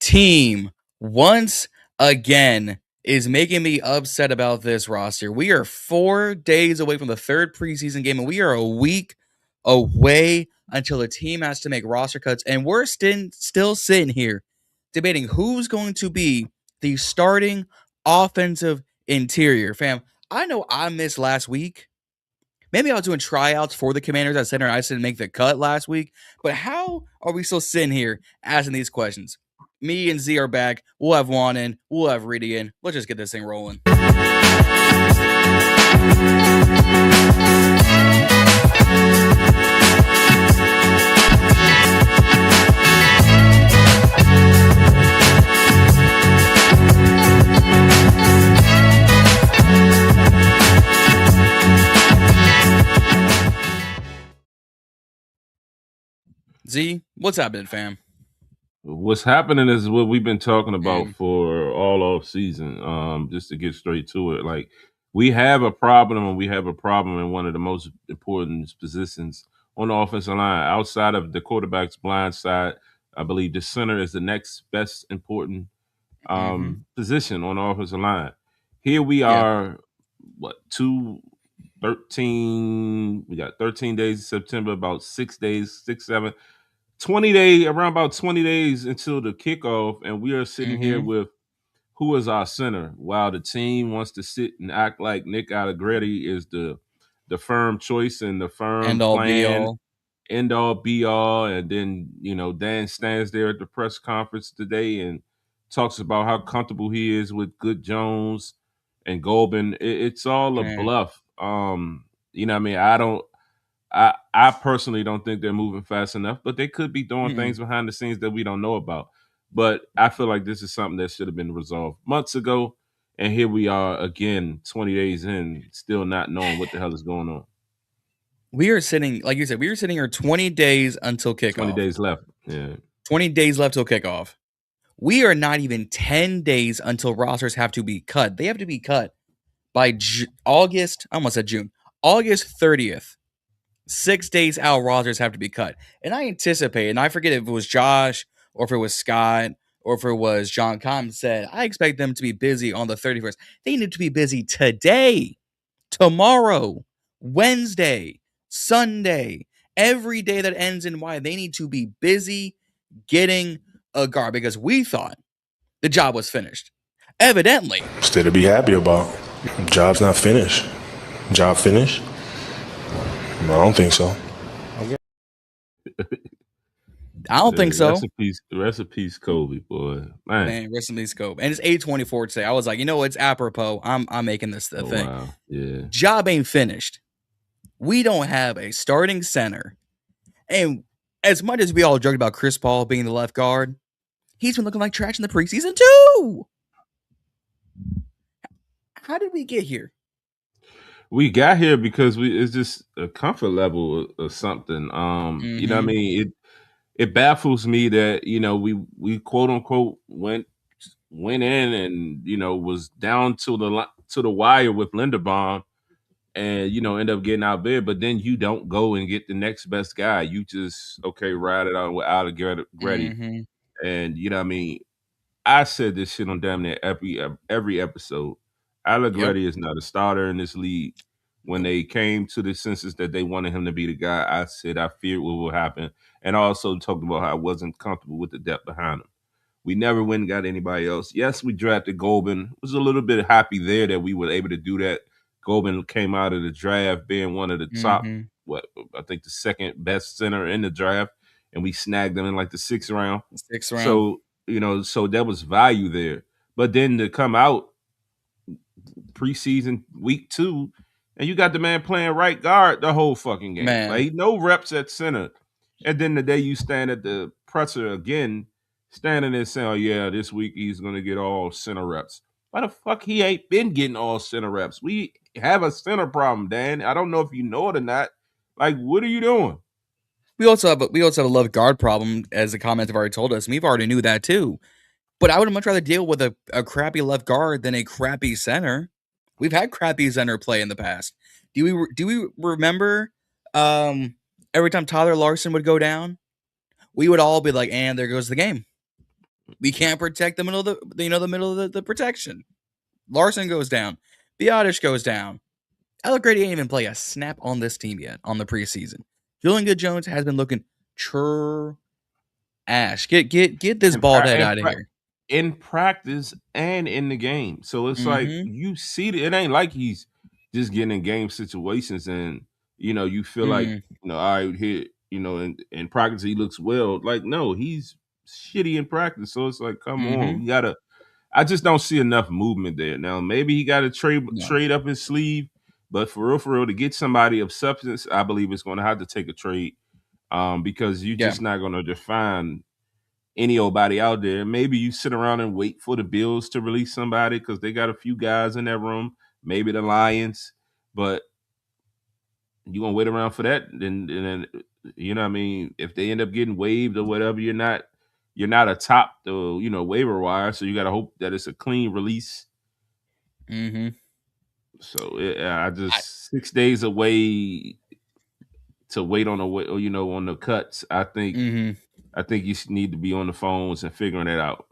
Team once again is making me upset about this roster. We are 4 days away from the third preseason game, and we are a week away until the team has to make roster cuts. And we're still sitting here debating who's going to be the starting offensive interior. Fam, I know I missed last week. Maybe I was doing tryouts for the Commanders at center. I didn't make the cut last week. But how are we still sitting here asking these questions? Me and Z are back. We'll have Juan in. We'll have Reedie in. Let's just get this thing rolling. Z, what's happening, fam? What's happening is what we've been talking about for all off season. Just to get straight to it, like we have a problem, and we have a problem in one of the most important positions on the offensive line. Outside of the quarterback's blind side, I believe the center is the next best important position on the offensive line. Here we are, 13? We got 13 days in September, about 6 days, 7. 20 days, around about 20 days until the kickoff, and we are sitting here with who is our center, while the team wants to sit and act like Nick Allegretti is the firm choice and the firm plan, end all be all. And then, Dan stands there at the press conference today and talks about how comfortable he is with Good Jones and Golden. It's all a bluff. I personally don't think they're moving fast enough, but they could be doing things behind the scenes that we don't know about. But I feel like this is something that should have been resolved months ago. And here we are again, 20 days in, still not knowing what the hell is going on. We are sitting, like you said, we are sitting here 20 days until kickoff. 20 days left. Yeah. 20 days left till kickoff. We are not even 10 days until rosters have to be cut. They have to be cut by August 30th. 6 days out, rosters have to be cut. And I anticipate, and I forget if it was Josh or if it was Scott or if it was Jon Juan said, I expect them to be busy on the 31st. They need to be busy today, tomorrow, Wednesday, Sunday, every day that ends in Y. They need to be busy getting a guard because we thought the job was finished. Evidently. Still to be happy about. Job's not finished. Job finished? I don't think so. I don't think so. Rest in peace, Kobe, boy. Man, rest in peace, Kobe. And it's 8:24 today. I was like, it's apropos. I'm making this a thing. Wow. Yeah. Job ain't finished. We don't have a starting center. And as much as we all joked about Chris Paul being the left guard, he's been looking like trash in the preseason too. How did we get here? We got here because it's just a comfort level or something. You know what I mean? It baffles me that, we quote unquote went in and, was down to the wire with Linderbaum and, end up getting out there, but then you don't go and get the next best guy. You just, ride it out with Allegretti. And, you know what I mean? I said this shit on damn near every episode. Allegretti is not a starter in this league. When they came to the census that they wanted him to be the guy, I said I feared what will happen. And I also talked about how I wasn't comfortable with the depth behind him. We never went and got anybody else. Yes, we drafted Golden. Was a little bit happy there that we were able to do that. Golden came out of the draft being one of the top, I think the second best center in the draft. And we snagged him in like the 6th round. So, so there was value there. But then to come out preseason week 2, and you got the man playing right guard the whole fucking game. Like, no reps at center. And then the day you stand at the presser again, standing there saying, oh, yeah, this week he's going to get all center reps. Why the fuck he ain't been getting all center reps? We have a center problem, Dan. I don't know if you know it or not. Like, what are you doing? We also have a left guard problem, as the comments have already told us. And we've already knew that too. But I would much rather deal with a crappy left guard than a crappy center. We've had crappy center play in the past. Do we remember every time Tyler Larson would go down, we would all be like, and there goes the game. We can't protect the middle of the middle of the protection. Larson goes down. Biotish goes down. Alec Grady ain't even play a snap on this team yet on the preseason. Julian Good-Jones has been looking trash. Get this bald head out of here. In practice and in the game. So it's like you see it ain't like he's just getting in game situations and you feel like, all right, here, in practice he looks well. Like, no, he's shitty in practice. So it's like, come on, you gotta. I just don't see enough movement there. Now maybe he got to trade up his sleeve, but for real, to get somebody of substance, I believe it's going to have to take a trade, because you're just not going to define any old body out there. Maybe you sit around and wait for the Bills to release somebody because they got a few guys in that room. Maybe the Lions, but you gonna wait around for that? Then what I mean, if they end up getting waived or whatever, you're not atop the waiver wire, so you got to hope that it's a clean release. So I just 6 days away to wait on on the cuts. I think you need to be on the phones and figuring it out.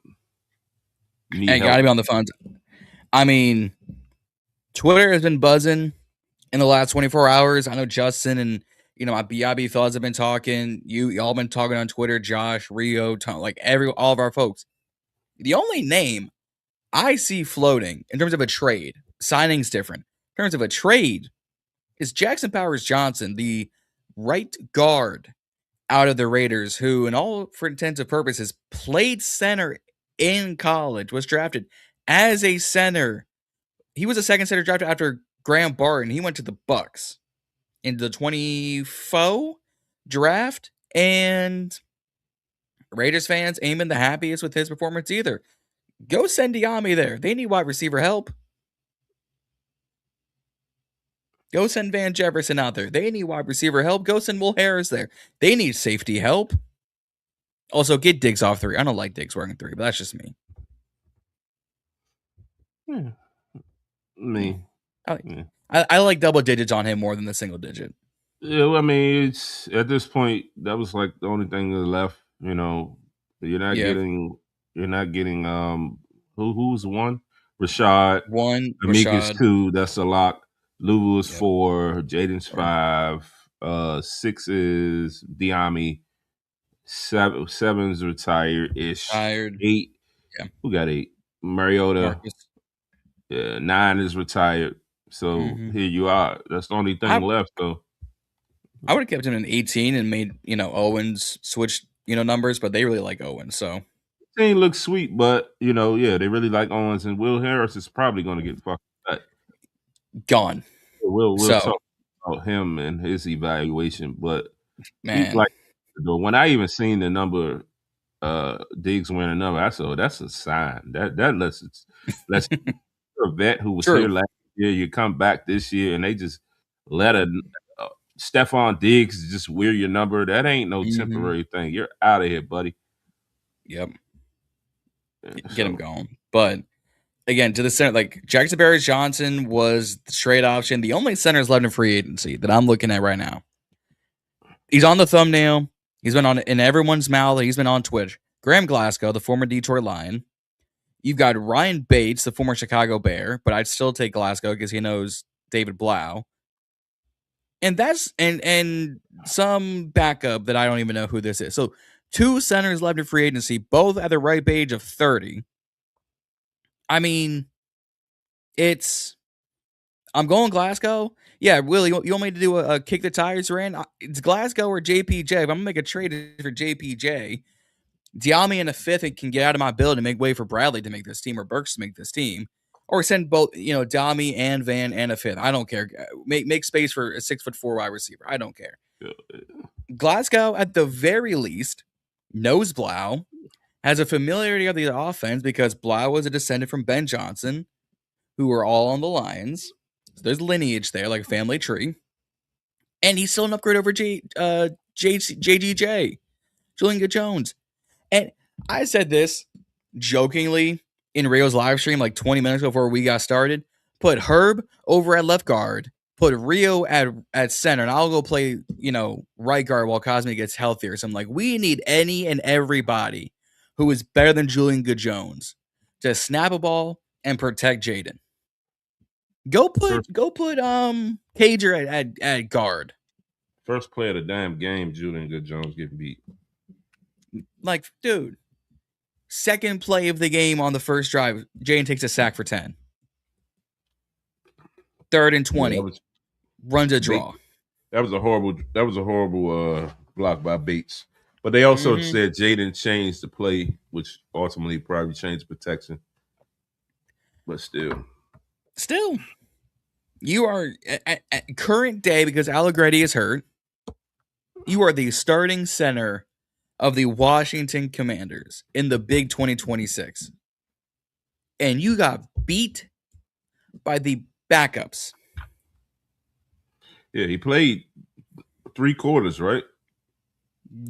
You got to be on the phones. I mean, Twitter has been buzzing in the last 24 hours. I know Justin and my BIB thoughts have been talking. Y'all been talking on Twitter. Josh, Rio, like all of our folks. The only name I see floating in terms of a trade, signing's different. In terms of a trade, is Jackson Powers Johnson, the right guard out of the Raiders, who, in all for intents and purposes, played center in college, was drafted as a center. He was a second center drafted after Graham Barton. He went to the Bucks in the 24 draft, and Raiders fans ain't been the happiest with his performance either. Go send Diami there. They need wide receiver help. Go send Van Jefferson out there. They need wide receiver help. Go send Will Harris there. They need safety help. Also, get Diggs off 3. I don't like Diggs working 3, but that's just me. I like double digits on him more than the single digit. Yeah, well, I mean, it's at this point that was like the only thing that left. You're not getting who's one? Rashad. Amika's 2. That's a lock. Lulu is 4. Jayden's 5. 6 is Diami. 7's retired-ish. 8. Yeah. Who got 8? Mariota. Marcus. Yeah, 9 is retired. So here you are. That's the only thing left, though. I would have kept him in 18 and made Owens switch numbers, but they really like Owens, so. Thing looks sweet, but they really like Owens, and Will Harris is probably going to get fucked up. Gone. We'll talk about him and his evaluation, but man, when I even seen the number, Diggs winning a number, I said, that's a sign that lets a vet who was here last year, you come back this year, and they just let Stephon Diggs just wear your number. That ain't no temporary thing. You're out of here, buddy. Yep. Get him going. But again, to the center, like Jackson Powers Johnson was the trade option. The only centers left in free agency that I'm looking at right now. He's on the thumbnail. He's been on in everyone's mouth. He's been on Twitch. Graham Glasgow, the former Detroit Lion. You've got Ryan Bates, the former Chicago Bear, but I'd still take Glasgow because he knows David Blau. And that's and some backup that I don't even know who this is. So 2 centers left in free agency, both at the ripe age of 30. I mean, I'm going Glasgow. Yeah, Willie, you want me to do a kick the tires rant? It's Glasgow or JPJ. If I'm going to make a trade for JPJ, Diami in a 5th and can get out of my build and make way for Bradley to make this team or Burks to make this team. Or send both, Diami and Van and a 5th. I don't care. Make space for a 6'4" wide receiver. I don't care. Glasgow, at the very least, knows Blau, has a familiarity of the offense because Blau was a descendant from Ben Johnson, who were all on the Lions. So there's lineage there, like a family tree. And he's still an upgrade over JGJ, Julian Good-Jones. And I said this jokingly in Rio's live stream like 20 minutes before we got started. Put Herb over at left guard. Put Rio at center. And I'll go play, right guard while Cosme gets healthier. So I'm like, we need any and everybody who is better than Julian Good-Jones to snap a ball and protect Jayden. Go put Cager at guard. First play of the damn game, Julian Good-Jones getting beat. Like, dude, second play of the game on the first drive, Jayden takes a sack for 10. 3rd and 20. Yeah, runs a draw. That was a horrible block by Bates. But they also said Jayden changed the play, which ultimately probably changed protection. But still, you are at current day, because Allegretti is hurt, you are the starting center of the Washington Commanders in the Big 2026. And you got beat by the backups. Yeah, he played 3 quarters, right?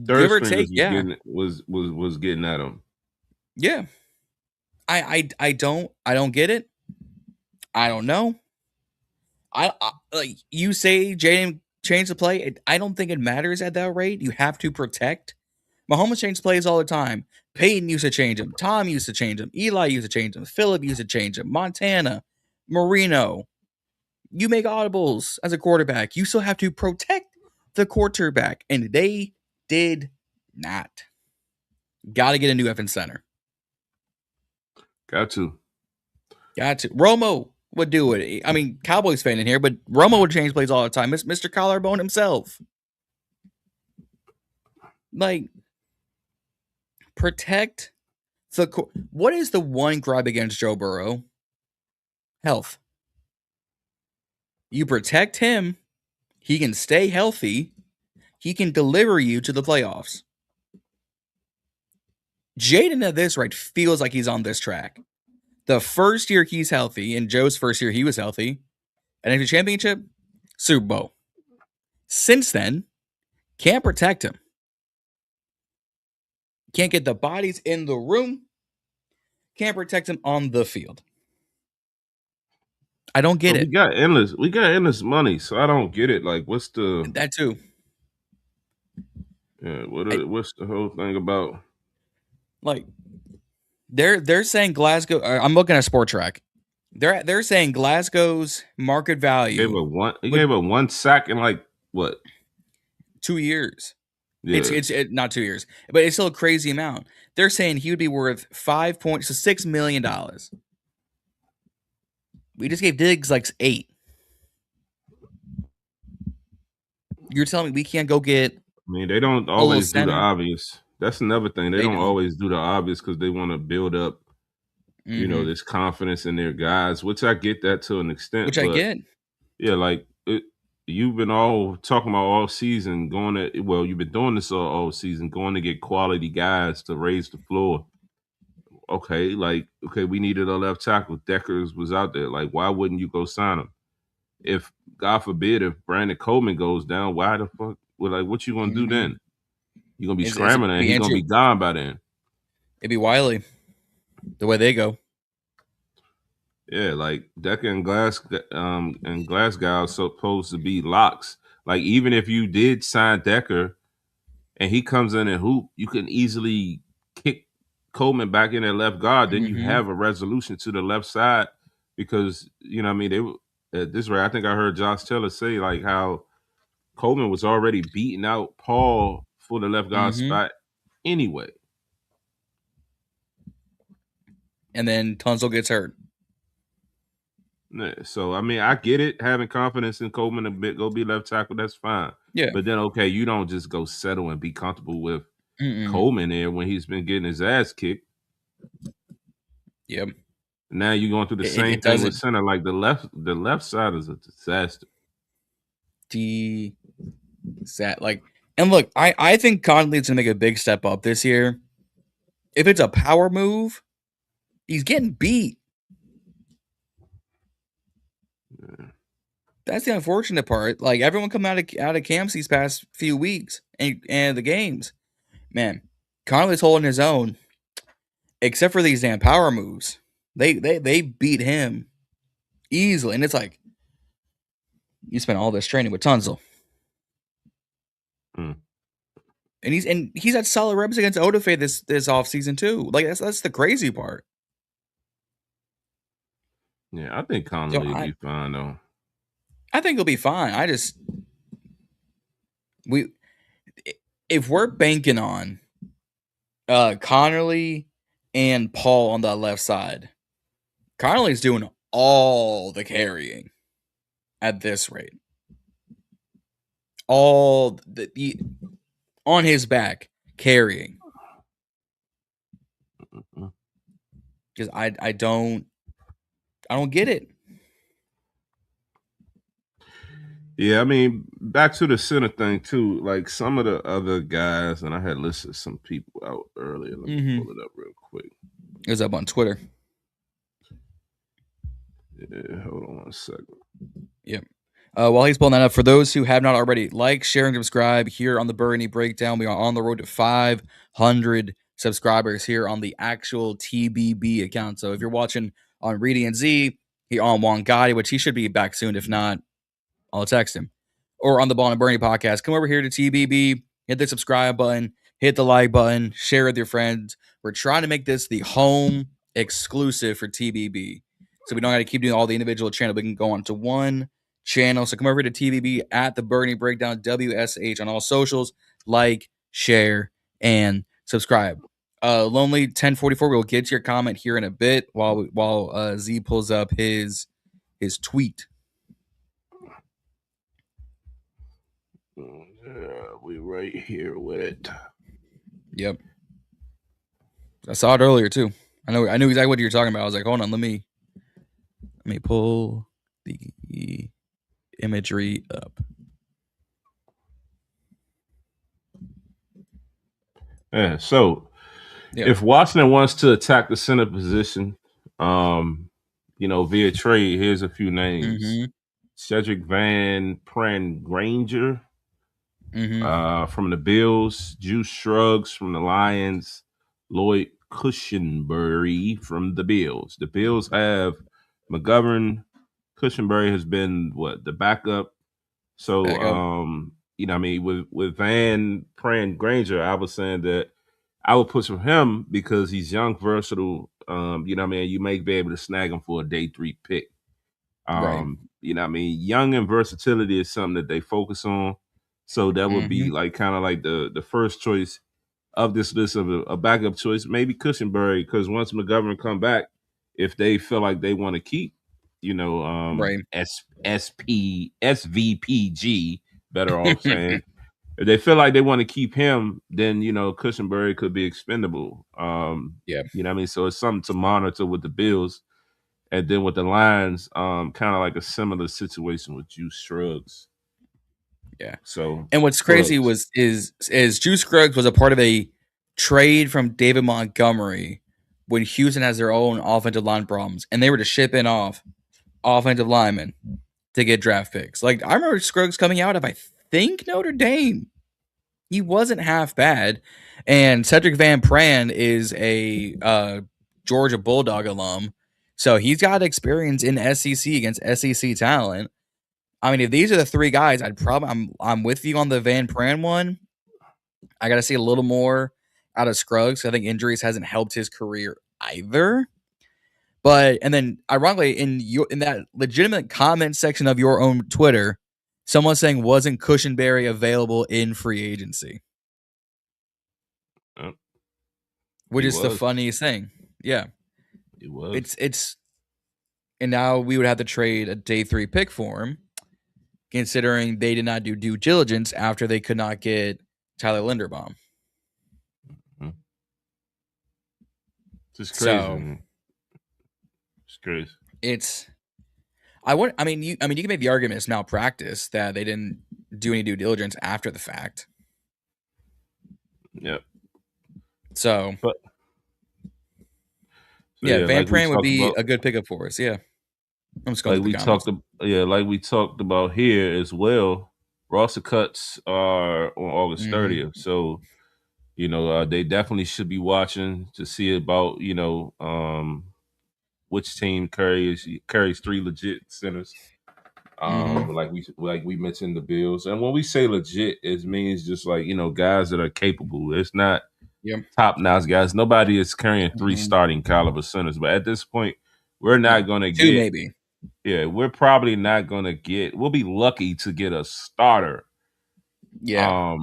Give or take, was getting at him. Yeah. I don't get it. I don't know. I like you say Jayden changed the play. I don't think it matters at that rate. You have to protect. Mahomes changed plays all the time. Peyton used to change them. Tom used to change them. Eli used to change them. Phillip used to change them. Montana, Marino. You make audibles as a quarterback. You still have to protect the quarterback, and they did not. Got to get a new effing center. Got to. Romo would do it. I mean, Cowboys fan in here, but Romo would change plays all the time. Mr. Collarbone himself. Like, protect the... What is the one gripe against Joe Burrow? Health. You protect him, he can stay healthy, he can deliver you to the playoffs. Jayden at this rate feels like he's on this track. The first year he's healthy, and Joe's first year he was healthy, NFC Championship, Super Bowl. Since then, can't protect him. Can't get the bodies in the room. Can't protect him on the field. I don't get it. We got endless money, so I don't get it. Like, what's the... That too. Yeah, what's the whole thing about? Like, they're saying Glasgow... I'm looking at Sport Track. They're saying Glasgow's market value... He gave a 1 sack in, like, what? 2 years. Yeah. It's not 2 years, but it's still a crazy amount. They're saying he would be worth $6 million. We just gave Diggs like 8. You're telling me we can't go get... I mean, they don't always do the obvious. That's another thing. They don't always do the obvious because they want to build up, you know, this confidence in their guys, which I get that to an extent. I get. Yeah, like, you've been all talking about all season you've been doing this all season, going to get quality guys to raise the floor. Okay, we needed a left tackle. Deckers was out there. Like, why wouldn't you go sign him? If, God forbid, if Brandon Coleman goes down, why the fuck? What you gonna do then? You're gonna be scrambling and he's gonna be gone by then. It'd be Wiley, the way they go. Yeah, like Decker and Glasgow are supposed to be locks. Like, even if you did sign Decker and he comes in and hoop, you can easily kick Coleman back in at left guard. Then you have a resolution to the left side because, you know what I mean, at this rate, I think I heard Josh Taylor say like how Coleman was already beating out Paul for the left guard spot anyway. And then Tunsil gets hurt. Yeah, so, I mean, I get it. Having confidence in Coleman a bit, go be left tackle, that's fine. Yeah. But then, okay, you don't just go settle and be comfortable with Coleman there when he's been getting his ass kicked. Yep. Now you're going through the same thing with center. Like, the left side is a disaster. And look, I think Conley's gonna make a big step up this year. If it's a power move, he's getting beat. Yeah. That's the unfortunate part. Like, everyone coming out of camps these past few weeks and the games, man, Conley's holding his own, except for these damn power moves. They beat him easily, and it's like you spent all this training with Tunsil. And he's had solid reps against Odafe this offseason too. Like that's the crazy part. Yeah, I think Connolly will be fine though. I think he'll be fine. If we're banking on Connerly and Paul on that left side, Connolly's doing all the carrying at this rate. All the on his back carrying. Because I don't get it. Yeah, I mean, back to the center thing too. Like some of the other guys, and I had listed some people out earlier. Let me pull it up real quick. It was up on Twitter. Yeah, hold on 1 second. Yep. While he's pulling that up, for those who have not already, like, share, and subscribe here on the Burgundy Breakdown. We are on the road to 500 subscribers here on the actual TBB account. So if you're watching on Reedie and Z, he on Juan Gotti, which he should be back soon. If not, I'll text him. Or on the Ball and Bernie podcast, come over here to TBB, hit the subscribe button, hit the like button, share with your friends. We're trying to make this the home exclusive for TBB. So we don't have to keep doing all the individual channels. We can go on to one channel. So come over to TBB at the Burgundy Breakdown, WSH on all socials. Like, share, and subscribe. Lonely 1044, we'll get to your comment here in a bit while Z pulls up his tweet. Yeah, we right here with it. Yep. I saw it earlier too. I knew exactly what you're talking about. I was like, hold on, let me pull the imagery up. Yeah, so if Washington wants to attack the center position, via trade, here's a few names. Cedric Van Pran Granger from the Bills, Juice Shrugs from the Lions, Lloyd Cushenberry from the Bills. The Bills have McGovern. Cushenberry has been the backup. So with Van Pran Granger, I was saying that I would push for him because he's young, versatile. You may be able to snag him for a day 3 pick. Young and versatility is something that they focus on. So that would be kind of like the first choice of this list of a backup choice. Maybe Cushenberry, because once McGovern come back, if they feel like they want to keep, SVPG, better off saying. If they feel like they want to keep him, then Cushenberry could be expendable. So it's something to monitor with the Bills, and then with the Lions, kind of like a similar situation with Juice Shrugs. Yeah. So, and what's crazy is Juice Scruggs was a part of a trade from David Montgomery when Houston has their own offensive line problems, and they were to ship in off offensive linemen to get draft picks. Like, I remember Scruggs coming out of, I think, Notre Dame. He wasn't half bad. And Cedric Van Pran is a Georgia Bulldog alum. So he's got experience in SEC against SEC talent. I mean, if these are the three guys, I'm with you on the Van Pran one. I got to see a little more out of Scruggs. I think injuries hasn't helped his career either. But, and then ironically, in that legitimate comment section of your own Twitter, someone saying, wasn't Cushenberry available in free agency? Which is the funniest thing. Yeah. It was. It's and now we would have to trade a day 3 pick for him, considering they did not do due diligence after they could not get Tyler Linderbaum. It's crazy. So, it's crazy. You can make the argument it's malpractice that they didn't do any due diligence after the fact. Yep. So Van Pran would be a good pickup for us. Yeah. I'm just going like we talked about here as well. Roster cuts are on August 30th. So, they definitely should be watching to see about, which team carries 3 legit centers. Like we mentioned the Bills, and when we say legit, it means just like guys that are capable. It's not top notch guys. Nobody is carrying 3 starting caliber centers, but at this point, we're not going to 2 get. maybe. Yeah, we're probably not going to get. We'll be lucky to get a starter. Yeah.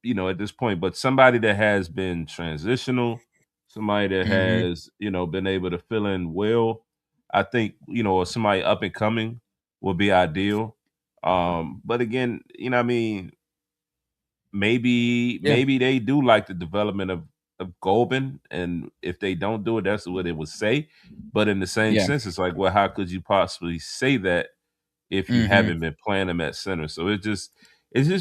At this point, but somebody that has been transitional, somebody that has been able to fill in well, I think or somebody up and coming would be ideal. But again, what I mean, maybe they do like the development of Golden, and if they don't do it, that's what it would say. But in the same Yeah. sense, it's like, well, how could you possibly say that if you haven't been playing them at center? So it just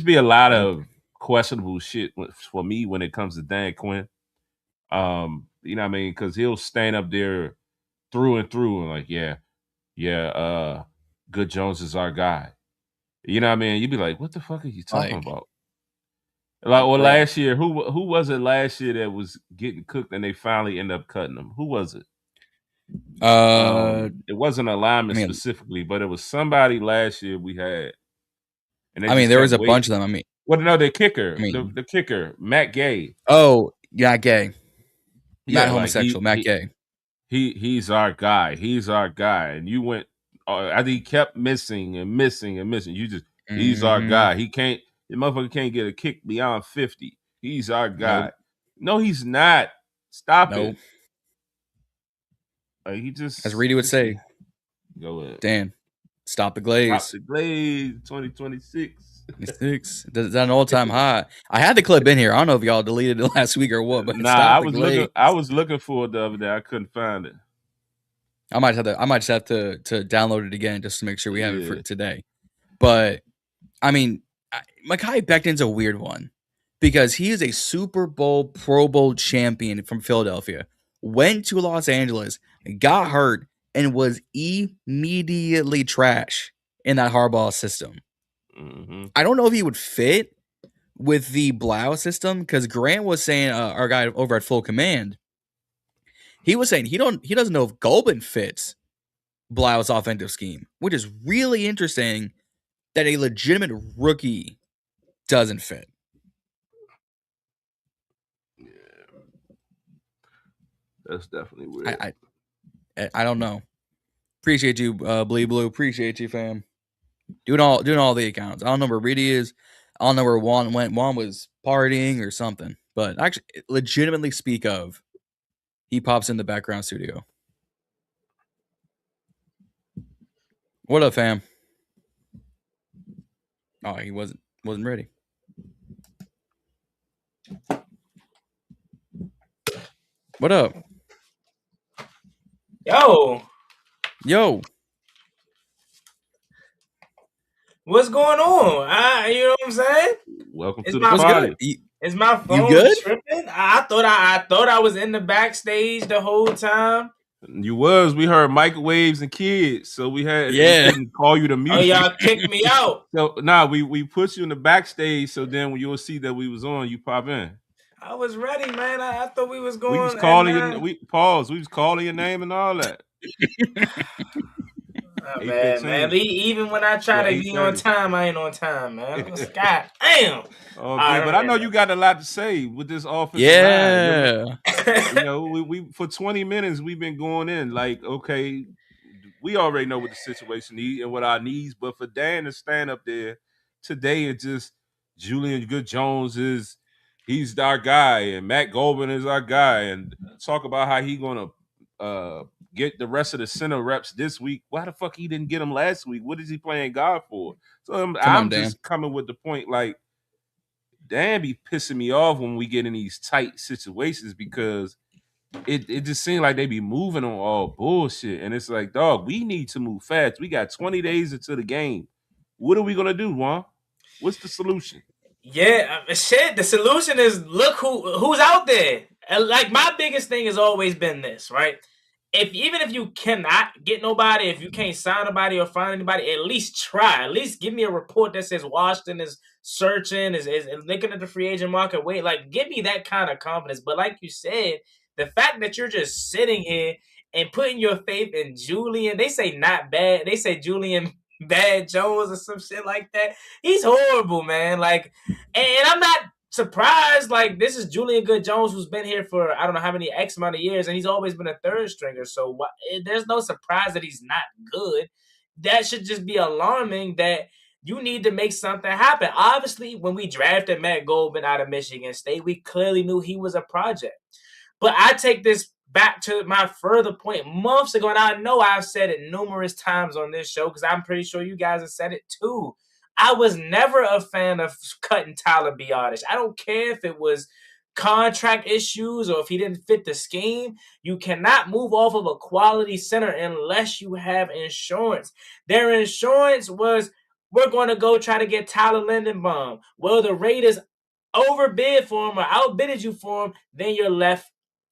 be a lot of questionable shit for me when it comes to Dan Quinn. You know what I mean? Because he'll stand up there through and through and like, Good Jones is our guy. You know what I mean? You'd be like, what the fuck are you talking about? Like, well, last year, who was it last year that was getting cooked and they finally end up cutting him? Who was it? It wasn't a lineman specifically, but it was somebody last year we had. And there was a bunch of them. The kicker, the kicker, Matt Gay. Oh, yeah, Gay. Matt homosexual, Matt Gay. He's our guy. He's our guy. And you went, I think he kept missing and missing and missing. You just, he's our guy. The motherfucker can't get a kick beyond 50. He's our guy. Nope. No, he's not. Stop it. Like, he just, as Reedie would say, go ahead. Dan, stop the glaze. Stop the glaze, 2026. 26. That's an all-time high. I had the clip in here. I don't know if y'all deleted it last week or what, but I was looking for it the other day. I couldn't find it. I might just have to download it again just to make sure we have it for today. But Mekhi Becton's a weird one because he is a Super Bowl, Pro Bowl champion from Philadelphia. Went to Los Angeles, got hurt, and was immediately trash in that Harbaugh system. I don't know if he would fit with the Blau system because Grant was saying, our guy over at Full Command, he was saying he doesn't know if Golden fits Blau's offensive scheme, which is really interesting that a legitimate rookie doesn't fit. Yeah, that's definitely weird. I don't know. Appreciate you, Bleed Blue. Appreciate you, fam. Doing all the accounts. I don't know where Reedie is. I don't know where Juan went. Juan was partying or something. But actually, legitimately speak of, he pops in the background studio. What up, fam? Oh, he wasn't ready. What up? Yo. What's going on? You know what I'm saying? Welcome to the party. Is my phone tripping? I thought I was in the backstage the whole time. You was. We heard microwaves and kids, so we had to call you to music. Oh, y'all kicked me out. So we put you in the backstage, so then when you'll see that we was on, you pop in. I was ready, man. I thought we was going. We was calling you. We was calling your name and all that. Oh, man. Even when I try to be on time, I ain't on time, man. God damn. But I know you got a lot to say with this offensive line. We for 20 minutes we've been going in like, okay, we already know what the situation is and what our needs, but for Dan to stand up there today, it's just Julian Good Jones he's our guy, and Matt Golden is our guy, and talk about how he gonna get the rest of the center reps this week. Why the fuck he didn't get them last week? What is he playing God for? So I'm just coming with the point, like, Dan be pissing me off when we get in these tight situations because it just seems like they be moving on all bullshit. And it's like, dog, we need to move fast. We got 20 days into the game. What are we going to do, Juan? What's the solution? Yeah, shit. The solution is look who's out there. Like, my biggest thing has always been this, right? Even if you cannot get nobody, if you can't sign nobody or find anybody, at least try. At least give me a report that says Washington is searching, is looking at the free agent market. Wait, like, give me that kind of confidence. But like you said, the fact that you're just sitting here and putting your faith in Julian, they say not bad. They say Julian Bad Jones or some shit like that. He's horrible, man. Like, and I'm not surprised. Like, this is Julian Good-Jones, who's been here for I don't know how many X amount of years, and he's always been a third stringer. So there's no surprise that he's not good. That should just be alarming that you need to make something happen. Obviously, when we drafted Matt Goldman out of Michigan State, we clearly knew he was a project. But I take this back to my further point months ago, and I know I've said it numerous times on this show because I'm pretty sure you guys have said it too. I was never a fan of cutting Tyler Biadasz. I don't care if it was contract issues or if he didn't fit the scheme. You cannot move off of a quality center unless you have insurance. Their insurance was, we're going to go try to get Tyler Lindenbaum. Well, the Raiders overbid for him or outbidded you for him, then you're left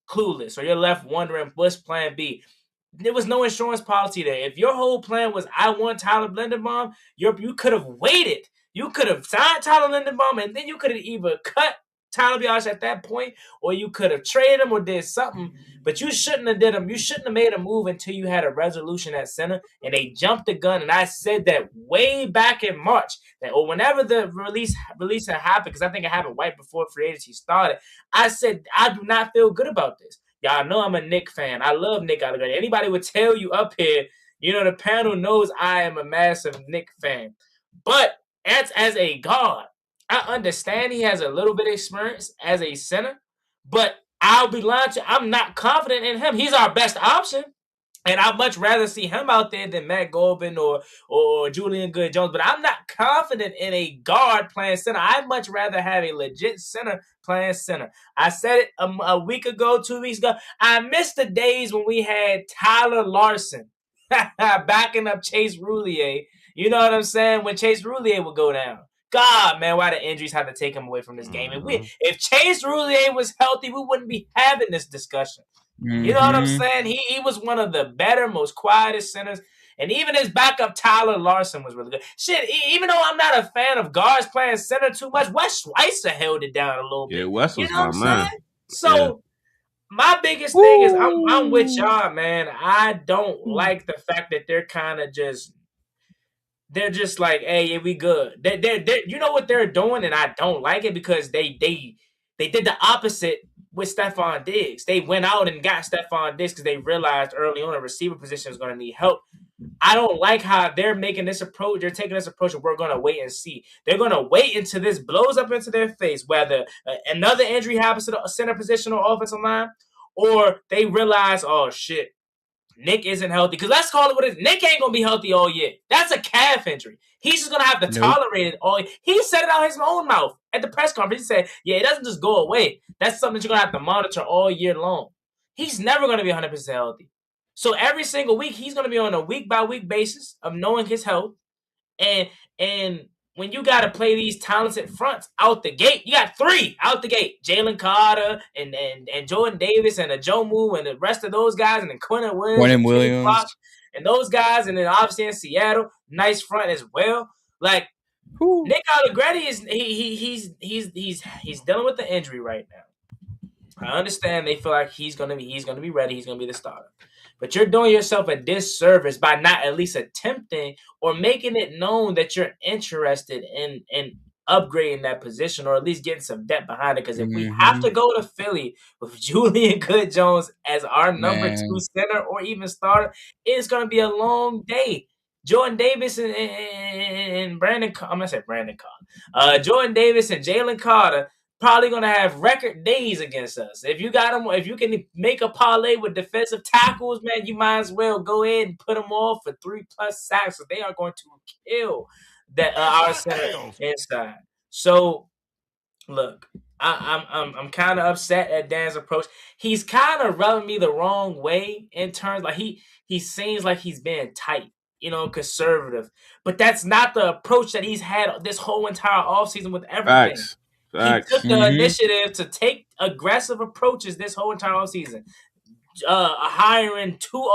clueless or you're left wondering what's plan B. There was no insurance policy there. If your whole plan was I want Tyler Lindenbaum, you could have waited. You could have signed Tyler Lindenbaum and then you could have either cut Tyler Biadasz at that point, or you could have traded him or did something, but you shouldn't have did him. You shouldn't have made a move until you had a resolution at center, and they jumped the gun. And I said that way back in March, that or whenever the release had happened, because I think it happened right before free agency started. I said I do not feel good about this. Y'all know I'm a Nick fan. I love Nick Allegretti. Anybody would tell you up here, the panel knows I am a massive Nick fan, but as a guard, I understand he has a little bit of experience as a center, but I'll be lying to you, I'm not confident in him. He's our best option, and I'd much rather see him out there than Matt Goldman or Julian Good-Jones, but I'm not confident in a guard playing center. I'd much rather have a legit center playing center. I said it a week ago, 2 weeks ago. I miss the days when we had Tyler Larson backing up Chase Roulier. You know what I'm saying? When Chase Roulier would go down. God, man, why the injuries had to take him away from this game. If Chase Roulier was healthy, we wouldn't be having this discussion. You know what I'm saying? He was one of the better, most quietest centers. And even his backup, Tyler Larson, was really good. Shit, even though I'm not a fan of guards playing center too much, Wes Schweitzer held it down a little bit. Yeah, Wes was my man. So my biggest thing is I'm with y'all, man. I don't like the fact that they're kind of they're just like, hey, yeah, we good. They're you know what they're doing, and I don't like it because they did the opposite with Stephon Diggs. They went out and got Stephon Diggs because they realized early on a receiver position was going to need help. I don't like how they're making this approach. They're taking this approach of we're going to wait and see. They're going to wait until this blows up into their face, whether another injury happens to the center position or offensive line, or they realize, oh, shit, Nick isn't healthy. Because let's call it what it is. Nick ain't going to be healthy all year. That's a calf injury. He's just going to have to tolerate it all year. He said it out his own mouth at the press conference. He said, yeah, it doesn't just go away. That's something that you're going to have to monitor all year long. He's never going to be 100% healthy. So every single week, he's going to be on a week-by-week basis of knowing his health. And when you got to play these talented fronts out the gate, you got 3 out the gate. Jalen Carter and Jordan Davis and Ajomu and the rest of those guys, and then Quentin Williams. And those guys, and then obviously in Seattle, nice front as well. Like, Nick Allegretti is he's dealing with the injury right now. I understand they feel like he's gonna be ready, he's gonna be the starter. But you're doing yourself a disservice by not at least attempting or making it known that you're interested in upgrading that position or at least getting some depth behind it. Because if we have to go to Philly with Julian Good-Jones as our number 2 center or even starter, it's going to be a long day. Jordan Davis and Brandon – I'm going to say Brandon Carter. Jordan Davis and Jalen Carter probably going to have record days against us. If you can make a parlay with defensive tackles, man, you might as well go ahead and put them all for 3+ sacks. So they are going to kill that our center inside. So, look, I'm kind of upset at Dan's approach. He's kind of rubbing me the wrong way in terms like he seems like he's being tight, conservative. But that's not the approach that he's had this whole entire offseason with everything. Facts. He took the initiative to take aggressive approaches this whole entire offseason. Hiring 2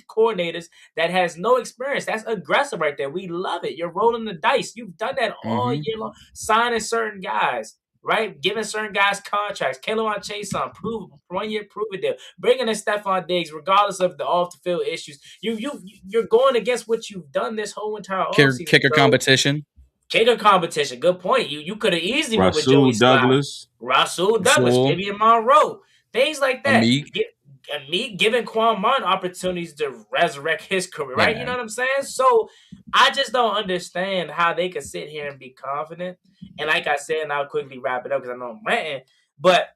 coordinators that has no experience. That's aggressive right there. We love it. You're rolling the dice. You've done that all year long, signing certain guys. right? Giving certain guys contracts. K'Lavon Chaisson, 1-year prove-it deal. Bringing in Stephon Diggs, regardless of the off-the-field issues. You're going against what you've done this whole entire offseason. Kicker competition. Kicker competition. Good point. You could have easily went with Rasul Joey Sly, Douglas, Vivian Monroe, things like that. Meek. Giving Quan Martin opportunities to resurrect his career, Yeah, right? man. You know what I'm saying? So I just don't understand how they could sit here and be confident. And like I said, and I'll quickly wrap it up because I know I'm ranting, but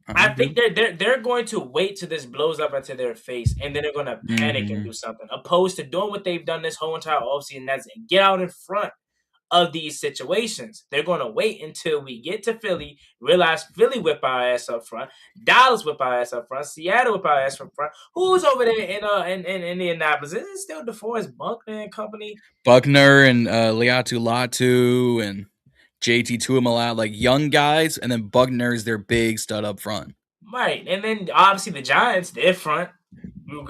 I think they're going to wait till this blows up into their face, and then they're going to panic and do something, opposed to doing what they've done this whole entire offseason. That's get out in front of these situations. They're going to wait until we get to Philly, realize Philly whip our ass up front, Dallas whip our ass up front, Seattle whip our ass up front. Who's over there in Indianapolis? Is it still DeForest Buckner and company? Buckner and Liatu Latu and JT Tuamala, like young guys, and then Buckner's their big stud up front. Right, and then obviously the Giants, their front,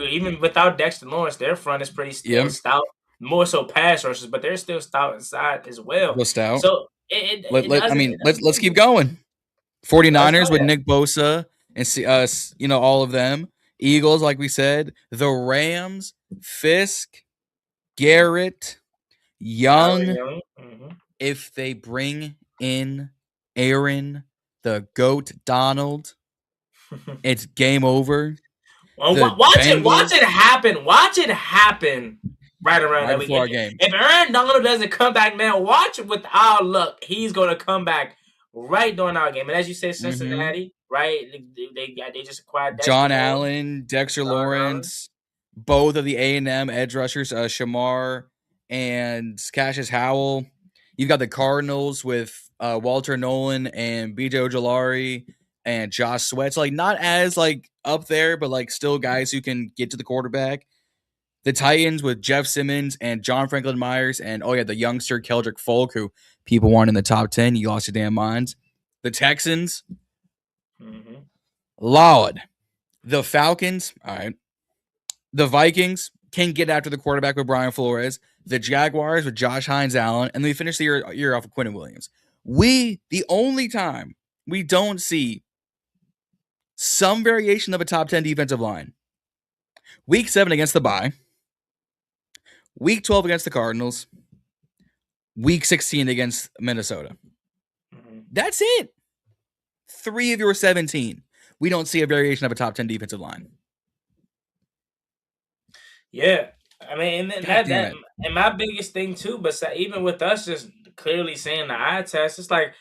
even without Dexter Lawrence, their front is pretty still stout. More so pass rushers, but they're still stout inside as well. Stout. So let's keep going. 49ers with Nick Bosa and all of them. Eagles, like we said, the Rams, Fisk, Garrett, Young. If they bring in Aaron, the GOAT Donald, it's game over. Well, watch it happen. Watch it happen right around that weekend. Game. If Aaron Donald doesn't come back now, watch it with our luck. He's going to come back right during our game. And as you said, Cincinnati, right? They just acquired John Allen, Dexter Lawrence, both of the A&M edge rushers, Shamar and Cassius Howell. You've got the Cardinals with Walter Nolan and B.J. Ojolari and Josh Sweat. So, not as, up there, but, still guys who can get to the quarterback. The Titans with Jeff Simmons and John Franklin Myers and, the youngster Keldrick Folk, who people want in the top 10. You lost your damn minds. The Texans. Lord. The Falcons. All right. The Vikings can get after the quarterback with Brian Flores. The Jaguars with Josh Hines-Allen, and then we finish the year off with Quentin Williams. The only time we don't see some variation of a top 10 defensive line, Week 7 against the bye, Week 12 against the Cardinals, Week 16 against Minnesota. That's it. 3 of your 17. We don't see a variation of a top 10 defensive line. Yeah. I mean, and my biggest thing too, but even with us just clearly saying the eye test, it's like,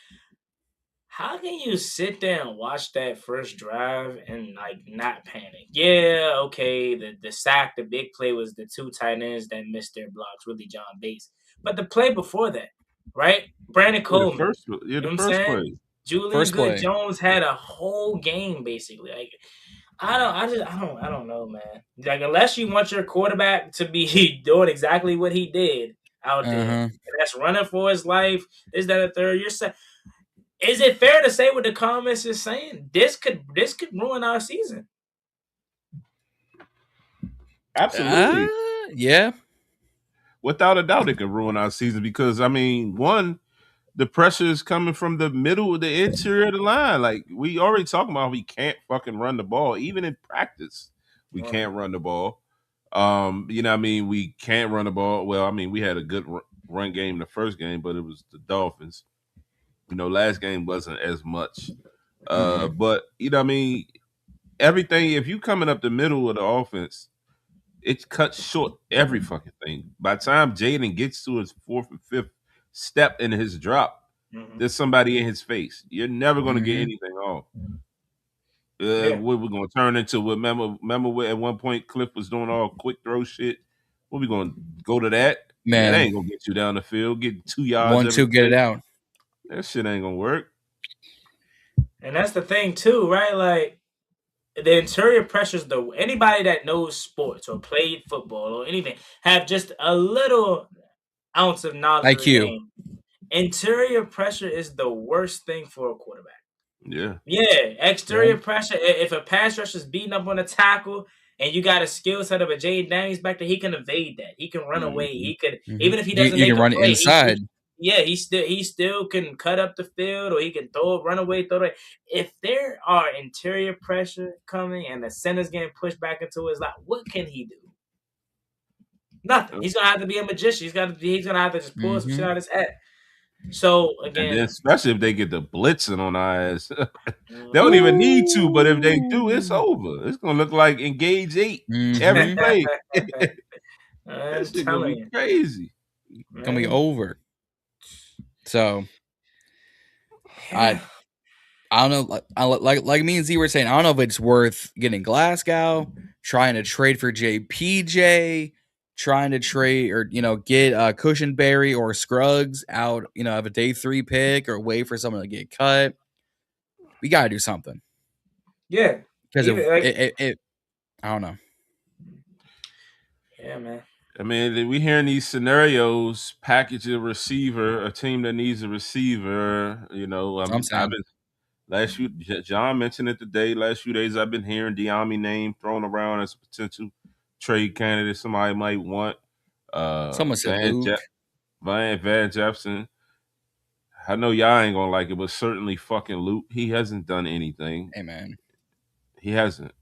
how can you sit there and watch that first drive and not panic? Yeah, okay, the sack, the big play was the 2 tight ends that missed their blocks, really John Bates. But the play before that, right? Brandon Coleman. The first play. Julian Good-Jones had a whole game basically. I don't know, man. Unless you want your quarterback to be doing exactly what he did out there, and that's running for his life, is that a third? Is it fair to say what the comments is saying? This could ruin our season. Absolutely. Yeah. Without a doubt, it could ruin our season because, one, the pressure is coming from the middle of the interior of the line. We already talking about we can't fucking run the ball. Even in practice, we can't run the ball. We can't run the ball. Well, we had a good run game the first game, but it was the Dolphins. Last game wasn't as much. But, everything, if you coming up the middle of the offense, it cuts short every fucking thing. By the time Jayden gets to his 4th and 5th step in his drop, there's somebody in his face. You're never going to get anything off. What we're going to turn into? Remember at one point Cliff was doing all quick throw shit? What we going to go to that? Man, that ain't going to get you down the field. Get 2 yards. 1-2, get it out. That shit ain't going to work. And that's the thing too, right? The interior pressures, anybody that knows sports or played football or anything have just a little ounce of knowledge of the game. Interior pressure is the worst thing for a quarterback. Yeah. Exterior pressure. If a pass rusher is beating up on a tackle and you got a skill set of a Jayden Daniels back there, he can evade that. He can run away. He could even if he doesn't. You can run inside. he still can cut up the field, or he can run away, throw it. If there are interior pressure coming and the center's getting pushed back into his lap, what can he do? Nothing. He's gonna have to be a magician. He's gonna have to just pull some shit out of his head. So again, and then especially if they get the blitzing on our ass, they don't even need to. But if they do, it's over. It's gonna look like Engage 8 every play. That shit gonna be crazy. It's gonna be over. So I don't know. Like me and Z were saying, I don't know if it's worth getting Glasgow, trying to trade for JPJ, trying to trade or get Cushionberry or Scruggs out, of a day 3 pick, or wait for someone to get cut. We gotta do something. Yeah, because I don't know. Yeah, man. I mean, we hearing these scenarios, package a receiver, a team that needs a receiver. I've been John mentioned it today. Last few days, I've been hearing Diami name thrown around as a potential trade candidate. Somebody might want. Someone said Luke. Van Jefferson. I know y'all ain't gonna like it, but certainly fucking Luke. He hasn't done anything. Hey, man. He hasn't.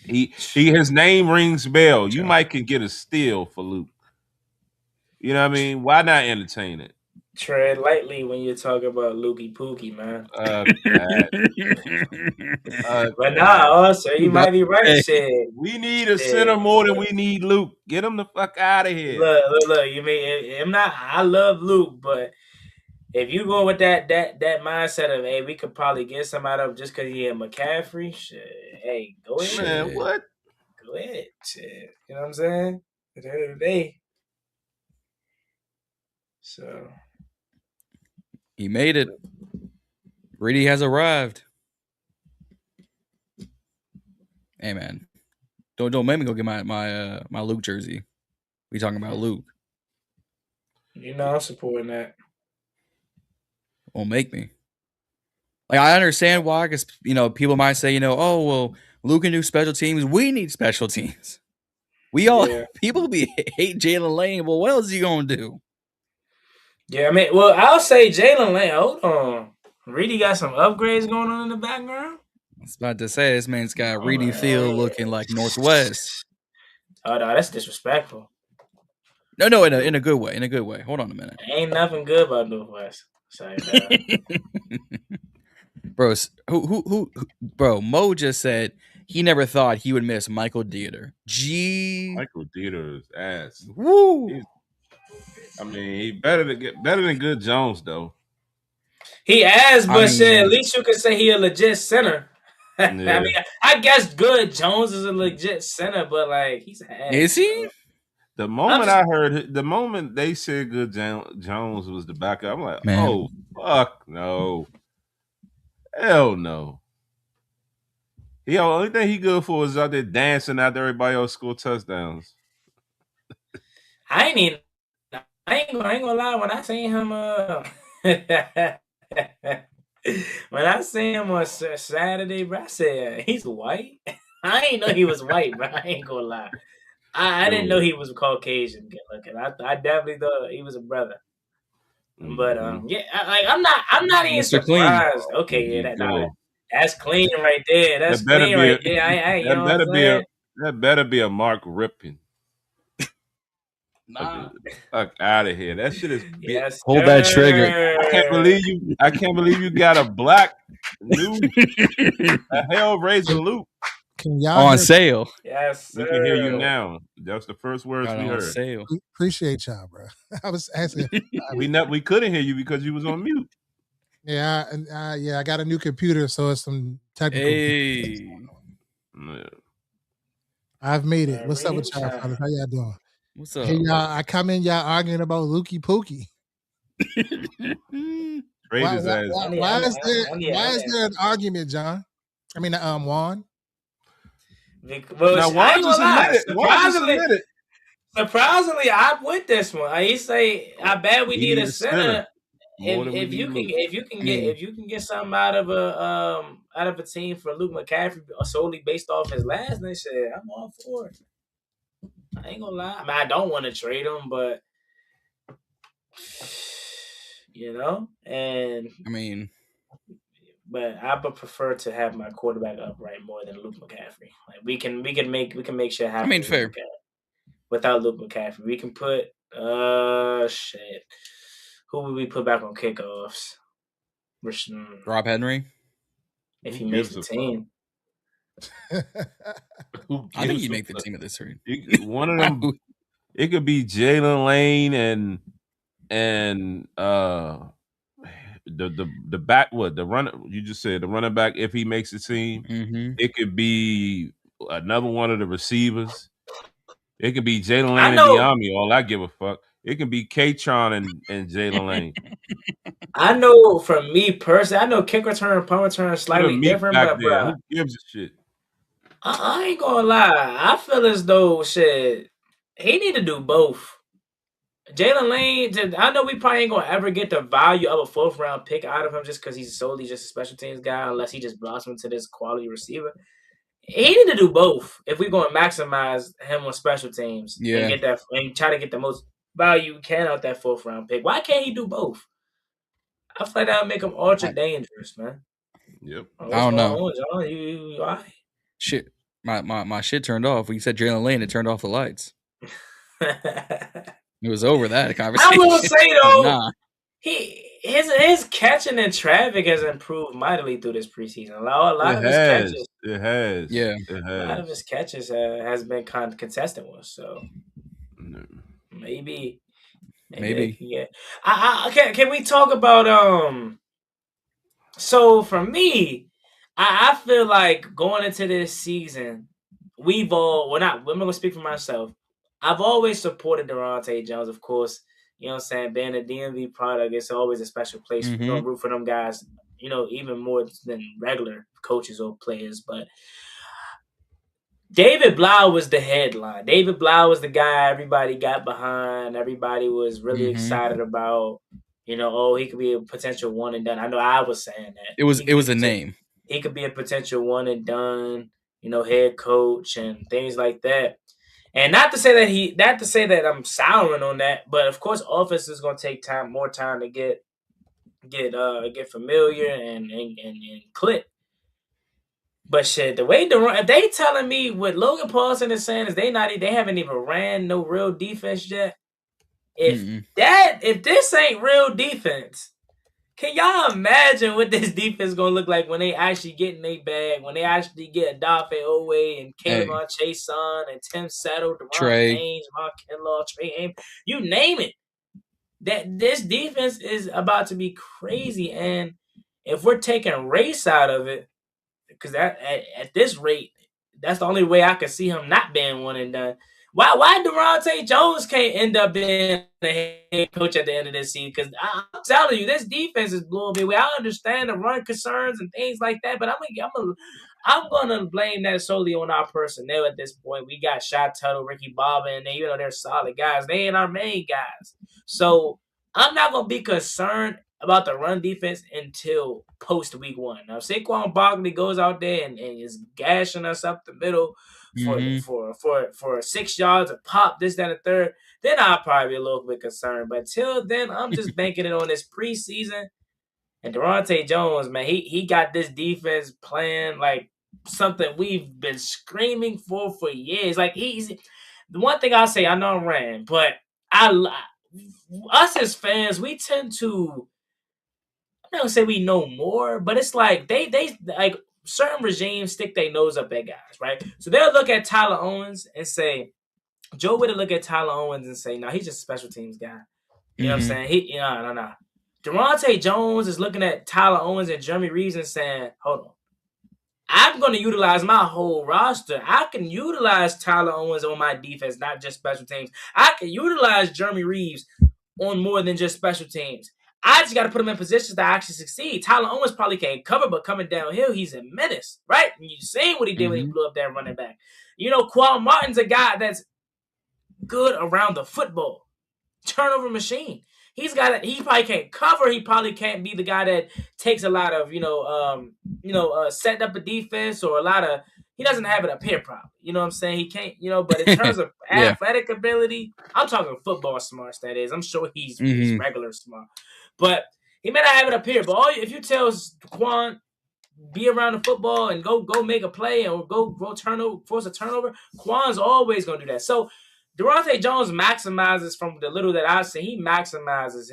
His name rings bell. You might can get a steal for Luke. You know what I mean? Why not entertain it? Tread lightly when you talk about Lukey Pookie, man. But nah, also you might be right, shit. We need a center more than we need Luke. Get him the fuck out of here. Look. You mean I love Luke, but if you go with that mindset of, hey, we could probably get some out of just because he had McCaffrey, shit. Hey, go ahead. Man, what? Go ahead, shit. You know what I'm saying? At the end of the day. So he made it. Reedie has arrived. Hey, man, don't make me go get my Luke jersey. We talking about Luke? I'm supporting that. Won't make me. Like, I understand why, because people might say, oh well, Luke can do special teams. We need special teams. We all people hate Jalen Lane. Well, what else is he gonna do? Yeah, I mean, well, I'll say Jalen Lane. Hold on, Reedie got some upgrades going on in the background. I was about to say, this man's got Reedie Field looking like Northwest. Oh no, that's disrespectful. No, in a good way. In a good way. Hold on a minute. Ain't nothing good about Northwest. Sorry, bro. Bro, Mo just said he never thought he would miss Michael Dieter. Michael Dieter's ass. Woo! I mean, he better than Good Jones though. He has, but shit, at least you can say he a legit center. Yeah. I mean, I guess Good Jones is a legit center, but like he's ass. Is he? The moment they said Good Jones was the backup, I'm like, man. Oh fuck no, hell no. The only thing he good for is out there dancing after everybody else score touchdowns. I ain't gonna lie. When I seen him, when I seen him on Saturday, bro, I said he's white. I ain't know he was white, bro. I ain't gonna lie. I didn't know he was Caucasian looking. I definitely thought he was a brother. But I'm not even surprised. Clean. Okay, that's clean right there. That's clean right there. That better be a Mark Rippon. Nah. Fuck out of here. That shit is yes, hold that trigger. I can't believe you got a black new a Hellraiser Luke. Can y'all on sale? Yes, sir. We can hear you now. That's the first words we heard. Sale. Appreciate y'all, bro. I was asking. we couldn't hear you because you was on mute. Yeah, I got a new computer, so it's some technical. Hey. I've made it. What's up with y'all, fellas? How y'all doing? What's up? Hey, y'all, I come in, y'all arguing about Lukey Pookie. Why is there an argument, John? I mean, Juan. Well, now, Juan just admitted it. Surprisingly, I'm with this one. I say, I bet we need a center. If you can get something out of a team for Luke McCaffrey solely based off his last name, shit, I'm all for it. I ain't gonna lie. I mean, I don't want to trade him, but And I mean, but I would prefer to have my quarterback upright more than Luke McCaffrey. Like we can make shit happen. I mean, fair. Without Luke McCaffrey, we can put shit. Who would we put back on kickoffs? Rob Henry. If he makes the team. I think he'd make the team at this rate. One of them. It could be Jayden Lane and the back. What the runner? You just said the running back. If he makes the team, it could be another one of the receivers. It could be Jayden Lane and Diami. All I give a fuck. It can be K-Tron and Jayden Lane. I know from me personally, I know kick return and punt return are slightly different, but bro, who gives a shit? I ain't gonna lie. I feel as though shit, he need to do both. Jayden Lane, I know we probably ain't gonna ever get the value of a 4th round pick out of him just because he's solely just a special teams guy, unless he just blossoms into this quality receiver. He need to do both if we're going to maximize him on special teams and get that and try to get the most value we can out that 4th round pick. Why can't he do both? I feel like that would make him ultra dangerous, man. Yep. I don't know. Why? Shit, my shit turned off. When you said Jayden Lane, it turned off the lights. It was over that conversation. I will say though, his catching in traffic has improved mightily through this preseason. A lot of his catches. It has. Yeah. It has. A lot of his catches has been kind of consistent with. So maybe. Yeah. Can we talk about So for me, I feel like going into this season, I'm gonna speak for myself. I've always supported Durante Jones, of course. You know what I'm saying? Being a DMV product, it's always a special place. You don't root for them guys, even more than regular coaches or players. But David Blau was the headline. David Blau was the guy everybody got behind. Everybody was really excited about. He could be a potential one and done. I know I was saying that. It was a name. He could be a potential one and done, head coach and things like that. And not to say that I'm souring on that, but of course, offense is going to take more time to get familiar and click. But shit, the way they telling me what Logan Paulson is saying is they haven't even ran no real defense yet. If this ain't real defense, can y'all imagine what this defense is gonna look like when they actually get in their bag, when they actually get Adafe Owe and Kayvon Chason and Tim Settle, Trey Haynes, Ron Kinlaw, Trey Ames, you name it. That this defense is about to be crazy, and if we're taking race out of it, because at this rate, that's the only way I could see him not being one and done. Why Durante Jones can't end up being the head coach at the end of this season? Because I'm telling you, this defense is blowing me away. I understand the run concerns and things like that, but I'm gonna blame that solely on our personnel at this point. We got Shot Tuttle, Ricky Bobby, and they're solid guys. They ain't our main guys. So I'm not gonna be concerned about the run defense until post week 1. Now, Saquon Barkley goes out there and is gashing us up the middle for 6 yards a pop, this, that, and the third. Then I'll probably be a little bit concerned. But till then, I'm just banking it on this preseason. And Durante Jones, man, he got this defense playing like something we've been screaming for years. Like the one thing I'll say, I know I'm ran, but us as fans, we tend to, I don't say we know more, but it's like they like certain regimes stick their nose up at guys, right? So they'll look at Tyler Owens and say, Joe would look at Tyler Owens and say, no, he's just a special teams guy. You know what I'm saying? No. Durante Jones is looking at Tyler Owens and Jeremy Reeves and saying, hold on, I'm going to utilize my whole roster. I can utilize Tyler Owens on my defense, not just special teams. I can utilize Jeremy Reeves on more than just special teams. I just got to put him in positions to actually succeed. Tyler Owens probably can't cover, but coming downhill, he's a menace, right? And you seen what he did when he blew up that running back. Quan Martin's a guy that's good around the football. Turnover machine. He probably can't cover. He probably can't be the guy that takes a lot of, setting up a defense or a lot of, he doesn't have it up here probably. You know what I'm saying? He can't, but in terms of athletic ability, I'm talking football smarts, that is. I'm sure he's regular smart. But he may not have it up here. But if you tell Quan, be around the football and go make a play or go force a turnover, Quan's always going to do that. So Durante Jones maximizes, from the little that I've seen, he maximizes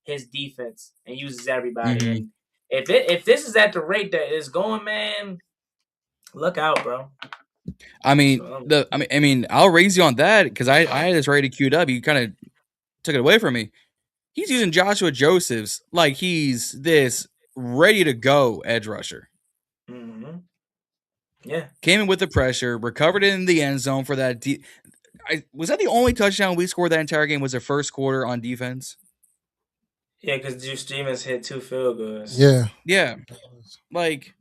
his defense and uses everybody. And if this is at the rate that it's going, man, look out, bro. I mean, I'll raise you on that because I had this ready queued up. You kind of took it away from me. He's using Joshua Josephs like he's this ready to go edge rusher. Mm-hmm. Yeah. Came in with the pressure, recovered it in the end zone for that. Was that the only touchdown we scored that entire game? Was the first quarter on defense? Yeah, because Juice Stevens hit 2 field goals. Yeah. Like,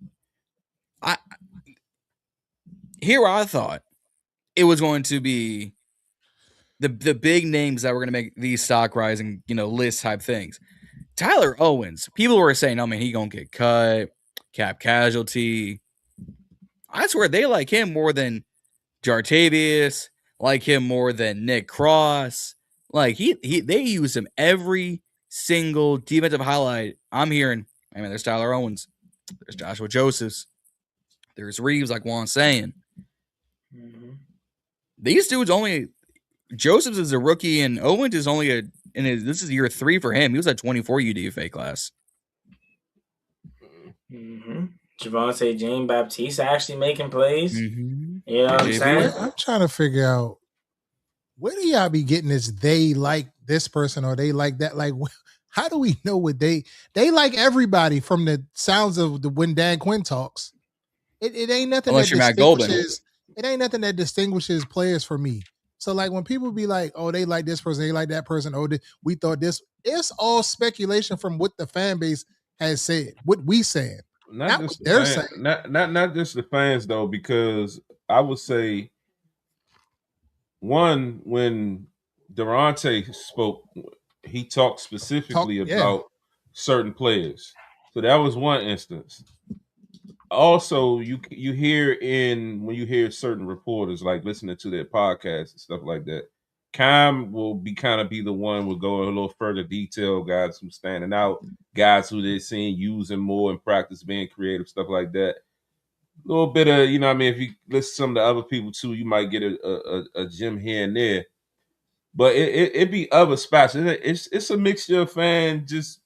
I thought it was going to be the big names that were going to make these stock rising, list type things. Tyler Owens, people were saying, "Oh man, he gonna get cut, cap casualty." I swear they like him more than Jartavius, like him more than Nick Cross. Like they use him every single defensive highlight. I'm hearing, I mean, there's Tyler Owens, there's Joshua Josephs, there's Reeves, like Juan's saying. Mm-hmm. These dudes Josephs is a rookie and Owens is only this is year 3 for him. He was at 24 UDFA class. Mm-hmm. Javonte Jean Baptiste actually making plays. Mm-hmm. You know what I'm saying? I'm trying to figure out, where do y'all be getting this? They like this person or they like that? Like, how do we know what they like? Everybody, from the sounds of when Dan Quinn talks. It ain't nothing unless that you're Matt Golden. It ain't nothing that distinguishes players for me. So like when people be like, oh, they like this person, they like that person, oh, we thought this. It's all speculation from what the fan base has said, what we said. Not just what they're saying. Not just the fans though, because I would say, one, when Durante spoke, he talked specifically about certain players. So that was one instance. Also, you hear when you hear certain reporters, like listening to their podcasts and stuff like that, Cam will be the one will go a little further detail, guys who's standing out, guys who they're seeing using more in practice, being creative, stuff like that. A little bit of, if you listen to some of the other people too, you might get a gem here and there. But it be other spots. It's a mixture of fans just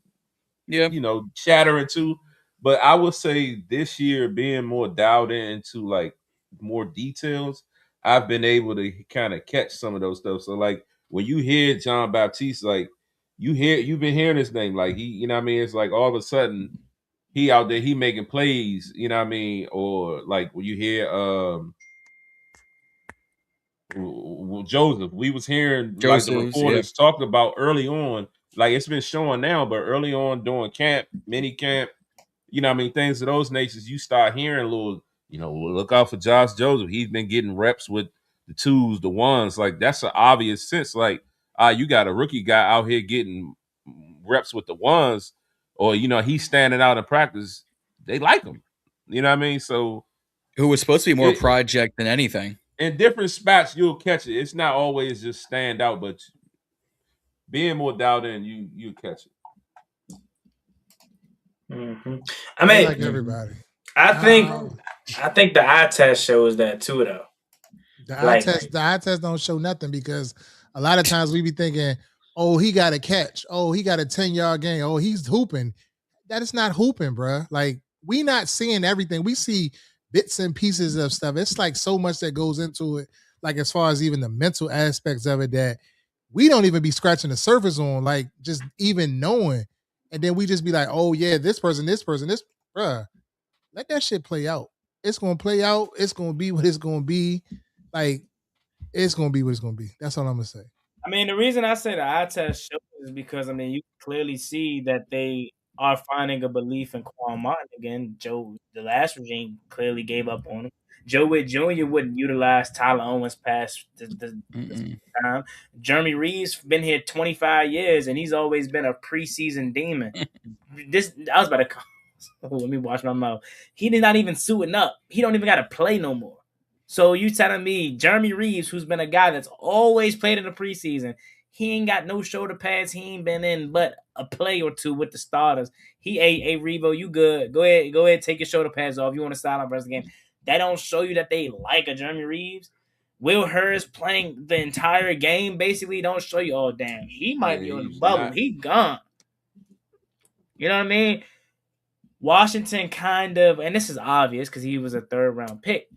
chattering too. But I would say this year, being more dialed into like more details, I've been able to kind of catch some of those stuff. So like when you hear John Baptiste, like you've been hearing his name, like he, it's like all of a sudden he out there, he making plays, or like when you hear Joseph, we was hearing like the reporters talked about early on, like it's been showing now, but early on during camp, mini camp, things of those natures, you start hearing a little, look out for Josh Joseph. He's been getting reps with the 2s, the 1s. Like that's an obvious sense. Like, you got a rookie guy out here getting reps with the 1s, or he's standing out in practice. They like him. You know what I mean? So, who was supposed to be more project than anything. In different spots, you'll catch it. It's not always just stand out, but being more dialed in, you catch it. Mm-hmm. I mean, like everybody. I think the eye test shows that too, though. The eye test don't show nothing, because a lot of times we be thinking, oh, he got a catch. Oh, he got a 10-yard gain. Oh, he's hooping. That is not hooping, bro. Like, we not seeing everything. We see bits and pieces of stuff. It's like so much that goes into it, like as far as even the mental aspects of it, that we don't even be scratching the surface on, like just even knowing. And then we just be like, oh yeah, this person, bruh. Let that shit play out. It's gonna play out. It's gonna be what it's gonna be. Like, it's gonna be what it's gonna be. That's all I'm gonna say. I mean, the reason I say the eye test shows is because, I mean, you clearly see that they are finding a belief in Quan Martin again. The last regime clearly gave up on him. Joe Witt Jr. wouldn't utilize Tyler Owens past the time. Jeremy Reeves been here 25 years, and he's always been a preseason demon. I was about to let me wash my mouth. He did not even suiting up. He don't even got to play no more. So you telling me Jeremy Reeves, who's been a guy that's always played in the preseason, he ain't got no shoulder pads. He ain't been in but a play or two with the starters. Hey Revo, you good? Go ahead, take your shoulder pads off. You want to start on the rest of the game? That don't show you that they like a Jeremy Reeves. Will Hurst playing the entire game basically don't show you. Oh damn, he might be on the bubble. He gone. You know what I mean? Washington kind of, and this is obvious because he was a 3rd round pick.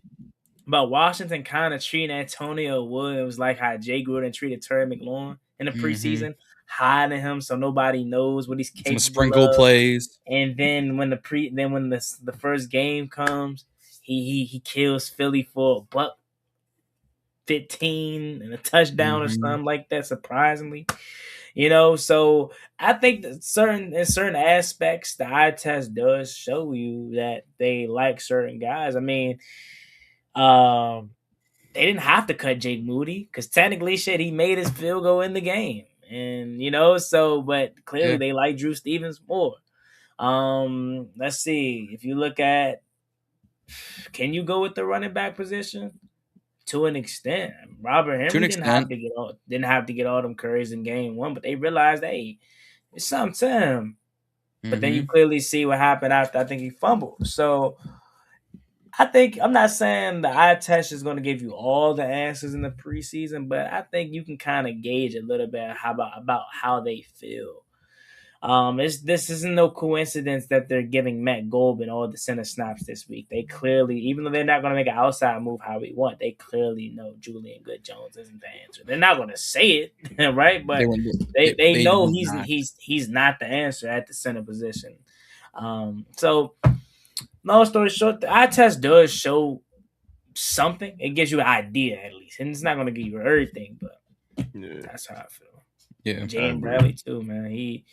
But Washington kind of treating Antonio Williams like how Jay Gruden treated Terry McLaurin in the preseason, hiding him so nobody knows what he's capable of. Some sprinkle plays. And then when the first game comes, he kills Philly for $115 and a touchdown or something like that, surprisingly. You know, so I think that in certain aspects, the eye test does show you that they like certain guys. I mean, they didn't have to cut Jake Moody because technically, he made his field goal in the game, and but clearly they like Drew Stevens more. Let's see. If you look at, can you go with the running back position? To an extent, Robert Henry didn't have to get all them carries in game 1, but they realized, hey, it's something to him. But then you clearly see what happened after I think he fumbled. So I'm not saying the eye test is going to give you all the answers in the preseason, but I think you can kind of gauge a little bit about how they feel. This isn't no coincidence that they're giving Matt Goldman all the center snaps this week. They clearly, even though they're not going to make an outside move how we want, they clearly know Julian Good-Jones isn't the answer. They're not going to say it, right? But they know he's not the answer at the center position. So long story short, the eye test does show something. It gives you an idea at least, and it's not going to give you everything, but that's how I feel. Yeah, Jayden Bradley too, man.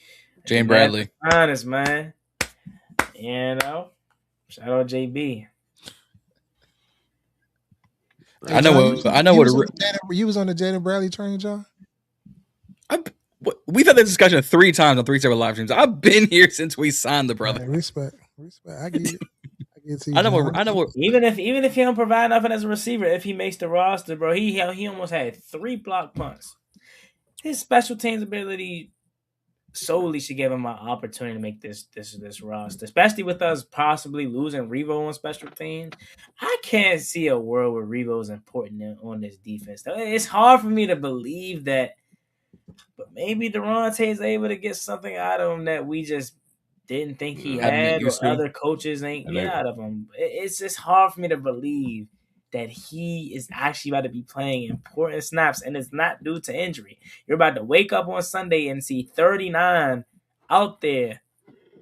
Jayden Bradley, honest man. Shout out JB. I know what you was on the Jayden Bradley train, John. We've had this discussion 3 times on 3 separate live streams. I've been here since we signed the brother. Right, respect. I get it. I know what. Even if he don't provide nothing as a receiver, if he makes the roster, bro, he almost had 3 block punts. His special teams ability solely should give him an opportunity to make this roster, especially with us possibly losing Revo on special teams. I can't see a world where Revo is important on this defense. It's hard for me to believe that, but maybe Durante is able to get something out of him that we just didn't think he had, or other coaches ain't get out of him. It's just hard for me to believe that he is actually about to be playing important snaps, and it's not due to injury. You're about to wake up on Sunday and see 39 out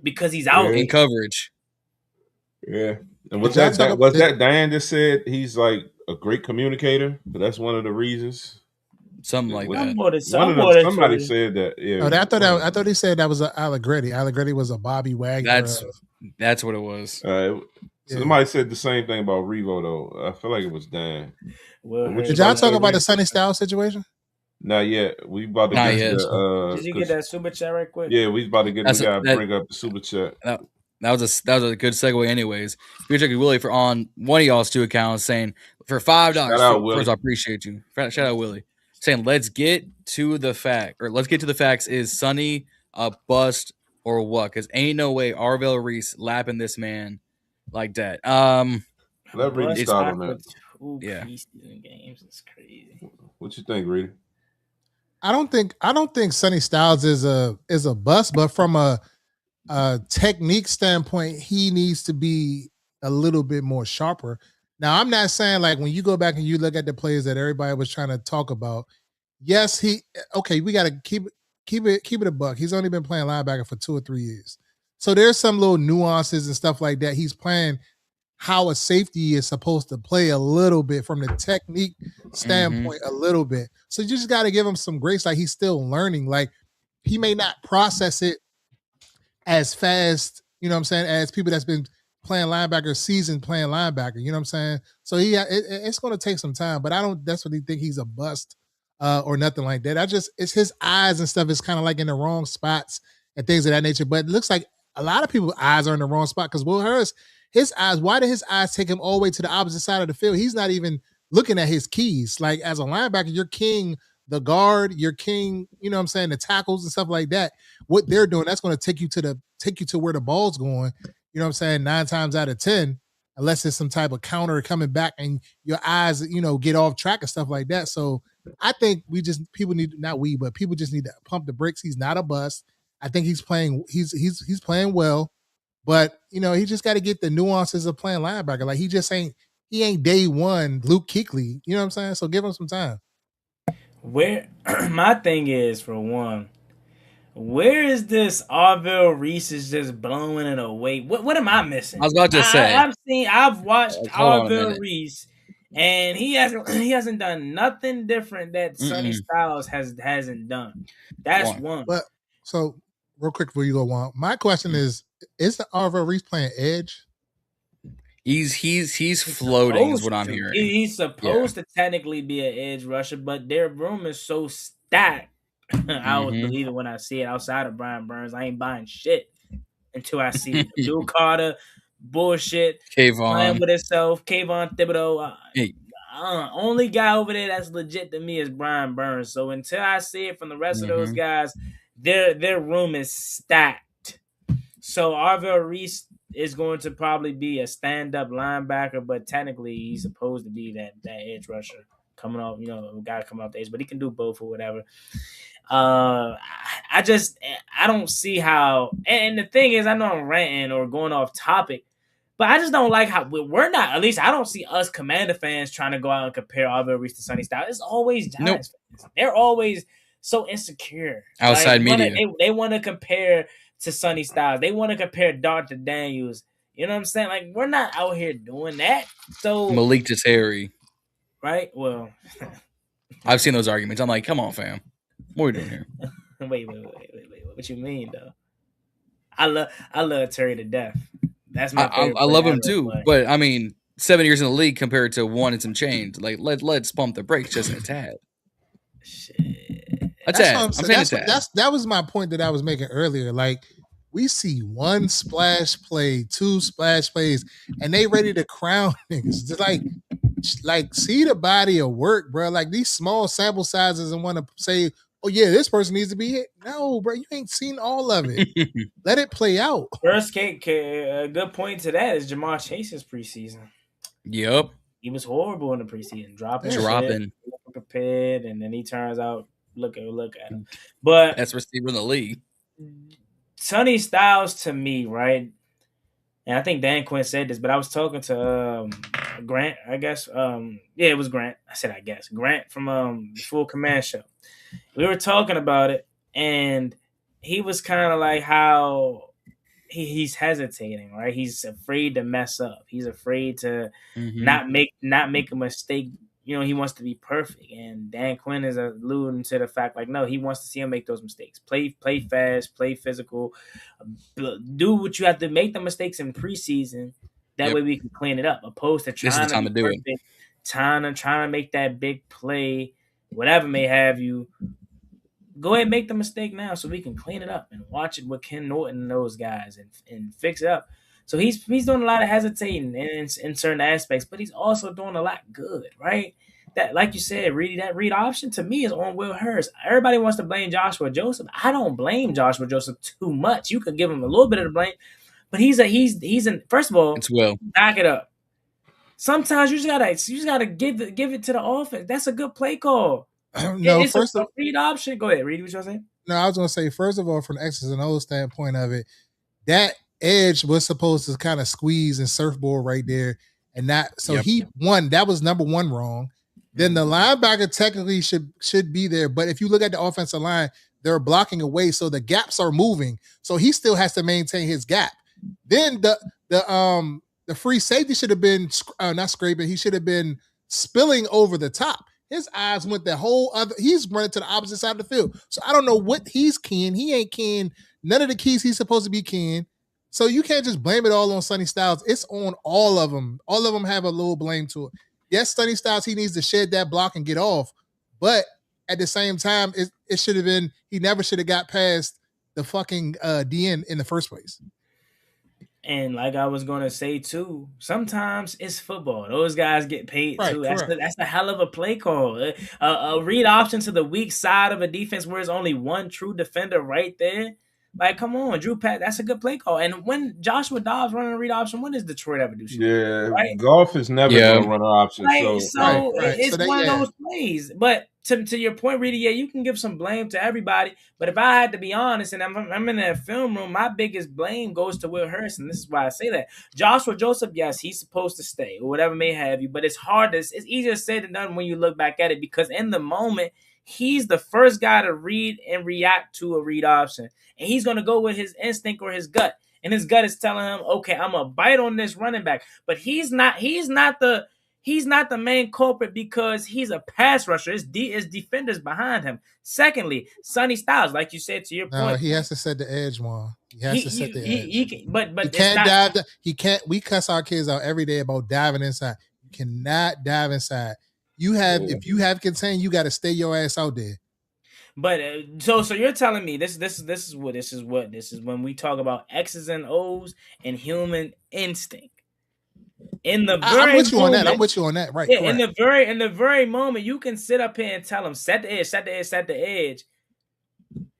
because he's out in coverage. Yeah. And was that Diane just said he's like a great communicator? But that's one of the reasons. Something like that. Somebody said that. Yeah. I thought he said that was Allegretti. Allegretti was a Bobby Wagner. That's what it was. Somebody said the same thing about Revo though. I feel like it was Dan. Did y'all talk about the Sonny Styles situation? Not yet. We about to get did you get that super chat right quick? Yeah, we about to get the guy bring up the super chat. That was a good segue. Anyways, we checked Willie for on one of y'all's 2 accounts saying for $5. First, I appreciate you. Shout out Willie. Saying let's get to the facts. Is Sonny a bust or what? Because ain't no way Arvell Reese lapping this man like that. Let Reedie start on that. Yeah, preseason games is crazy. What you think, Reedie? I don't think Sonny Styles is a bust, but from a technique standpoint, he needs to be a little bit more sharper. Now, I'm not saying like when you go back and you look at the plays that everybody was trying to talk about. Yes, we got to keep it a buck. He's only been playing linebacker for 2 or 3 years, so there's some little nuances and stuff like that. He's playing how a safety is supposed to play a little bit from the technique standpoint, a little bit. So you just got to give him some grace. Like he's still learning. Like he may not process it as fast, you know what I'm saying, as people that's been playing linebacker, seasoned playing linebacker, you know what I'm saying? So it's going to take some time, but I don't desperately think he's a bust or nothing like that. It's his eyes and stuff is kind of like in the wrong spots and things of that nature. But it looks like a lot of people's eyes are in the wrong spot because Will Harris, his eyes, why did his eyes take him all the way to the opposite side of the field? He's not even looking at his keys. Like as a linebacker, you're king the guard, you're king, you know what I'm saying, the tackles and stuff like that. What they're doing, that's going to take you to where the ball's going, you know what I'm saying, 9 times out of 10, unless it's some type of counter coming back and your eyes, get off track and stuff like that. So I think people just need to pump the brakes. He's not a bust. I think he's playing well, but he just got to get the nuances of playing linebacker. Like he ain't day one Luke Kuechly. You know what I'm saying? So give him some time. Where my thing is, for one, where is this Arvell Reese is just blowing it away? What am I missing? I was about to say. I've watched Arvell Reese, and he hasn't done nothing different that Sonny Styles hasn't done. That's one. But so real quick before you go on, my question is the Arvell Reese playing edge? He's floating is what I'm hearing. He's supposed to technically be an edge rusher, but their room is so stacked. I would believe it when I see it. Outside of Brian Burns, I ain't buying shit until I see it. Bill Carter, bullshit, playing with himself. Kayvon Thibodeau. Only guy over there that's legit to me is Brian Burns. So until I see it from the rest of those guys, their room is stacked. So Arvell Reese is going to probably be a stand-up linebacker, but technically he's supposed to be that edge rusher coming off, a guy coming off the edge, but he can do both or whatever. I don't see how, and the thing is, I know I'm ranting or going off topic, but I just don't like how we're not, at least I don't see us Commander fans trying to go out and compare Arvell Reese to Sonny Styles. It's always Giants fans. They're always so insecure. Outside media. They want to compare to Sonny Styles. They want to compare Dart to Daniels. You know what I'm saying? Like, we're not out here doing that. So Malik Jasari. Right? Well, I've seen those arguments. I'm like, come on, fam. What are we doing here? Wait. What you mean, though? I love Terry to death. That's my favorite. I love him too. But I mean, 7 years in the league compared to 1 and some change. Like, let's pump the brakes just a tad. Shit. That was my point that I was making earlier. Like, we see 1 splash play, 2 splash plays, and they ready to crown niggas. Just like see the body of work, bro. Like these small sample sizes and want to say, oh yeah, this person needs to be hit. No, bro, you ain't seen all of it. Let it play out. First cake, a good point to that is Jamar Chase's preseason. Yep. He was horrible in the preseason, dropping, prepared, and then he turns out look at him. But that's receiver in the league. Sonny Styles to me, right? And I think Dan Quinn said this, but I was talking to Grant, I guess. It was Grant. I said I guess. Grant from the Full Command Show. We were talking about it, and he was kind of like how he's hesitating, right? He's afraid to mess up. He's afraid to not make a mistake. He wants to be perfect. And Dan Quinn is alluding to the fact, like, no, he wants to see him make those mistakes. Play fast, play physical. Do what you have to, make the mistakes in preseason. That way we can clean it up. Opposed to trying to be perfect, trying to make that big play, whatever may have you. Go ahead and make the mistake now so we can clean it up and watch it with Ken Norton and those guys and fix it up. So he's doing a lot of hesitating in certain aspects, but he's also doing a lot good, right? That, like you said, Reedie, that read option to me is on Will Hurst. Everybody wants to blame Joshua Joseph. I don't blame Joshua Joseph too much. You could give him a little bit of the blame, but he's first of all, it's Will. Back it up. Sometimes you just gotta give it to the offense. That's a good play call. No, it's a read option. Go ahead, Reedie. What you saying? No, I was gonna say, first of all, from the X's and O's standpoint of it, that edge was supposed to kind of squeeze and surfboard right there, and that he won. That was number 1 wrong. Then the linebacker technically should be there, but if you look at the offensive line, they're blocking away, so the gaps are moving. So he still has to maintain his gap. Then the free safety should have been not scraping. He should have been spilling over the top. His eyes went the whole other. He's running to the opposite side of the field. So I don't know what he's keying. He ain't keying none of the keys he's supposed to be keying. So you can't just blame it all on Sonny Styles. It's on all of them. All of them have a little blame to it. Yes, Sonny Styles, he needs to shed that block and get off. But at the same time, it should have been, he never should have got past the fucking DN in the first place. And like I was gonna say too, sometimes it's football. Those guys get paid too. That's a hell of a play call. A read option to the weak side of a defense where there's only one true defender right there. Like, come on, Drew Pat, that's a good play call. And when Joshua Dobbs running a read option, when does Detroit ever do shit? Yeah, right? Golf is never gonna run an option. Right, so it's one of those plays. But to your point, Reedie, yeah, you can give some blame to everybody. But if I had to be honest, and I'm in that film room, my biggest blame goes to Will Hurst, and this is why I say that. Joshua Joseph, yes, he's supposed to stay or whatever may have you, but it's hard. It's easier said than done when you look back at it, because in the moment, he's the first guy to read and react to a read option. And he's going to go with his instinct or his gut. And his gut is telling him, okay, I'm going to bite on this running back. But he's not the main culprit because he's a pass rusher. It's defenders behind him. Secondly, Sonny Styles, like you said, to your point. He has to set the edge, Juan. He has to set the edge. He can't dive. He can't. We cuss our kids out every day about diving inside. You cannot dive inside. If you have contained, you got to stay your ass out there. But so you're telling me this is when we talk about X's and O's and human instinct. In the very I'm with you moment, on that. I'm with you on that. Right. Yeah. In the very moment, you can sit up here and tell them set the edge.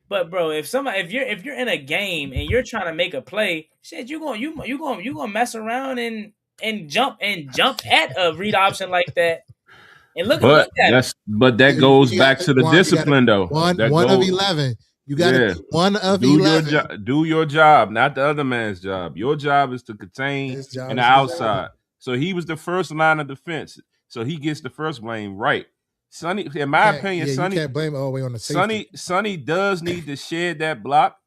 But bro, if you're in a game and you're trying to make a play, shit, you gonna mess around and jump at a read option like that. And look at that goes back to the discipline, though. One of 11. You got to be one of 11. Do your job, not the other man's job. Your job is to contain in the outside. So he was the first line of defense. So he gets the first blame, right? Sonny, in my opinion, Sonny, you can't blame it all the way on the safety. Sonny does need to shed that block,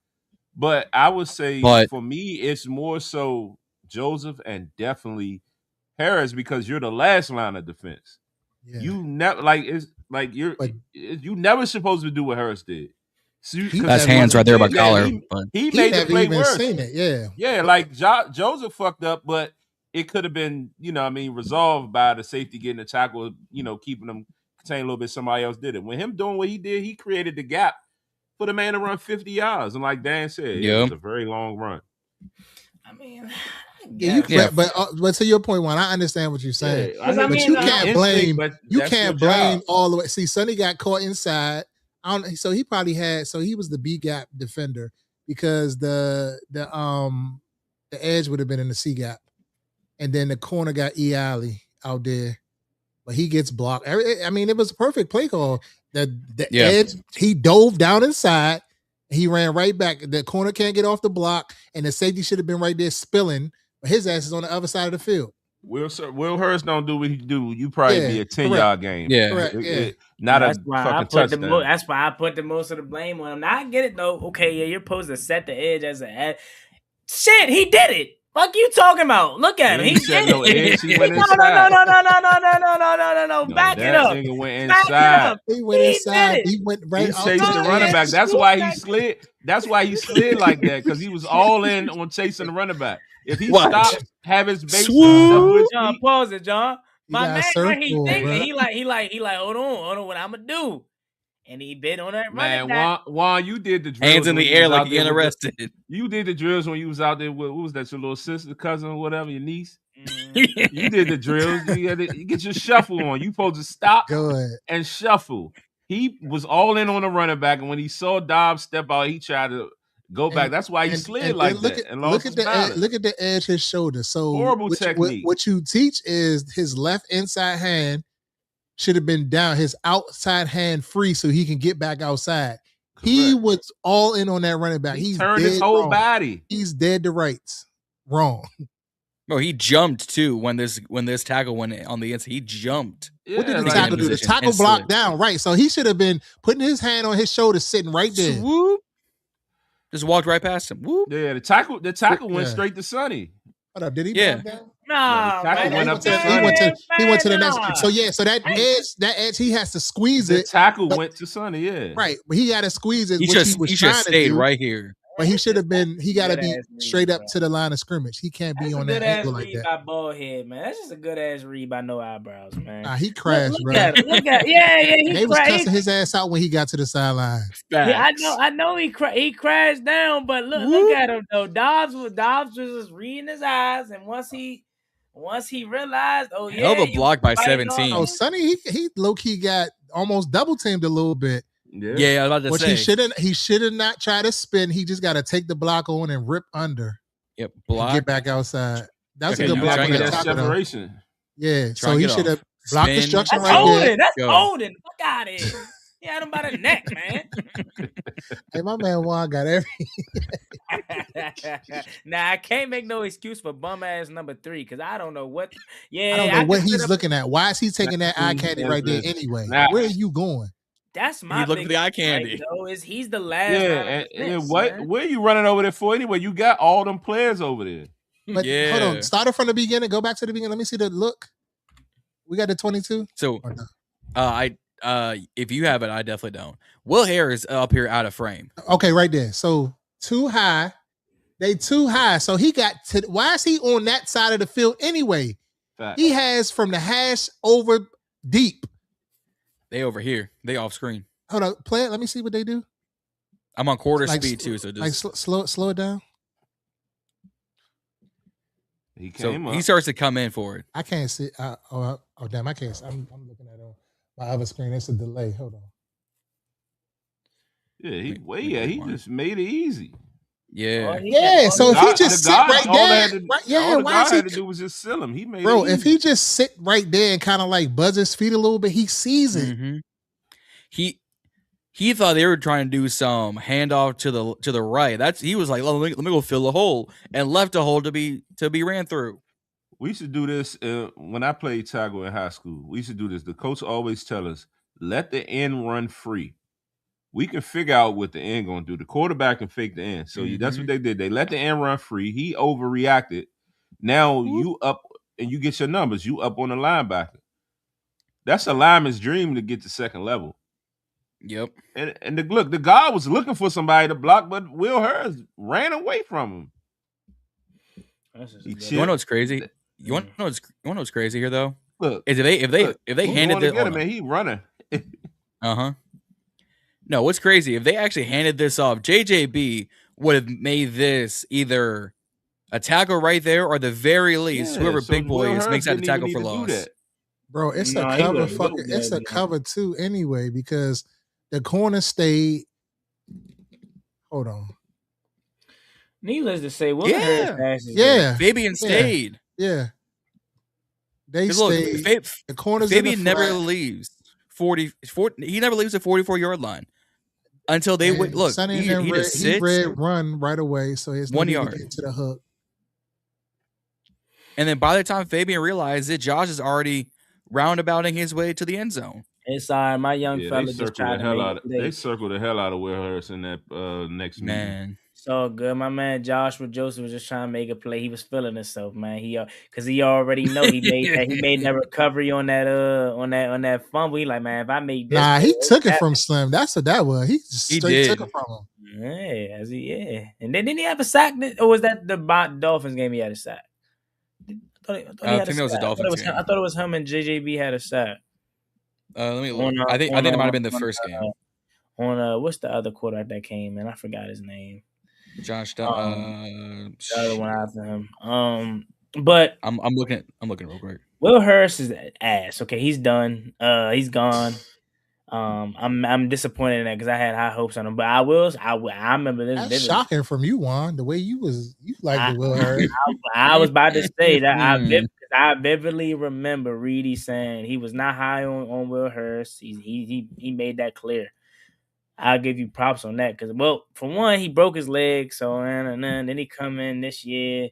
but I would say for me, it's more so Joseph and definitely Harris, because you're the last line of defense. Yeah. You never you never supposed to do what Harris did. That's hands right there by collar. He made the play worse. Yeah, like Joseph fucked up, but it could have been, resolved by the safety getting the tackle, keeping them contained a little bit. Somebody else did it. When him doing what he did, he created the gap for the man to run 50 yards. And like Dan said, it was a very long run. I mean, but to your point, Juan, I understand what you're saying. But you can't blame. You can't blame all the way. See, Sonny got caught inside. So he probably he was the B gap defender because the edge would have been in the C gap, and then the corner got E. Alley out there, but he gets blocked. I mean, it was a perfect play call. The edge, he dove down inside. He ran right back. The corner can't get off the block, and the safety should have been right there spilling. But his ass is on the other side of the field. Will Hurst don't do what he do. You probably be a 10-yard game. Yeah, correct. Not a fucking touchdown. That's why I put the most of the blame on him. Now I get it though. Okay, yeah, you're supposed to set the edge as an edge. Shit, he did it. Fuck you talking about? Look at him. He did no it. Edge, he went No. Back it up. Nigga went inside. He went inside. He went right. He chased the running back. That's why he slid. That's why he slid like that, because he was all in on chasing the running back. If he stopped, have his base. John, pause it, John. My man, he thinking. He like, hold on, what I'm gonna do? And he bit on that running back. Juan, you did the drills hands in the air like you're getting arrested. You did the drills when you was out there with, what was that, your little sister, cousin, or whatever, your niece? You did the drills. You get your shuffle on. You supposed to stop and shuffle. He was all in on the running back, and when he saw Dobbs step out, he tried to go back. That's why he slid like that. Look at the edge, his shoulder. So horrible technique. What you teach is his left inside hand should have been down, his outside hand free, so he can get back outside. Correct. He was all in on that running back. He turned his whole body. He's dead to rights. Wrong. Bro, he jumped too when this tackle went on the inside. He jumped. Yeah, what did the tackle do? The tackle blocked down, right? So he should have been putting his hand on his shoulder, sitting right there. Swoop. Just walked right past him. Whoop. Yeah, the tackle went straight to Sonny. Hold up, did he? Yeah. No, he went to the next. So that edge, he has to squeeze it. The tackle went to Sonny, yeah. Right, but he had to squeeze it. He just stayed right here. But he should have been. He got to be straight up to the line of scrimmage. He can't be on that angle like that. By ball head, man. That's just a good ass read by no eyebrows, man. Nah, he crashed, bro. Look at yeah. They was cussing his ass out when he got to the sideline. Yeah, I know he crashed down, but look at him though. Dobbs was just reading his eyes, and once he realized, oh yeah, hell of a block by 17. Oh, Sonny, he low key got almost double teamed a little bit. Yeah, I was about to say. He should have not tried to spin. He just got to take the block on and rip under. Yep, block. Get back outside. That's a good block on the top separation. Yeah, so he should have blocked the structure That's right there. That's holding. Fuck out of here. He had him by the neck, man. Hey, my man Juan got every. Nah, I can't make no excuse for bum ass number 3 because I don't know what. I don't know what he's looking at. Why is he taking that eye candy right there anyway? Where are you going? That's my. He's looking for the eye candy. Is he's the last? Yeah, and where are you running over there for anyway? You got all them players over there. But hold on, start it from the beginning. Go back to the beginning. Let me see the look. We got the 22. So, if you have it, I definitely don't. Will Harris up here out of frame. Okay, right there. So too high. They too high. So he got to. Why is he on that side of the field anyway? Fact. He has from the hash over deep. They over here. They off screen. Hold on, play it. Let me see what they do. I'm on quarter speed too, so just slow it down. He came up. He starts to come in for it. I can't see. Oh damn! I can't. I'm looking at my other screen. It's a delay. Hold on. Yeah, he just made it easy. Yeah, So if he just sit right there, all the guy had to do was just seal him. He made it easy. If he just sit right there and kind of like buzz his feet a little bit, he sees it. Mm-hmm. He thought they were trying to do some handoff to the right. He was like, let me go fill a hole, and left a hole to be ran through. We used to do this when I played tackle in high school. We used to do this. The coach always tell us, let the end run free. We can figure out what the end going to do. The quarterback can fake the end. So that's what they did. They let the end run free. He overreacted. Now you up and you get your numbers. You up on the linebacker. That's a lineman's dream to get to second level. Yep. And the guy was looking for somebody to block, but Will Harris ran away from him. You want to know what's crazy? You want to know what's crazy here though? Look, is if they handed it, man, he running. No, what's crazy? If they actually handed this off, JJB would have made this either a tackle right there, or the very least, whoever big boy is makes that a tackle for loss. Bro, it's a cover. It's a cover too, anyway, because the corner stayed. Hold on. Needless to say, Fabian stayed. Yeah, they stayed. The corners. Fabian never leaves 40. He never leaves the 44-yard line. Until they wait, look, Sonny he read run right away, so it's 1 yard to get to the hook. And then by the time Fabian realized it, Josh is already roundabouting his way to the end zone. It's my young fella just tried to they circled the hell out of Will Harris in that next man. So good, my man Joshua Joseph was just trying to make a play. He was feeling himself, man. Because he already know he made that recovery on that fumble. He like, man, if I make this, he took it from Slim. That's what that was. He straight took it from him. Yeah. And then didn't he have a sack? Or was that the Dolphins game? He had a sack. I think that was a Dolphins game. I thought it was him and JJB had a sack. Let me look. I think it might have been the first game. What's the other quarterback that came in? I forgot his name. Josh. The other one after him. But I'm looking real quick. Will Harris is ass. Okay, he's done. He's gone. I'm disappointed in that because I had high hopes on him. But I remember this. That's shocking from you, Juan. The way you like the Will Harris. I was about to say that I vividly remember Reedie saying he was not high on Will Harris. He made that clear. I'll give you props on that because, well, for one, he broke his leg, so and then he come in this year,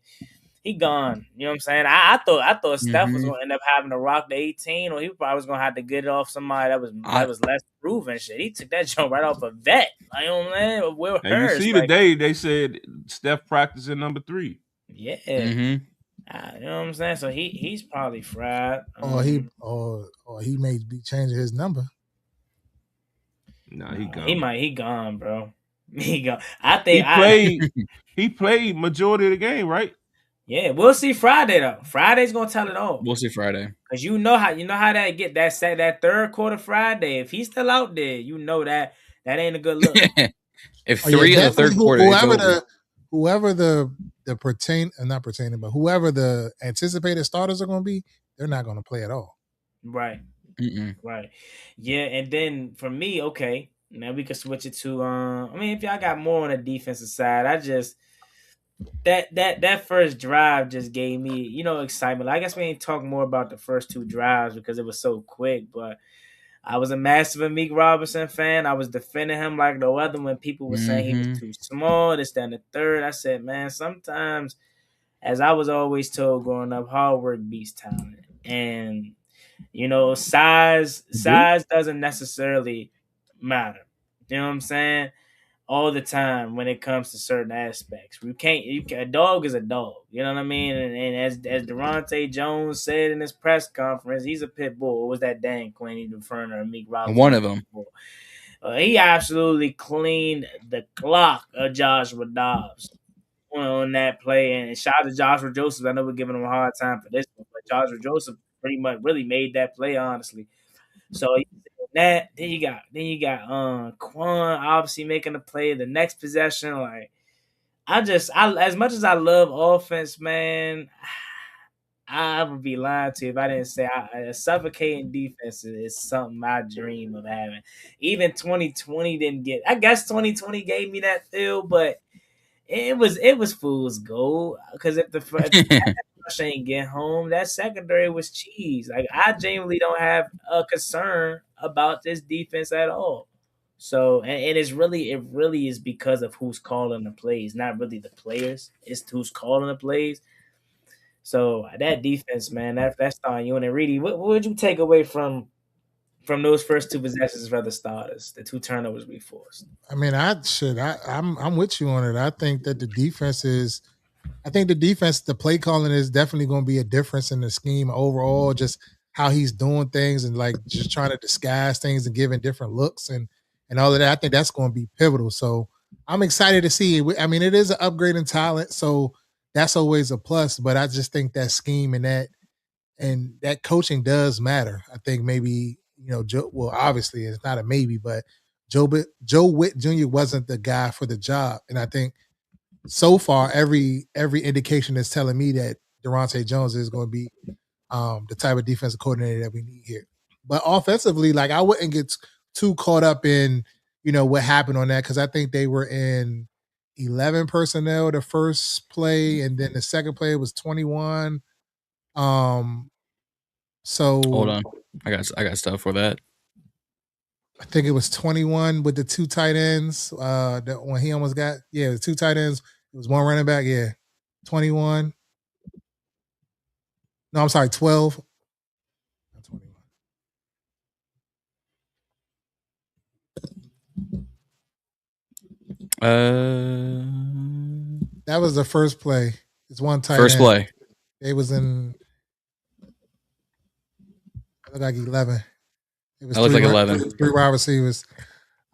he gone. You know what I'm saying? I thought Steph was gonna end up having to rock the 18, or he probably was gonna have to get it off somebody that was less proven. Shit, he took that jump right off a vet. You know what I'm saying? Will Harris. You see today they said Steph practicing number 3. Yeah. You know what I'm saying? So he's probably fried. He may be changing his number. No, he gone. He gone, bro. He go. I think he played majority of the game, right? Yeah, we'll see Friday though. Friday's gonna tell it all. We'll see Friday. Cause you know how that get that third quarter Friday. If he's still out there, you know that ain't a good look. If three in the third quarter, whoever the anticipated starters are going to be, they're not going to play at all. Right. Right. Yeah, and then for me, okay, now we can switch it to. I mean, if y'all got more on the defensive side, I just that first drive just gave me, excitement. I guess we ain't talk more about the first two drives because it was so quick, but I was a massive Amik Robinson fan. I was defending him like no other when people were saying he was too small, this, that, and the third. I said, man, sometimes, as I was always told growing up, hard work beats talent. And, size doesn't necessarily matter. You know what I'm saying? All the time when it comes to certain aspects. A dog is a dog. You know what I mean? And as Durante Jones said in his press conference, he's a pit bull. Or was that Dan Quinn? He's referring to Amik Robinson. One of them. He absolutely cleaned the clock of Joshua Dobbs on that play. And shout out to Joshua Joseph. I know we're giving him a hard time for this one, but Joshua Joseph pretty much really made that play, honestly. So then you got Quan obviously making a play the next possession. Like as much as I love offense, man, I would be lying to you if I didn't say a suffocating defense is something I dream of having. Even 2020 didn't get. I guess 2020 gave me that feel, but it was fool's gold because if the rush ain't get home, that secondary was cheese. Like I genuinely don't have a concern about this defense at all. So and it really is because of who's calling the plays, not really the players. It's who's calling the plays. So that defense, man, that's starting unit. Reedie, what would you take away from those first two possessions for the starters, the two turnovers we forced? I mean, I'm with you on it. I think that the defense, the play calling is definitely going to be a difference in the scheme overall, just how he's doing things and like just trying to disguise things and giving different looks and all of that. I think that's going to be pivotal. So I'm excited to see it. I mean, it is an upgrade in talent, so that's always a plus. But I just think that scheme and that coaching does matter. I think maybe, obviously it's not a maybe, but Joe Witt Jr. wasn't the guy for the job. And I think so far, every indication is telling me that Durante Jones is going to be the type of defensive coordinator that we need here. But offensively, like I wouldn't get too caught up in, what happened on that because I think they were in 11 personnel the first play, and then the second play was 21. So hold on, I got stuff for that. I think it was 21 with the two tight ends. That when he almost got the two tight ends. It was one running back. 21. No, I'm sorry, 12. Not 21. That was the first play. It's one tight first end. Play. It was in. It looked like 11. It was like 11. 3 wide receivers.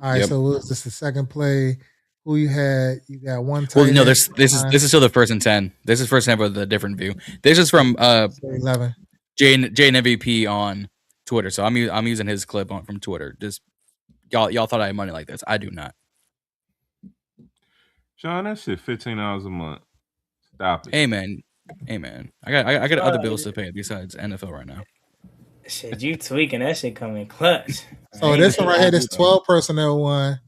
All right, so what was this the second play? Who you had? You got one tight end. Well, no, this is still the first and 10. This is first and 10 with a different view. This is from 11. Jayden MVP on Twitter. So I'm using his clip from Twitter. Just y'all thought I had money like this. I do not. John, that shit $15 a month. Stop it. Hey man. I got other bills to pay besides NFL right now. Shit, you tweaking that shit coming clutch. So this one right here, this 12 personnel one,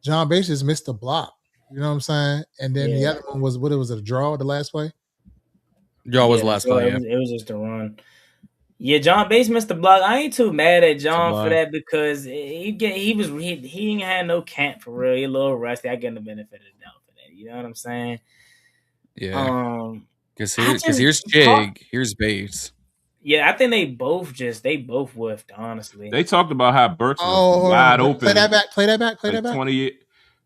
John Bates just missed a block. You know what I'm saying? And then the other one was a draw, the last play? Draw was the last play, It was just a run. Yeah, John Bates missed the block. I ain't too mad at John for that because he ain't had no camp for real. He a little rusty. I get the benefit of the doubt for that. You know what I'm saying? Yeah. Because here's Jig, here's Bates. Yeah, I think they both whiffed, honestly. They talked about how Burks was wide open. Play that back. 20.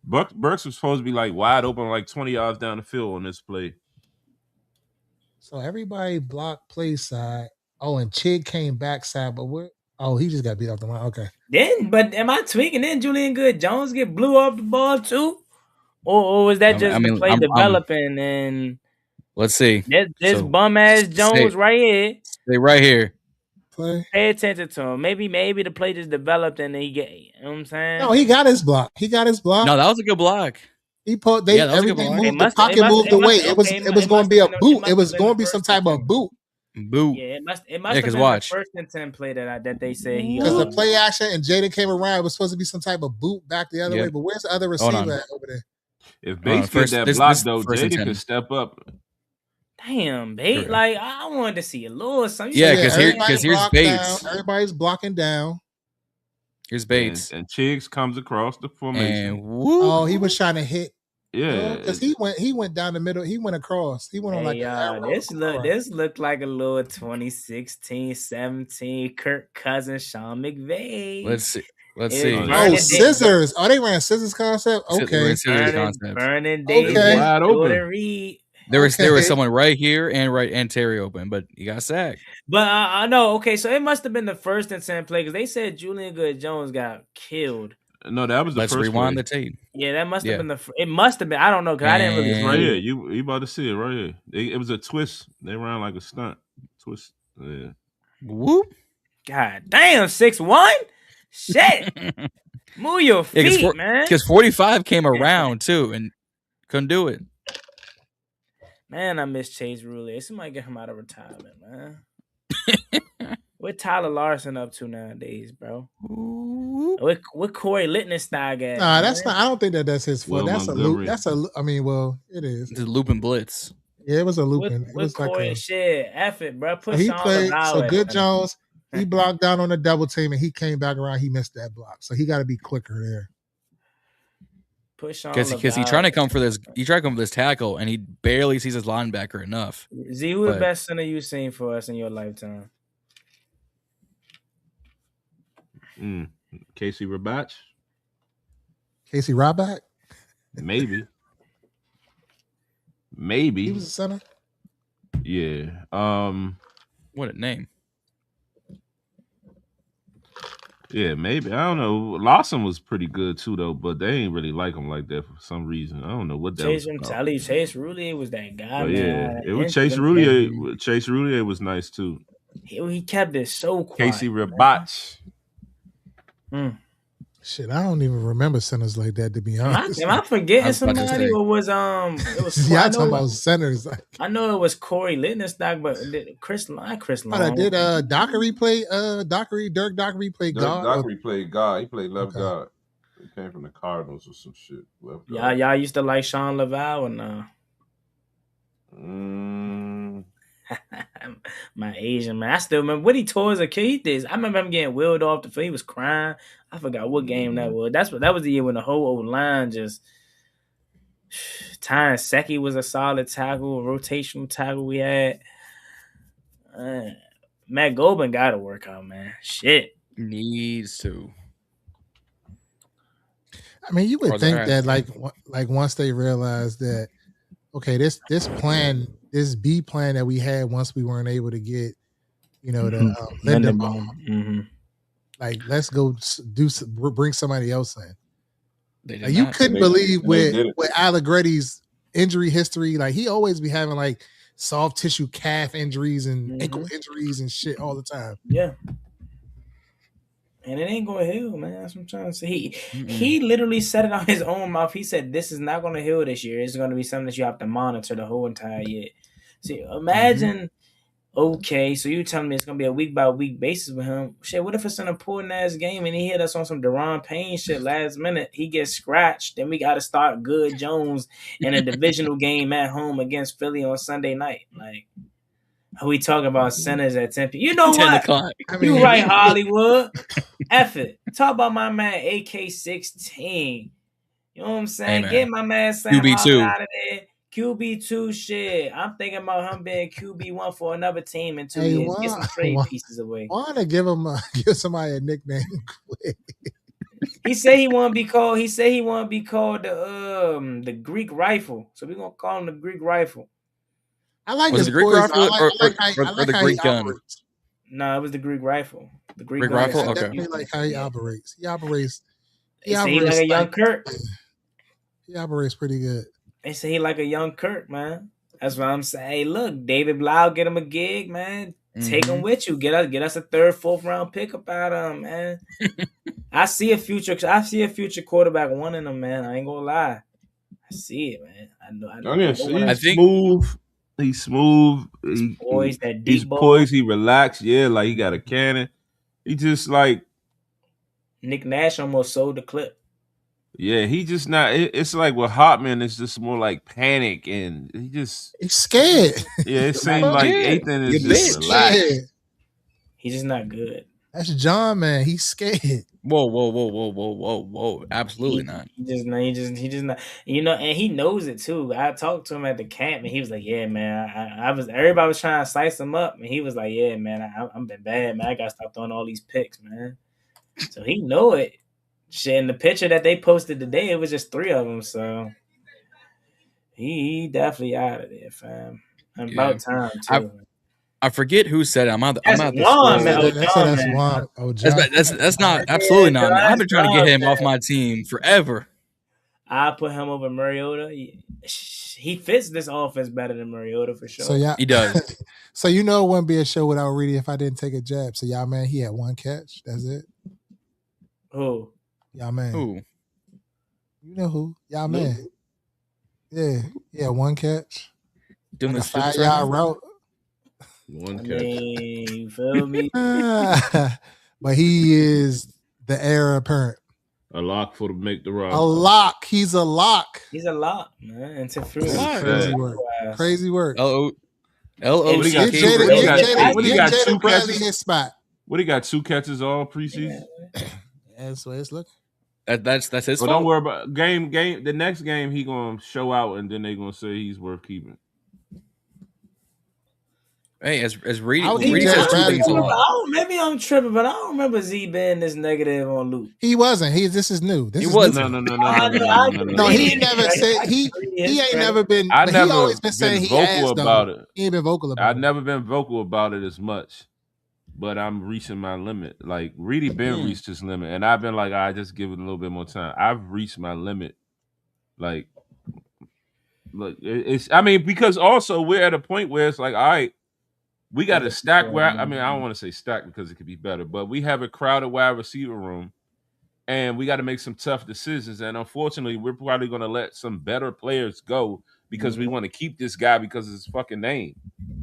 Burks was supposed to be like wide open, like 20 yards down the field on this play. So everybody blocked play side. Oh, and Chig came backside, but where? Oh, he just got beat off the line. Okay. But am I tweaking? Then Julian Good-Jones get blew off the ball too? Or was that just the play developing? And let's see. This bum ass Jones right here. Stay right here. Pay attention to him. Maybe the play just developed and he get. You know what I'm saying? No, he got his block. No, that was a good block. He put everything moved. The pocket moved away. It was going to be a boot. It was going to be some type of boot. Yeah, it must have been the first and 10 play that they said he. Because the play action and Jayden came around, it was supposed to be some type of boot back the other way. But where's the other receiver at over there? If Bates get that block though, Jayden could step up. Damn, Bates! Like I wanted to see a little something. Yeah, because here's Bates. Down. Everybody's blocking down. Here's Bates, and Chiggs comes across the formation. And he was trying to hit. Yeah, because he went down the middle. He went across. He went on this looked like a little 2016, 17 Kirk Cousins, Sean McVay. Let's see. Oh, scissors! Oh, they ran scissors concept. Okay, Burning Davis, wide open. Reed. There was someone right here and Terry open, but he got sacked. But I know. Okay, so it must have been the first and 10 play because they said Julian Good-Jones got killed. No, that was the first. Let's rewind play. the tape. Yeah, that must have been it must have been. I don't know because I didn't really. It's right here. You about to see it right here. It was a twist. They ran like a stunt twist. Yeah. Whoop. God damn, 6'1". Shit. Move your feet, man. Because 45 came around too and couldn't do it. Man, I miss Chase Roullier. Somebody get him out of retirement, man. What Tyler Larson up to nowadays, bro? What Corey Lichtenstein at? Nah, that's not. I don't think that's his fault. That's a loop. I mean, well, it is. It's a looping blitz. Yeah, it was a looping. It was Corey like shit. F it, bro. Put he Sean played. So Lavelle Good-Jones. He blocked down on the double team and he came back around. He missed that block, so he got to be quicker there. Because he's trying to come for this. He tried to come for this tackle, and he barely sees his linebacker enough. Z, who the best center you've seen for us in your lifetime? Casey Rabach. Casey Rabach? Maybe. He was a center. Yeah. What a name. Yeah, maybe. I don't know. Lawson was pretty good too, though, but they ain't really like him like that for some reason. I don't know what that was about. Chase Roullier was that guy. But yeah, it was Chase Roullier. Chase Roullier was nice too. He kept it so quiet. Casey Rabach. Shit, I don't even remember centers like that, to be honest. Am I forgetting somebody? Or was it was? Yeah, I'm talking about centers. I know it was Corey Lichtenstein, but Chris Long. Did Dockery play? Dirk Dockery played guard. Dockery played guard. He played left guard. He came from the Cardinals or some shit. Y'all used to like Sean Lavelle or no? My Asian man. I still remember what he tore as a kid. He did. I remember him getting wheeled off the field. He was crying. I forgot what game that was. That was the year when the whole old line just. Tyron Secchi was a solid tackle, rotational tackle we had. Matt Goldman got to work out, man. Shit. Needs to. I mean, you would think that like once they realized that, okay, this plan, this B plan that we had once we weren't able to get, the Lindenbaum, like let's go bring somebody else in. Like, you couldn't believe with Allegretti's injury history, like he always be having like soft tissue calf injuries and ankle injuries and shit all the time. Yeah. And it ain't gonna heal, man. That's what I'm trying to say. He literally said it out his own mouth. He said, "This is not gonna heal this year. It's gonna be something that you have to monitor the whole entire year." See, imagine. Okay, so you telling me it's gonna be a week by week basis with him? Shit, what if it's an important ass game and he hit us on some Deron Payne shit last minute? He gets scratched, then we got to start Good Jones in a divisional game at home against Philly on Sunday night. Like, are we talking about centers at 10 p.m.? You know what? You right, Hollywood. F it. Talk about my man AK-16. You know what I'm saying? Get my man Sam QB2 out of there. QB2 shit. I'm thinking about him being QB1 for another team in 2 years. Get some trade pieces away. Why don't I give somebody a nickname quick? He said he want to be called. He said he want to be called the Greek Rifle. So we're gonna call him the Greek Rifle. I like his Greek rifle or the Greek gun. No, it was the Greek rifle. The Greek rifle. I Okay. definitely like how he operates. He operates. They say he like a young Kirk. He operates pretty good. They say he like a young Kirk, man. That's what I'm saying. Hey, look, David Blau, get him a gig, man. Take him with you. Get us a 3rd, 4th round pick about him, man. I see a future quarterback wanting him, man. I ain't gonna lie. I see it, man. I know. He's smooth. He's poised. That deep he's ball. Poised. He relaxed. Yeah, like he got a cannon. He just like Nick Nash almost sold the clip. Yeah, he just not. It's like with Hotman, it's just more like panic, and he's scared. Yeah, it seems like Ethan is just relaxed. He's just not good. That's John, man. He's scared. Whoa! Absolutely not. He just not. You know, and he knows it too. I talked to him at the camp, and he was like, "Yeah, man." Everybody was trying to slice him up, and he was like, "Yeah, man. I'm been bad, man. I gotta stop throwing all these picks, man." So he know it. Shit, in the picture that they posted today, it was just 3 of them. So he definitely out of there, fam. And about time too. I forget who said it. I'm out. That's Juan, man. That's Juan. Oh, that's not absolutely not. I've been trying to get him off my team forever. I put him over Mariota. He fits this offense better than Mariota for sure. So he does. So it wouldn't be a show without Reedie if I didn't take a jab. So y'all, man, he had 1 catch. That's it. Who? Y'all, man. Who? You know who? Y'all, man. Yeah, 1 catch. Doing the 5-yard route. 1 catch. You feel me? But he is the heir apparent. A lock for to make the roster. A lock. He's a lock. He's a lock, man. And to free Crazy work. L-O. What he got? Get 2 catches? His spot. What he got? 2 catches all preseason. That's the way it's looking. That's his fault. Don't worry about game. The next game he gonna show out, and then they gonna say he's worth keeping. Hey, as Reedie says 2 things a lot. Maybe I'm tripping, but I don't remember Z being this negative on Luke. He wasn't. This is new. He wasn't. No. He never said he ain't never been. He always been saying he asked about it. He ain't been vocal about it. I've never been vocal about it as much, but I'm reaching my limit. Like Reedie been reached his limit, and I've been like, I just give it a little bit more time. I've reached my limit. Like, look, because also we're at a point where it's like, all right. We got to stack I don't want to say stack because it could be better, but we have a crowded wide receiver room, and we got to make some tough decisions. And unfortunately, we're probably going to let some better players go because we want to keep this guy because of his fucking name.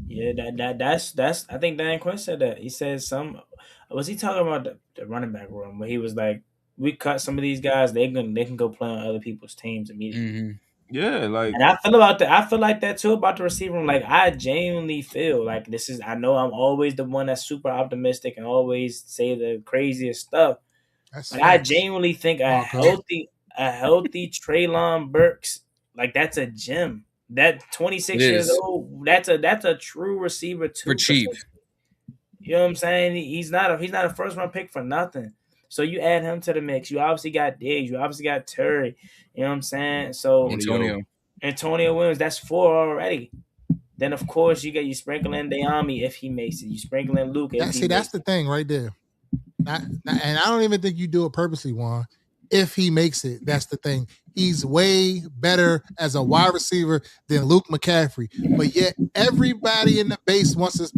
Yeah, that's. I think Dan Quinn said that. He said was he talking about the running back room? Where he was like, we cut some of these guys. They can go play on other people's teams immediately. Mm-hmm. Yeah, like, and I feel like that too about the receiver room. Like, I genuinely feel like I know I'm always the one that's super optimistic and always say the craziest stuff. But I genuinely think a healthy Treylon Burks, like, that's a gem. That 26 years old, that's a true receiver too. For cheap. You know what I'm saying? He's not a first round pick for nothing. So you add him to the mix. You obviously got Diggs. You obviously got Terry. You know what I'm saying? So Antonio Williams, that's 4 already. Then of course you sprinkle in Deami if he makes it. You sprinkle in Luke. That's the thing right there. And I don't even think you do it purposely, Juan. If he makes it, that's the thing. He's way better as a wide receiver than Luke McCaffrey. But yet everybody in the base wants to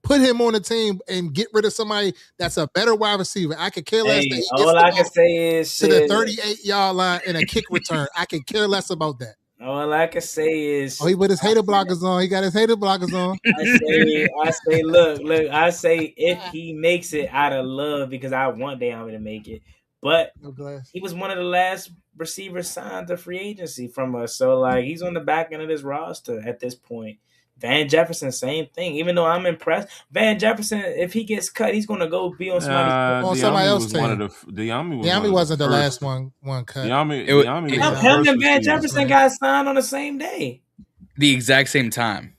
put him on the team and get rid of somebody that's a better wide receiver. I could care less that he all I can say is to the 38-yard line in a kick return. I could care less about that. All I can say is he put his hater blockers on. He got his hater blockers on. I say, look, I say if he makes it out of love because I want Deami to make it. But he was one of the last receivers signed to free agency from us. So, like, he's on the back end of this roster at this point. Van Jefferson, same thing. Even though I'm impressed, Van Jefferson, if he gets cut, he's going to go be on somebody else's team. Deami wasn't the last one cut. Him and Van Jefferson got signed on the same day. The exact same time.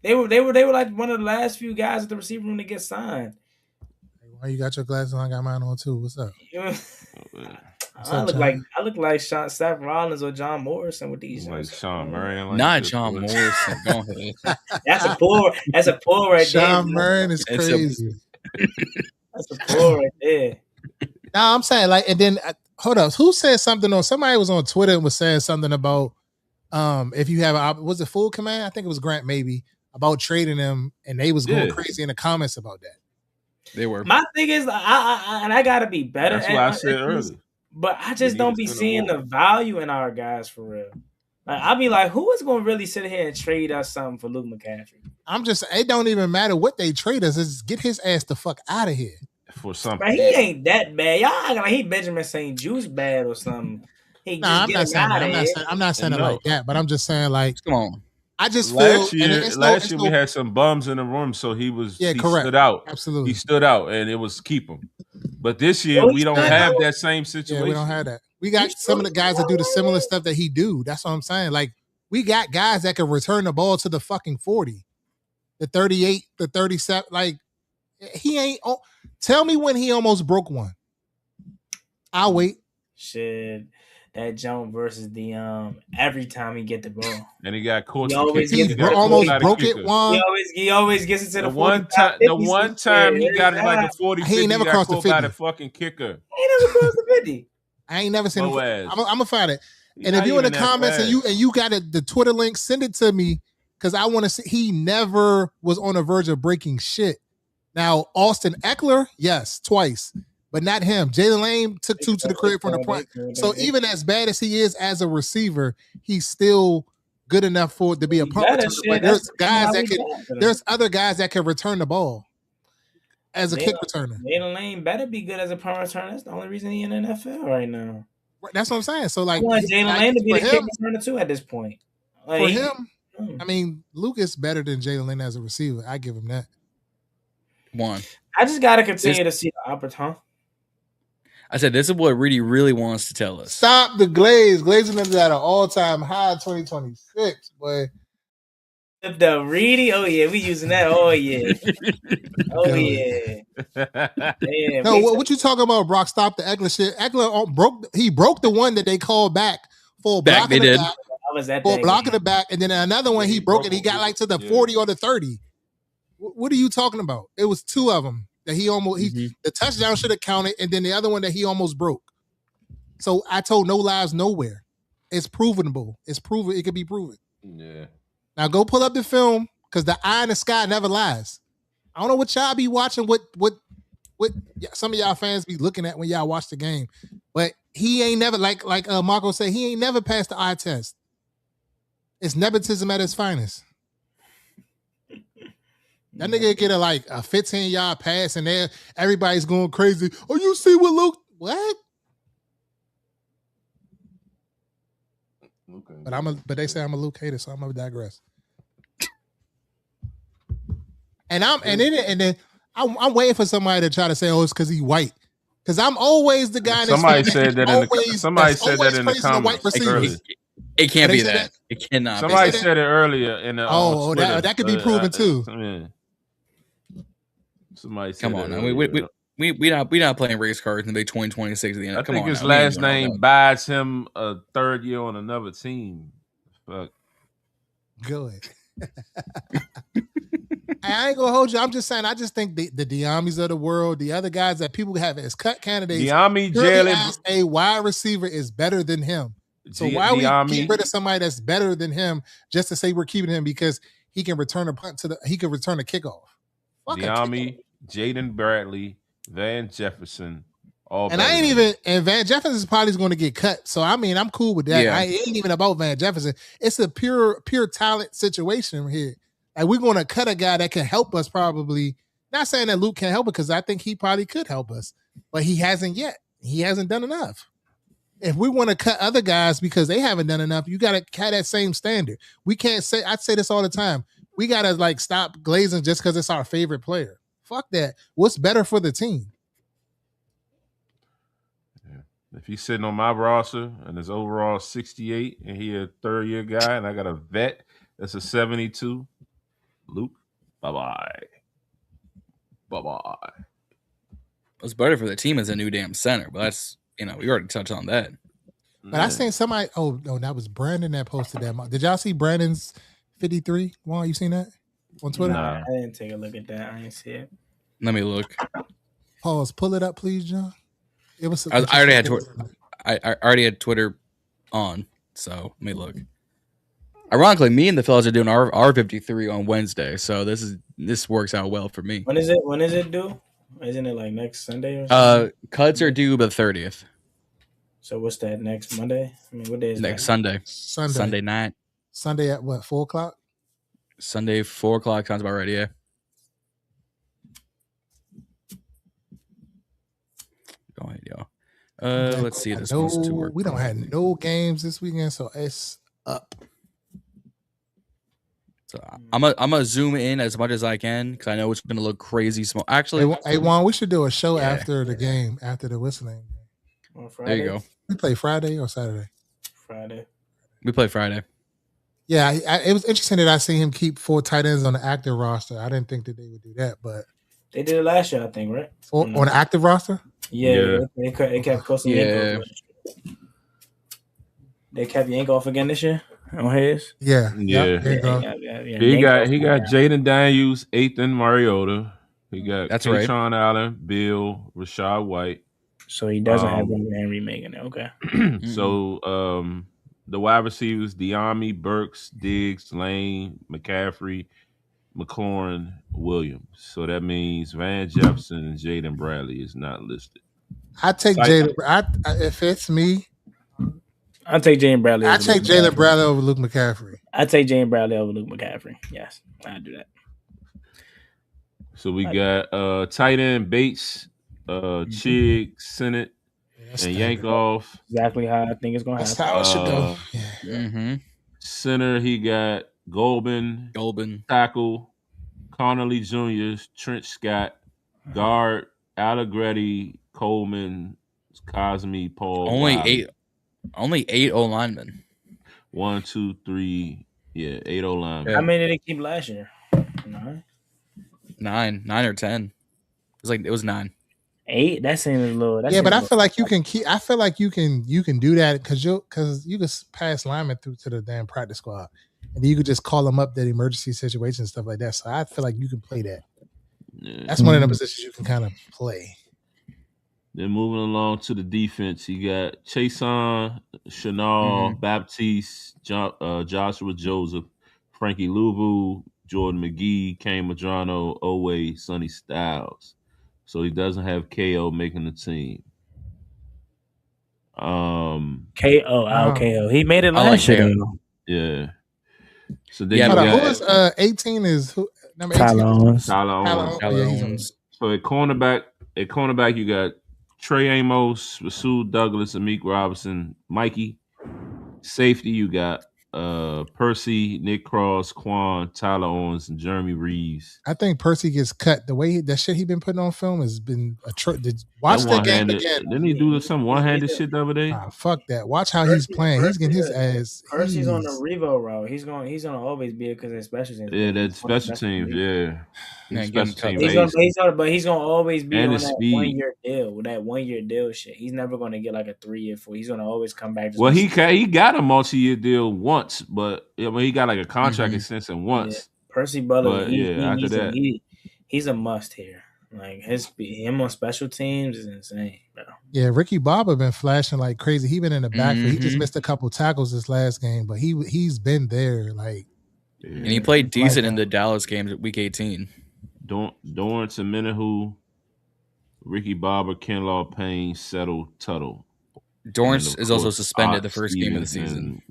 They were like one of the last few guys at the receiver room to get signed. Why you got your glasses on? I got mine on too. What's up? I look like Seth Rollins or John Morrison with these. Like Sean Marion, like not John Morrison. Go ahead. That's a pull. That's a pull right there. Sean Marion is crazy. That's a pull right there. Nah, I'm saying like, and then hold up, who said something on? Somebody was on Twitter and was saying something about if you have was it full command? I think it was Grant maybe about trading them, and they was going crazy in the comments about that. They were. My thing is, I gotta be better. That's what I said earlier. But I just don't be seeing the value in our guys for real. Like I'll be like, who is gonna really sit here and trade us something for Luke McCaffrey? I'm just, it don't even matter what they trade us. It's get his ass the fuck out of here. For something. But he ain't that bad. Y'all acting like he Benjamin St. Juice bad or something. I'm not saying it like that, but I'm just saying like, come on. I just last feel year we had some bums in the room, so he correct. Stood out. Absolutely, he stood out, and it was keep him. But this year we don't have that same situation. Yeah, we don't have that. We got some of the guys that do the similar stuff that he do. That's what I'm saying. Like we got guys that can return the ball to the fucking 40, the 38, the 37. Like he ain't. Tell me when he almost broke one. I'll wait. Shit. That jump versus the every time he get the ball, and he got caught. He almost broke it one. He always gets it to the one time. The one time he got it like a 40. He ain't never crossed the 50. By the fucking kicker. He never crossed the 50. I ain't never seen him. I'm gonna find it. And Not if you in the even comments that and you got the Twitter link, send it to me because I want to see. He never was on the verge of breaking shit. Now Austin Eckler, yes, twice. But not him. Jayden Lane took 2 to the crib from the point. So even as bad as he is as a receiver, he's still good enough for it to be a punt returner. But there's other guys that can return the ball as a kick returner. Jayden Lane better be good as a punt returner. That's the only reason he's in the NFL right now. That's what I'm saying. So like, I want Jayden Lane to be the kick returner too at this point. Like, for him, I mean, Luke is better than Jayden Lane as a receiver. I give him that. One. I just gotta continue to see the opportunity. I said, this is what Reedie really wants to tell us. Stop the glaze. Glazing is at an all-time high 2026, boy. The Reedie? Oh, yeah. We using that. Oh, yeah. Oh, yeah. Damn, no, what you talking about, Brock? Stop the Eckler shit. Eckler broke the one that they called back for blocking the back. For blocking the back. And then another one, he broke it. He got like to the 40 or the 30. What are you talking about? It was 2 of them. That he almost the touchdown should have counted, and then the other one that he almost broke. So I told no lies nowhere. It's provenable. It's proven. It could be proven. Yeah. Now go pull up the film because the eye in the sky never lies. I don't know what y'all be watching. What some of y'all fans be looking at when y'all watch the game, but he ain't never like Marco said. He ain't never passed the eye test. It's nepotism at its finest. That nigga get a 15-yard pass and there everybody's going crazy. Oh, you see what Luke? What? But they say I'm a Luke hater, so I'm gonna digress. And then I'm waiting for somebody to try to say, oh, it's because he's white. Because I'm always the guy. Somebody said that in the comments. It can't be that. It cannot. Somebody said it earlier in the. That could be proven too. Yeah. Somebody said come on, we not playing race cards in the 2026 at the end. I think his last name buys him a 3rd year on another team. Fuck. Good. I ain't gonna hold you. I'm just saying. I just think the Diamis of the world, the other guys that people have as cut candidates, Diami, Jaylen, a wide receiver is better than him. So why we keep rid of somebody that's better than him just to say we're keeping him because he can return a punt he can return a kickoff. Diami, Jayden Bradley, Van Jefferson, all. And I ain't even. And Van Jefferson is probably going to get cut. So I mean, I'm cool with that. I ain't even about Van Jefferson. It's a pure talent situation here. Like we're going to cut a guy that can help us. Probably not saying that Luke can't help it because I think he probably could help us, but he hasn't yet. He hasn't done enough. If we want to cut other guys because they haven't done enough, you got to have that same standard. We can't say. I say this all the time. We got to stop glazing just because it's our favorite player. Fuck that. What's better for the team? Yeah. If he's sitting on my roster and his overall 68 and he a 3rd-year guy and I got a vet that's a 72, Luke, bye-bye. Bye-bye. What's better for the team is a new damn center, but that's we already touched on that. But I seen somebody. Oh no, that was Brandon that posted that. Did y'all see Brandon's 53? Juan, you seen that on Twitter? Nah, I didn't take a look at that. I didn't see it. Let me look. Pause. Pull it up, please, John. It was. I already had Twitter. I already had Twitter on, so let me look. Ironically, me and the fellas are doing our 53 on Wednesday, so this works out well for me. When is it due? Isn't it like next Sunday or something? Cuts are due by the 30th. So what's that, next Monday? I mean, what day is next that? Sunday night. Sunday at what, 4 o'clock? Sunday, 4 o'clock sounds about right, yeah. Go ahead, y'all. Let's see. This one's to work. We don't have no games this weekend, so it's up. So I'm gonna zoom in as much as I can because I know it's gonna look crazy small. Actually, hey Juan, we should do a show after the game, after the whistling. On Friday? There you go. We play Friday or Saturday? Friday. We play Friday. Yeah, it was interesting that I seen him keep 4 tight ends on the active roster. I didn't think that they would do that, but they did it last year, I think, right? On the active roster? Yeah. They kept crossing Yank off. They kept Yank off again this year on his. Yeah. He got Jayden Daniels, Ethan Mariota. He got Katron Allen, Bill, Rashad White. So he doesn't have Henry making it. Okay. So the wide receivers: Diami, Burks, Diggs, Lane, McCaffrey, McLaurin, Williams. So that means Van Jefferson and Jayden Bradley is not listed. I take Jayden. If it's me, I take Jayden Bradley. I take Jayden Bradley over Luke McCaffrey. I take Jayden Bradley over Luke McCaffrey. Yes, I do that. So we got tight end Bates, Chig, Sennett, and Yankoff. Exactly how I think it's going to happen. That's how it should go. Mm-hmm. Center, he got Golbin, tackle, Connolly Jr., Trent Scott, guard, Allegretti, Coleman, Cosme, Paul. Only 8 O linemen. 1, 2, 3, 8 O linemen. How many did they keep last year? 9 or 10. It was 9. 8. That seems low. But I feel like you can keep. I feel like you can do that because you can pass linemen through to the damn practice squad, and then you could just call them up that emergency situation and stuff like that. So I feel like you can play that. Yeah. That's one of the positions you can kind of play. Then moving along to the defense, you got Chason, Chanel, Baptiste, Joshua Joseph, Frankie Louvu, Jordan McGee, Kane Madrano, Owe, Sonny Styles. So he doesn't have KO making the team. KO. He made it last year. Yeah. So then who is 18 is who? Number 18. Tyler Owens. So at cornerback, you got Trey Amos, Rasul Douglas, Amik Robinson, Mikey. Safety, you got Percy, Nick Cross, Quan, Tyler Owens, and Jeremy Reeves. I think Percy gets cut. The way that shit he been putting on film has been watch that game again. Didn't he do some one-handed shit the other day? Fuck that. Watch how he's playing. He's getting his ass. Percy's on the Revo route. He's gonna always be it because of special teams. Yeah, that special teams. Yeah. He's gonna always be on that 1 year deal with that 1 year deal shit. He's never gonna get like a 3 year 4. He's gonna always come back. Well, he got a multi-year deal once, but he got like a contract extension once. Yeah. Percy Butler, he's a must here. Like him on special teams is insane, bro. Yeah, Ricky Bobber been flashing like crazy. He been in the backfield. He just missed a couple tackles this last game, but he's been there. Like, and he played decent in the Dallas games at Week 18. Dorrance and Menahu, Ricky Bobber, Kinlaw, Payne, Settle, Tuttle. Dorrance is also suspended the first game of the season.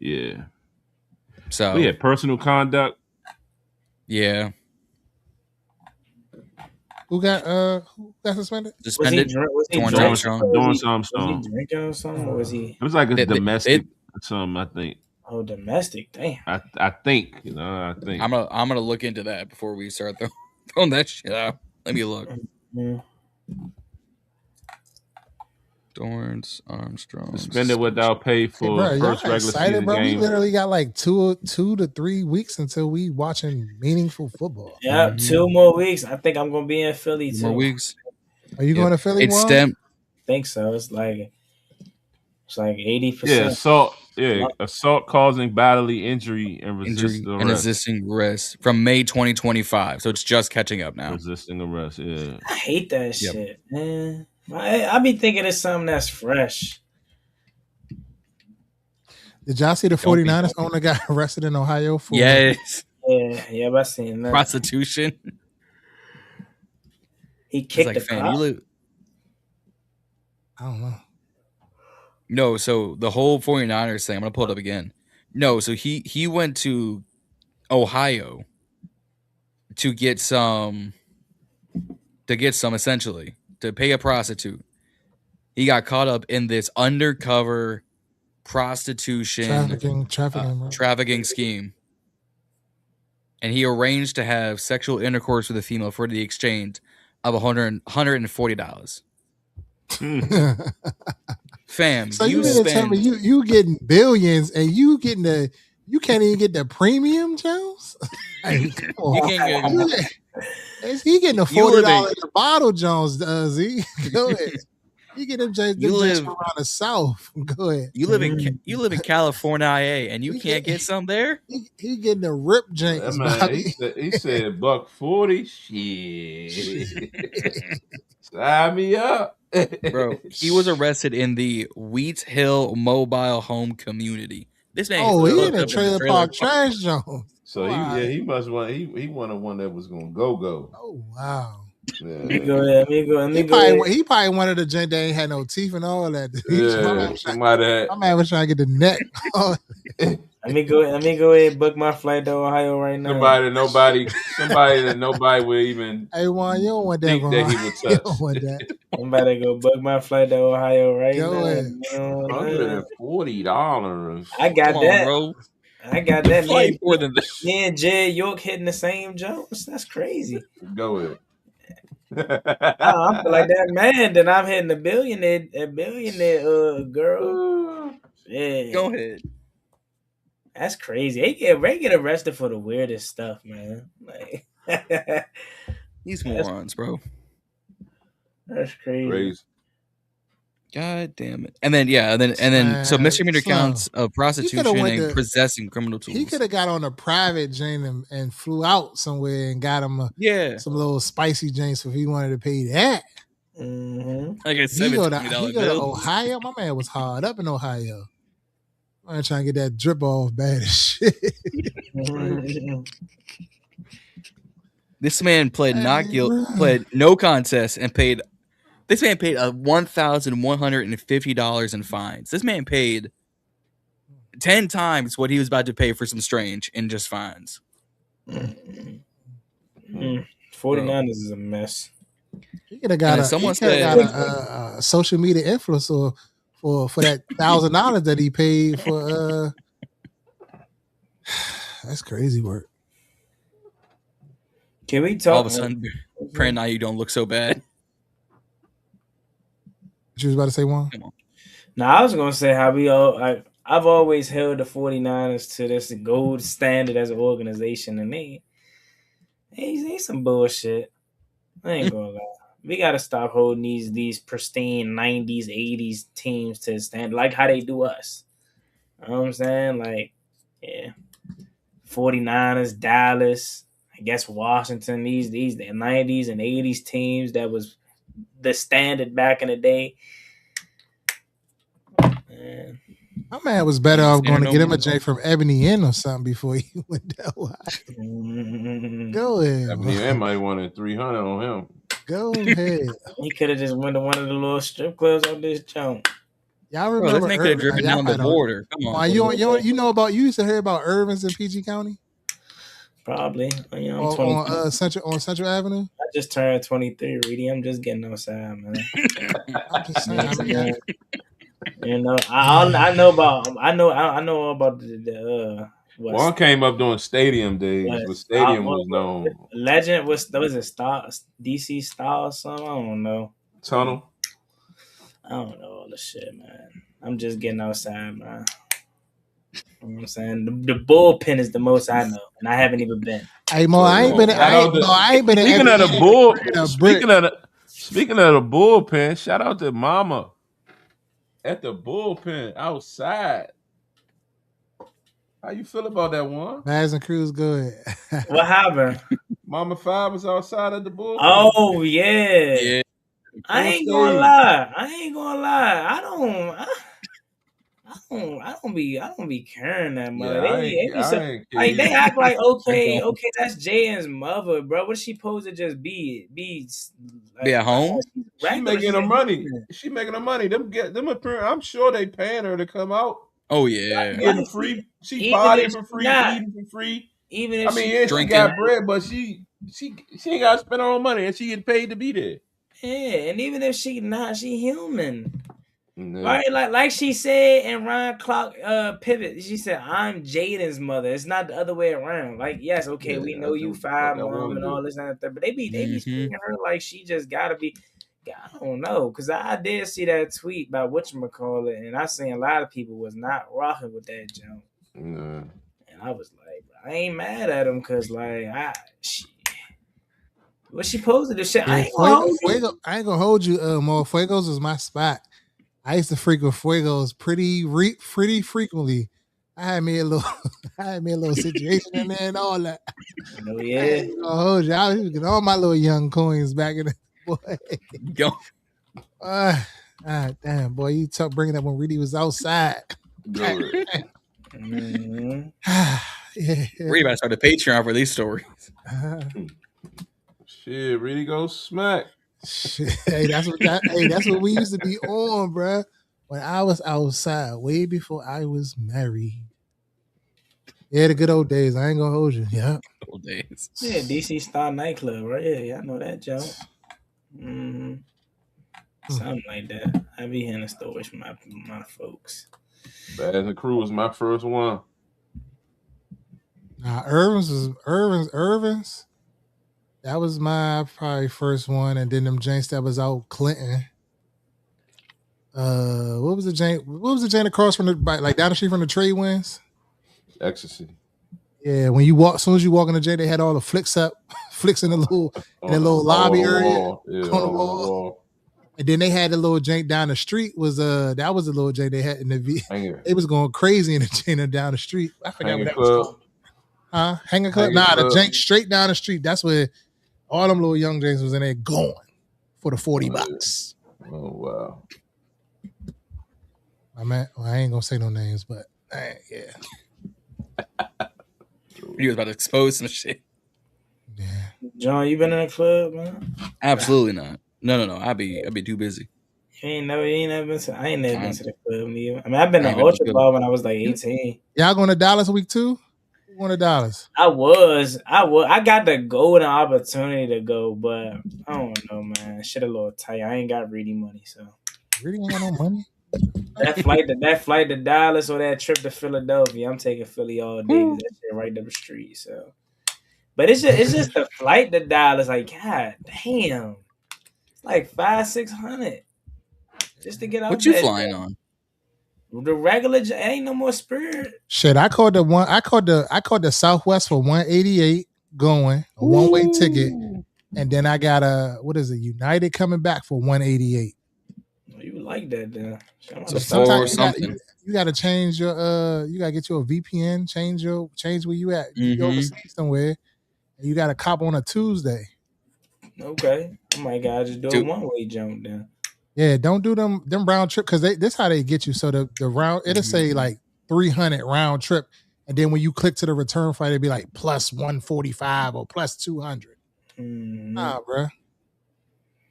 Yeah. So personal conduct. Yeah. Who got suspended? Suspended. Dorrance Armstrong. Was he drinking or something? Or was he? It was like a domestic something, I think. Oh, domestic. Damn. I think. I think. I'm gonna look into that before we start throwing that shit out. Let me look. Dorrance Armstrong suspended without pay for first regular season game. We literally got like 2 to 3 weeks until we watching meaningful football. Yeah, 2 more weeks. I think I'm gonna be in Philly too. 2 more weeks. Are you going to Philly? think so. It's like 80%. Yeah, assault causing bodily injury and resisting arrest from May 2025. So it's just catching up now. Resisting arrest, yeah. I hate that shit, man. I be thinking it's something that's fresh. Did y'all see the 49ers owner got arrested in Ohio for? Yes. Yeah, I seen that. Prostitution. He kicked the cop. I don't know. No, so the whole 49ers thing, I'm going to pull it up again. No, so he went to Ohio to get some essentially, to pay a prostitute. He got caught up in this undercover prostitution trafficking scheme. And he arranged to have sexual intercourse with a female for the exchange of $140. Fam, so you mean to tell me you getting billions and you can't even get the premium, Jones? Like, come on. Is he getting a $40 a bottle, Jones? Does he? Go ahead. You get them James from around the South. Go ahead. You live in California, and you can't get some there. He getting the rip James. He said $140. Shit, sign me up, bro. He was arrested in the Wheat Hill mobile home community. This man. He in a trailer park trash zone. So he must want he wanted one that was gonna go. Oh wow. Yeah. Let me go. He probably wanted a joint that ain't had no teeth and all that. My man was trying to get the neck. Let me go ahead and book my flight to Ohio right now. Somebody that nobody would even. Hey Juan, you don't want that, Juan. That he would touch. You don't want that. Somebody go book my flight to Ohio right now. $140. I got that, bro. I got that. More than me and Jay York hitting the same jumps. That's crazy. Go ahead. I feel like that man. Then I'm hitting a billionaire girl. Yeah. Go ahead. That's crazy. They get arrested for the weirdest stuff, man. Like these morons, bro. That's crazy. God damn it. And then so misdemeanor counts of prostitution and possessing criminal tools. He could have got on a private jet and flew out somewhere and got him some little spicy drinks if he wanted to pay that. Mm-hmm. Like a $720 bill. He go to Ohio. My man was hard up in Ohio. I'm trying to get that drip off bad as shit. This man played no contest and paid. This man paid $1,150 in fines. This man paid 10 times what he was about to pay for some strange in just fines. 49ers is a mess. He could have got a social media influencer for that $1,000 that he paid for. That's crazy work. Can we talk? All of a sudden, praying now you don't look so bad. What you was about to say, Juan? I was going to say how I've always held the 49ers to this gold standard as an organization, and they some bullshit. I ain't going to lie. We got to stop holding these pristine 90s, 80s teams to the standard, like how they do us. You know what I'm saying? Like, yeah. 49ers, Dallas, I guess Washington, these the 90s and 80s teams that was the standard back in the day. Man. My man was better off going to get him a J from Ebony Inn or something before he went that way. Go ahead. Ebony Inn might wanted 300 on him. Go ahead. He could have just went to one of the little strip clubs on this jump. Y'all remember? This nigga driven down the border. Come on. You used to hear about Irvin's in PG County? Probably. I'm on Central Avenue. I just turned 23, Reedie. I'm just getting outside, man. I'm just saying. I know all about the One came up during Stadium days. The Stadium was known. Legend was it Star DC Star or something? I don't know. Tunnel. I don't know all the shit, man. I'm just getting outside, man. You know what I'm saying? The bullpen is the most I know, and I haven't even been. Hey Mo, I ain't been. Speaking of the Speaking of the bullpen, shout out to Mama at the bullpen outside. How you feel about that one? Bags and Cruz good. What happened? Mama 5 was outside at the bullpen. Oh yeah. Yeah. I ain't gonna lie. I don't be caring that much. They act like okay, that's Jayden's mother, bro. What's she supposed to just be at home? She making her money. She making her money. I'm sure they paying her to come out. Oh yeah. Getting free. She partying for free, eating for free. Even if she got bread, but she ain't got to spend her own money, and she getting paid to be there. Yeah, and even if she not, she human. No. Right? Like she said in Ryan Clark pivot, she said, I'm Jayden's mother. It's not the other way around. Like, yes, okay, we know you 5 mom and all this and that, but they be speaking her like she just gotta be. I don't know, because I did see that tweet by whatchamacallit, and I seen a lot of people was not rocking with that jump. And I was like, I ain't mad at him because like what she supposed to do? Shit, I ain't gonna hold you. Mo Fuegos was my spot. I used to frequent Fuegos pretty frequently. I had me a little situation in there and all that. Oh yeah. I ain't gonna hold you. I was getting all my little young coins back in the boy. Damn, boy, you bringing up when Reedie was outside. Reedie about to start a Patreon for these stories. Shit, Reedie go smack. Shit, that's what we used to be on, bro. When I was outside, way before I was married. Yeah, the good old days. I ain't gonna hold you. Yeah, old days. Yeah, DC Star nightclub, right? Yeah, I know that joke. Something like that. I be hearing stories from my folks. Bags and Crew was my first one. Irvin's. That was my probably first one, and then them Janks that was out Clinton. What was the Jane across from like down the street from the trade winds? Ecstasy. Yeah, when you walk, as soon as you walk in the J, they had all the flicks in the little lobby area on the wall. And then they had the little jank down the street. That was the little jank they had in the V. They was going crazy in the jank down the street. I forgot what that was called. Hanger Club? The jank straight down the street. That's where all them little young janks was in there going for the $40. Oh wow. I ain't gonna say no names, but yeah. You was about to expose some shit. Yeah. John, you been in a club, man? Absolutely not. No. I'd be too busy. I ain't never been to the club, neither. I mean, I've been to Ultra Bar when I was like 18. Y'all going to Dallas week 2? Who going to Dallas? I got the golden opportunity to go, but I don't know, man. Shit a little tight. I ain't got Reedie money, so. Reedie ain't got no money? That flight to Dallas or that trip to Philadelphia, I'm taking Philly all day. That shit right down the street. So, but it's just the flight to Dallas. Like, god damn, it's like $500-$600 just to get out. What you flying on? The regular ain't no more Spirit. Shit, I called the Southwest for $188 going, a one-way ticket, and then I got United coming back for $188. You like that, then? So sometimes you got to change your you got to get you a VPN, change where you at. You go overseas somewhere, and you got to cop on a Tuesday. Okay, oh my God, just do a one-way jump then. Yeah, don't do them round trip because this how they get you. So the round it'll say like 300 round trip, and then when you click to the return flight, it'll be like plus 145 or plus 200. Nah, bro,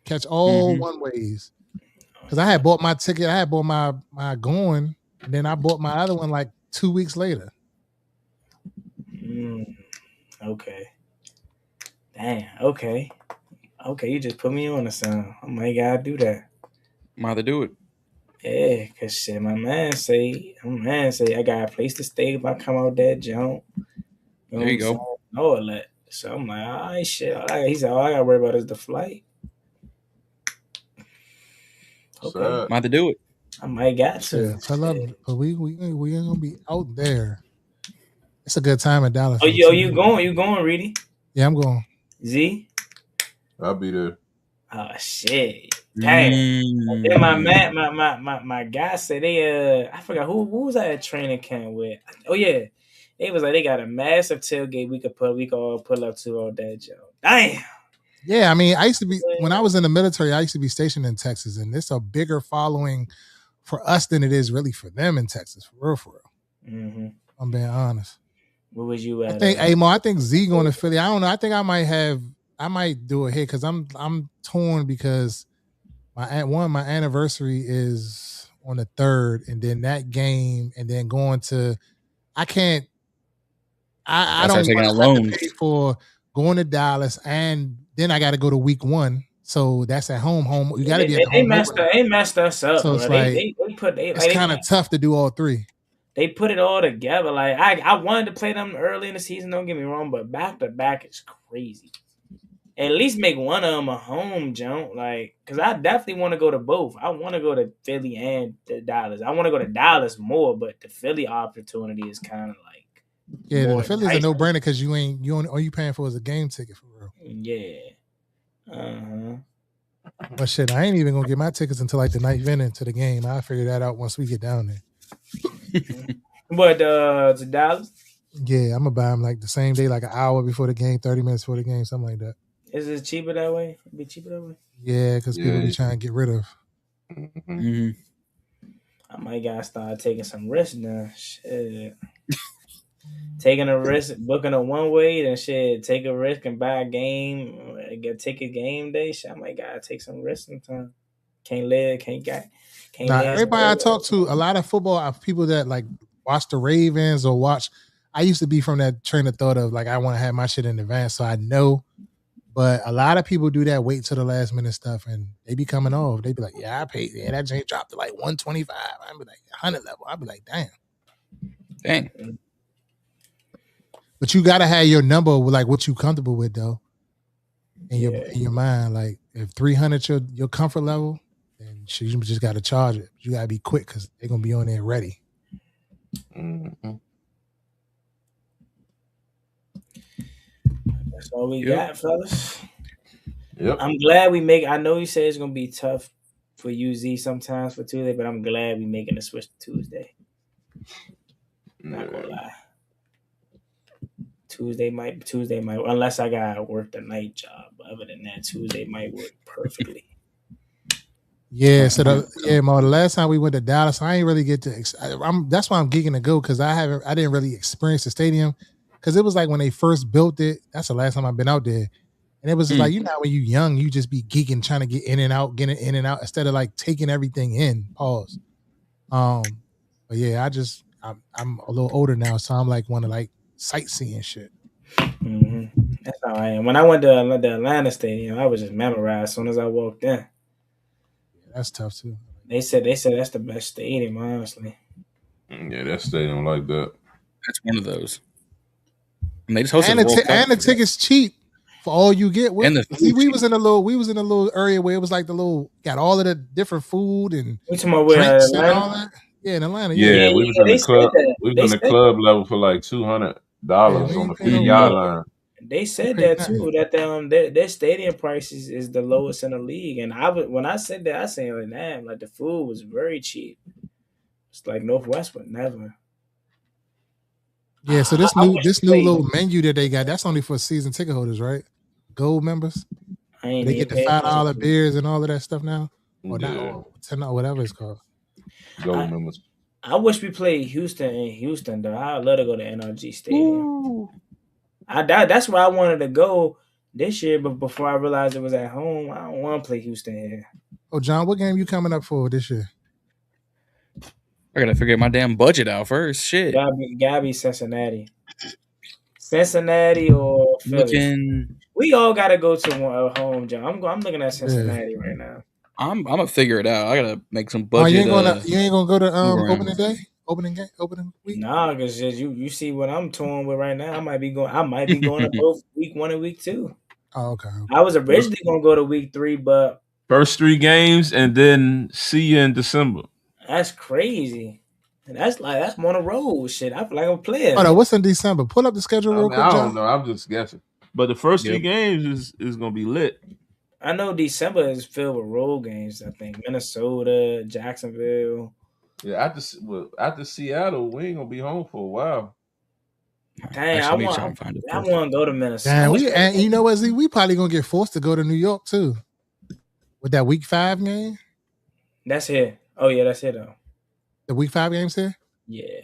catch all one ways. Because I had bought my ticket, I had bought my going, and then I bought my other one like 2 weeks later. Okay. Damn. Okay. You just put me on the sound. I might gotta do that. Might do it. Yeah, cause shit, my man say I got a place to stay if I come out that jump. There you go. All that. So I'm like, all right, shit. He said, all I gotta worry about is the flight. Okay. Might do it. I might got to. Yeah, tell them, but we ain't gonna be out there. It's a good time in Dallas. Oh, you going, Reedie? Yeah, I'm going. Z? I'll be there. Oh shit! Damn. And then my guy said they I forgot who was I at training camp with. Oh yeah, they was like they got a massive tailgate we could all pull up to all that Joe. Damn. Yeah, I mean, I used to be when I was in the military. I used to be stationed in Texas, and it's a bigger following for us than it is really for them in Texas. For real, for real. Mm-hmm. I'm being honest. Where was you at? I think Z going to Philly. I don't know. I think I might do it here because I'm torn because my anniversary is on the 3rd, and then that game, and then going to I can't. I don't want to pay for going to Dallas, and then I got to go to week 1. So that's at home. You got to be at home. They messed us up. So it's it's kind of tough to do all 3. They put it all together. Like I wanted to play them early in the season. Don't get me wrong, but back to back is crazy. At least make one of them a home, Joe. Like, because I definitely want to go to both. I want to go to Philly and to Dallas. I want to go to Dallas more, but the Philly opportunity is kind of like the Philly's a no-brainer because all you paying for is a game ticket for real. Yeah. But shit, I ain't even gonna get my tickets until like the night inning to the game. I'll figure that out once we get down there. But to Dallas? Yeah, I'm gonna buy them like the same day, like an hour before the game, 30 minutes before the game, something like that. Is it cheaper that way? It'd be cheaper that way? Yeah, because people be trying to get rid of. Mm-hmm. I might gotta start taking some risks now. Shit. Taking a risk, booking a one way, then shit, take a risk and buy a game, take a game day. Shit, I might gotta take some risks sometimes. Can't live. Everybody I talk to, a lot of football people that like watch the Ravens or watch. I used to be from that train of thought of like I want to have my shit in advance, so I know. But a lot of people do that, wait till the last minute stuff, and they be coming off. They be like, "Yeah, I paid. Yeah, that James dropped to like 125." I be like 100 level. I be like, "Dang." But you gotta have your number with like what you comfortable with though, in your mind. Like if 300 your comfort level, then you just gotta charge it. You gotta be quick because they're gonna be on there ready. Mm-hmm. That's all we got, fellas. Yep. I'm glad we make. I know you say it's gonna be tough for UZ sometimes for Tuesday, but I'm glad we making the switch to Tuesday. Not gonna lie. Tuesday might unless I gotta work the night job. But other than that, Tuesday might work perfectly. Yeah, so the last time we went to Dallas, I ain't really get to. That's why I'm geeking to go because I didn't really experience the stadium because it was like when they first built it. That's the last time I've been out there, and it was just like when you young, you just be geeking trying to get in and out instead of like taking everything in. Pause. But yeah, I'm a little older now, so I'm like want to like sightseeing shit. Mm-hmm. That's how I am. When I went to the Atlanta Stadium, I was just memorized as soon as I walked in. Yeah, that's tough too. They said that's the best stadium, honestly. Yeah, that stadium like that. That's one of those. And they just hosted the tickets cheap for all you get. We was in a little area where it was like got all of the different food and drinks and all that. Yeah, in Atlanta. Yeah, we was in the club. We was in the club level for like $200 on the 50-yard line. They said that too. That their stadium prices is the lowest in the league. And when I said that, I said like, damn, like the food was very cheap. It's like Northwest would never. Yeah, so this new little menu that they got, that's only for season ticket holders, right? Gold members. They get the $5 beers and all of that stuff now, or not $10, whatever it's called. Gold members. I wish we played Houston in Houston though. I'd love to go to NRG Stadium. Ooh. That's where I wanted to go this year, but before I realized it was at home, I don't want to play Houston here. Oh, John, what game you coming up for this year? I gotta figure my damn budget out first. Shit. Gotta be Cincinnati or Philly. We all gotta go to a home, John. I'm looking at Cincinnati right now. I'm gonna figure it out. I gotta make some budget. You ain't gonna go to opening day, opening week. Nah, because you see what I'm torn with right now. I might be going to both week 1 and week 2. Oh, okay. I was originally gonna go to week 3, but first 3 games and then see you in December. That's crazy. And that's on the road shit. I feel like I'm playing. Oh no, what's in December? Pull up the schedule real quick. I don't know. I'm just guessing. But the first 3 games is gonna be lit. I know December is filled with road games. I think Minnesota, Jacksonville. Yeah, after Seattle, we ain't gonna be home for a while. Dang, Actually, let me try and find it. I want to go to Minnesota. Damn, and you know what, Z? We probably gonna get forced to go to New York too. With that Week 5 game. That's here. Oh yeah, that's it though. The Week 5 game's here. Yeah,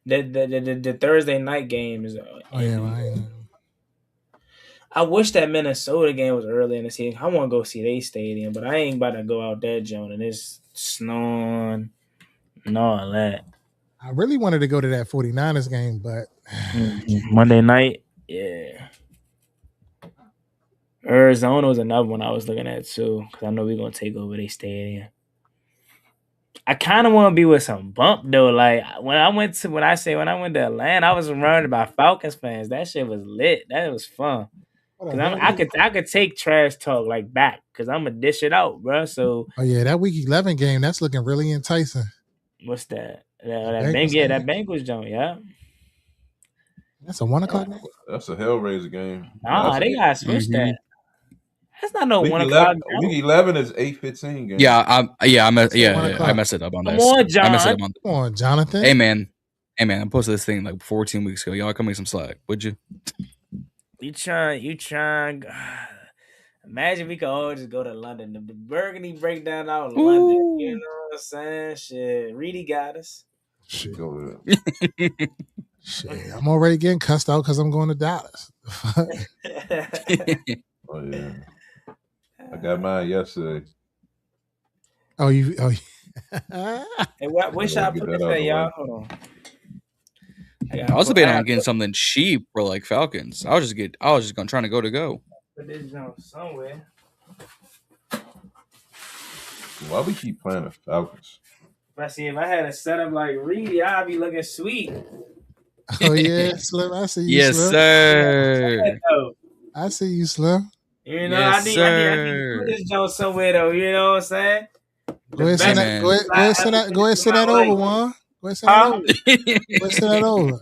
the Thursday night game is. Oh yeah, right. I wish that Minnesota game was early in the season. I want to go see their stadium, but I ain't about to go out there, Joan, and it's snowing and all that. I really wanted to go to that 49ers game, but Monday night, yeah. Arizona was another one I was looking at too, because I know we're gonna take over their stadium. I kind of want to be with some bump though. Like when I went to Atlanta, I was surrounded by Falcons fans. That shit was lit. That was fun. Cause I could take trash talk like back, cause I'm gonna dish it out, bro. So that Week 11 game, that's looking really enticing. What's that? That Bengals joint, yeah. That's a 1 o'clock game. That's a Hellraiser game. Nah, they gotta switch that. That's not no Week 1 o'clock. Week 11 is 8:15 game. Yeah, I messed it up on that. Come on, John. Come on, Jonathan. Hey man, I posted this thing like 14 weeks ago. Y'all come make some slack, would you? You trying. Imagine we could all just go to London. The Burgundy breakdown out in London. You know what I'm saying? Shit, Reedie got us. Shit. Shit, I'm already getting cussed out because I'm going to Dallas. Oh yeah, I got mine yesterday. Hey, where should I put this at, y'all? Hold on. I was debating on getting something cheap for like Falcons. I was just trying to go. Put this down somewhere. Why we keep playing the Falcons? If I had a setup like Reedie, I'd be looking sweet. Oh yeah, Slim. I see you. Yes, Slim. sir. I see you, Slim. You know, I need to put this joint somewhere though. You know what I'm saying? Go ahead, send that over, Juan. Go ahead, send that over.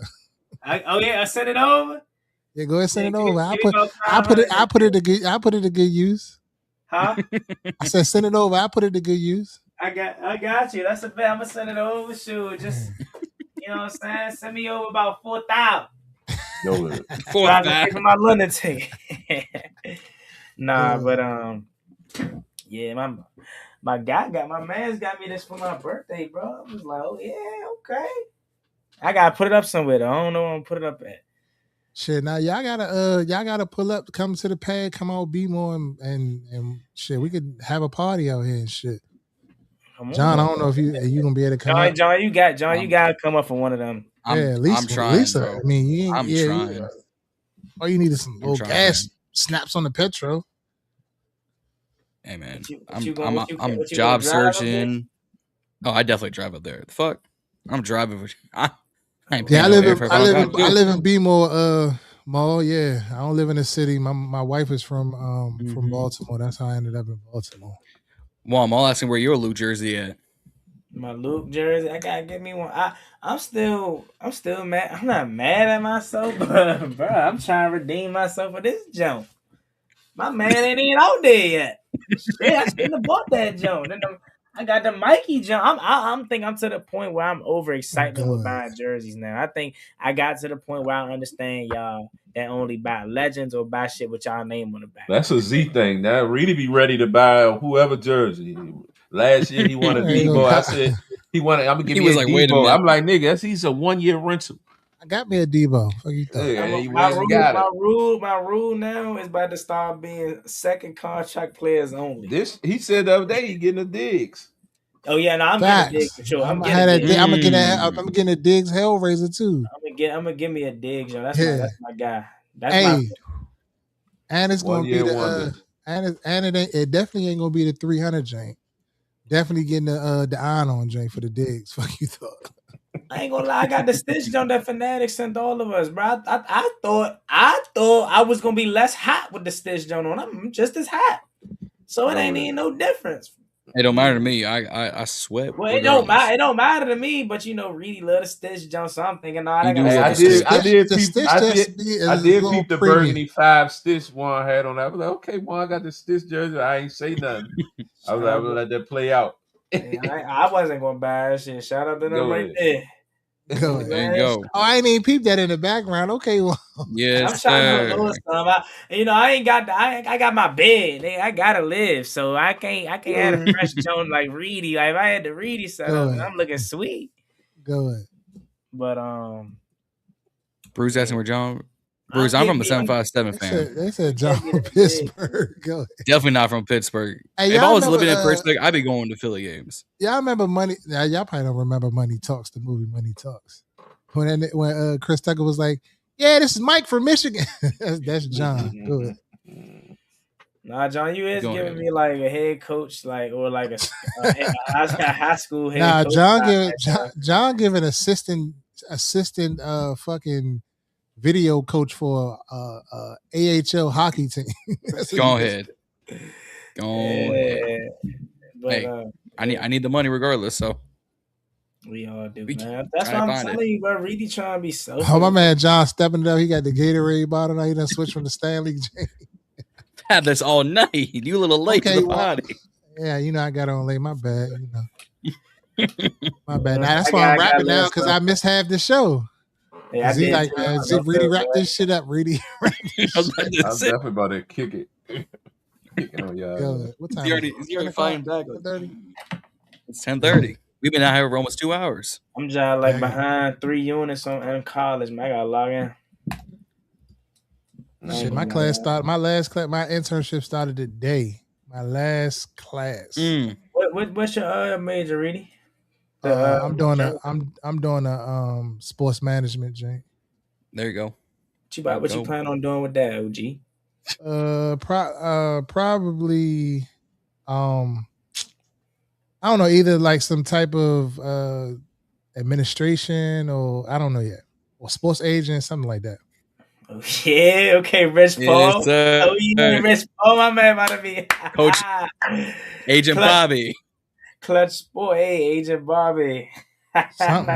I send it over. Yeah, go ahead, send it over. I put it to good use. Huh? I said send it over. I put it to good use. I got you. That's a bet. I'm gonna send it over. Shoot, just you know what I'm saying. Send me over about 4,000. No, 4,000 for my London team. Nah, but yeah, my man's got me this for my birthday, bro. I was like, oh yeah, okay. I gotta put it up somewhere though. I don't know where I'm gonna put it up at. Shit, now y'all gotta pull up, come to the pad, come out, be more, and shit. We could have a party out here and shit. John, I don't know if you gonna be able to come. John, you gotta come up for one of them. Lisa, I'm trying. Lisa, bro. I mean, you ain't. I'm trying. All you need is some little gas snaps on the petrol. Hey man, I'm job searching. Oh, I definitely drive up there. The fuck, I'm driving. I live in B-more Mall. Yeah, I don't live in the city. My wife is from Baltimore. That's how I ended up in Baltimore. Well, I'm all asking where your Luke jersey at. My Luke jersey, I gotta get me one. I'm still mad. I'm not mad at myself, but bro, I'm trying to redeem myself for this jump. My man ain't even out there yet. Shit, I shouldn't have bought that jump. Then I got the Mikey jump. I'm to the point where I'm overexcited with buying jerseys now. I think I got to the point where I understand y'all that only buy legends or buy shit with y'all name on the back. That's a Z thing. Now Reedie be ready to buy whoever jersey. Last year he wanted Debo. I said I'm gonna give you a Debo. I'm like, nigga, he's a 1-year rental. I got me a Debo. Fuck you thought. My rule now is about to start being second contract players only. He said the other day he getting a Diggs. Oh yeah, no, I'm getting a Diggs for sure. I'm getting a Diggs Hellraiser too. I'm gonna give me a Diggs, yo. That's my guy. And it's gonna be it definitely ain't gonna be the 300 jank. Definitely getting the iron-on jank for the Diggs. Fuck you thought. I ain't gonna lie, I got the stitch on that Fanatics sent all of us, bro. I thought I was gonna be less hot with the stitch on. I'm just as hot, so it ain't even no difference. It don't matter to me. I sweat. Well, it regardless. don't matter to me. But Reedie love the stitch jump. So I'm thinking, I You do got. love I the did. stitch. I did The peep. stitch I just did. be I a did little peep the premium. Burgundy 5 stitch Juan had on that. I was like, okay, Juan, I got the stitch jersey. I ain't say nothing. I was like, I'm gonna let that play out. I wasn't gonna buy that shit. Shout out to them Go right ahead. there. Go There ahead. you go. Oh, I ain't even peeped that in the background. Okay, well, Yes, I'm trying to do a sir. little stuff. I ain't got. I got my bed. I gotta live, so I can't have a fresh Jones like Reedie. Like if I had the Reedie set Go up, ahead. I'm looking sweet. Go ahead. But Bruce asking where John. Bruce, I'm from the 757 fam. They said John from Pittsburgh. Go ahead. Definitely not from Pittsburgh. Hey, If I was remember, living in Pittsburgh, I'd be going to Philly games. Yeah, I remember Money. Now, y'all probably don't remember Money Talks, the movie Money Talks. When Chris Tucker was like, "Yeah, this is Mike from Michigan." that's John. Go ahead. Nah, John, you is giving me like a head coach, or like a high school head Nah, coach. John giving assistant fucking video coach for AHL hockey team. Go ahead. Go ahead. But, hey, I need the money regardless. So we all do, man. That's what I'm telling you, bro. Reedie trying to be so. Oh, my man, John stepping it up. He got the Gatorade bottle now. He done switched from the Stanley. Had this all night. You a little late to the party. Yeah, I got on late. My bad. My bad. Now that's why I'm rapping now because I missed half the show. Yeah, he's like, man, Reedie wrap this shit up. Reedie. I'm definitely about to kick it. Kicking on y'all. What time? Is he already flying back? 10:30. It's 10:30. We've been out here for almost 2 hours. I'm just behind 3 units in college, man. I gotta log in. Shit, my class started. My last class, my internship started today. My last class. What's your major, Reedie? I'm doing a sports management, Jane. There you go. What you plan on doing with that, OG? Probably I don't know, either like some type of administration or I don't know yet, or sports agent, something like that. Oh yeah, okay, Rich Paul. Yes, oh yeah, Rich Paul, my man about to be Coach Agent Bobby. Clutch Sport, hey, Agent Bobby. He about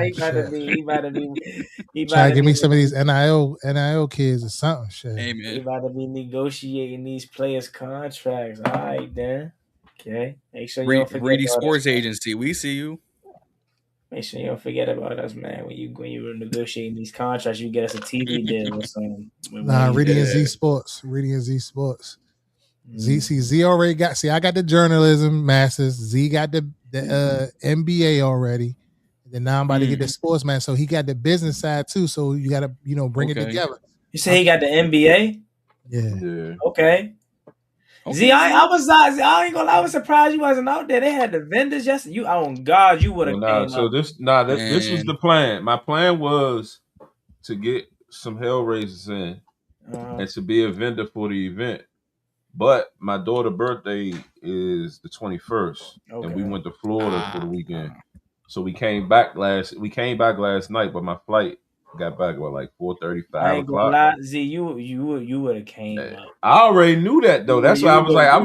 to be try to give me some of these NIL kids or something. Shit. Hey, man. He about to be negotiating these players' contracts. All right, then. Okay. Make sure you don't forget Reedie Sports Agency. We see you. Make sure you don't forget about us, man. When you were negotiating these contracts, you get us a TV deal or something. Reedie and Z Sports. Reedie and Z Sports. Z already got. See, I got the journalism masters. Z got the MBA already. And then now I'm about to get the sportsman. So he got the business side too. So you got to bring it together. You say he got the MBA? Yeah. Okay. Z, I was not. I ain't gonna lie. I was surprised you wasn't out there. They had the vendors yesterday. You on God, you would have came. So this was the plan. My plan was to get some Hellraisers in and to be a vendor for the event. But my daughter's birthday is the 21st, and we went to Florida for the weekend. So we came back last night, but my flight got back at like 4:35. I ain't gonna lie, Z, you would have came up. I already knew that though. That's why I was like, I'm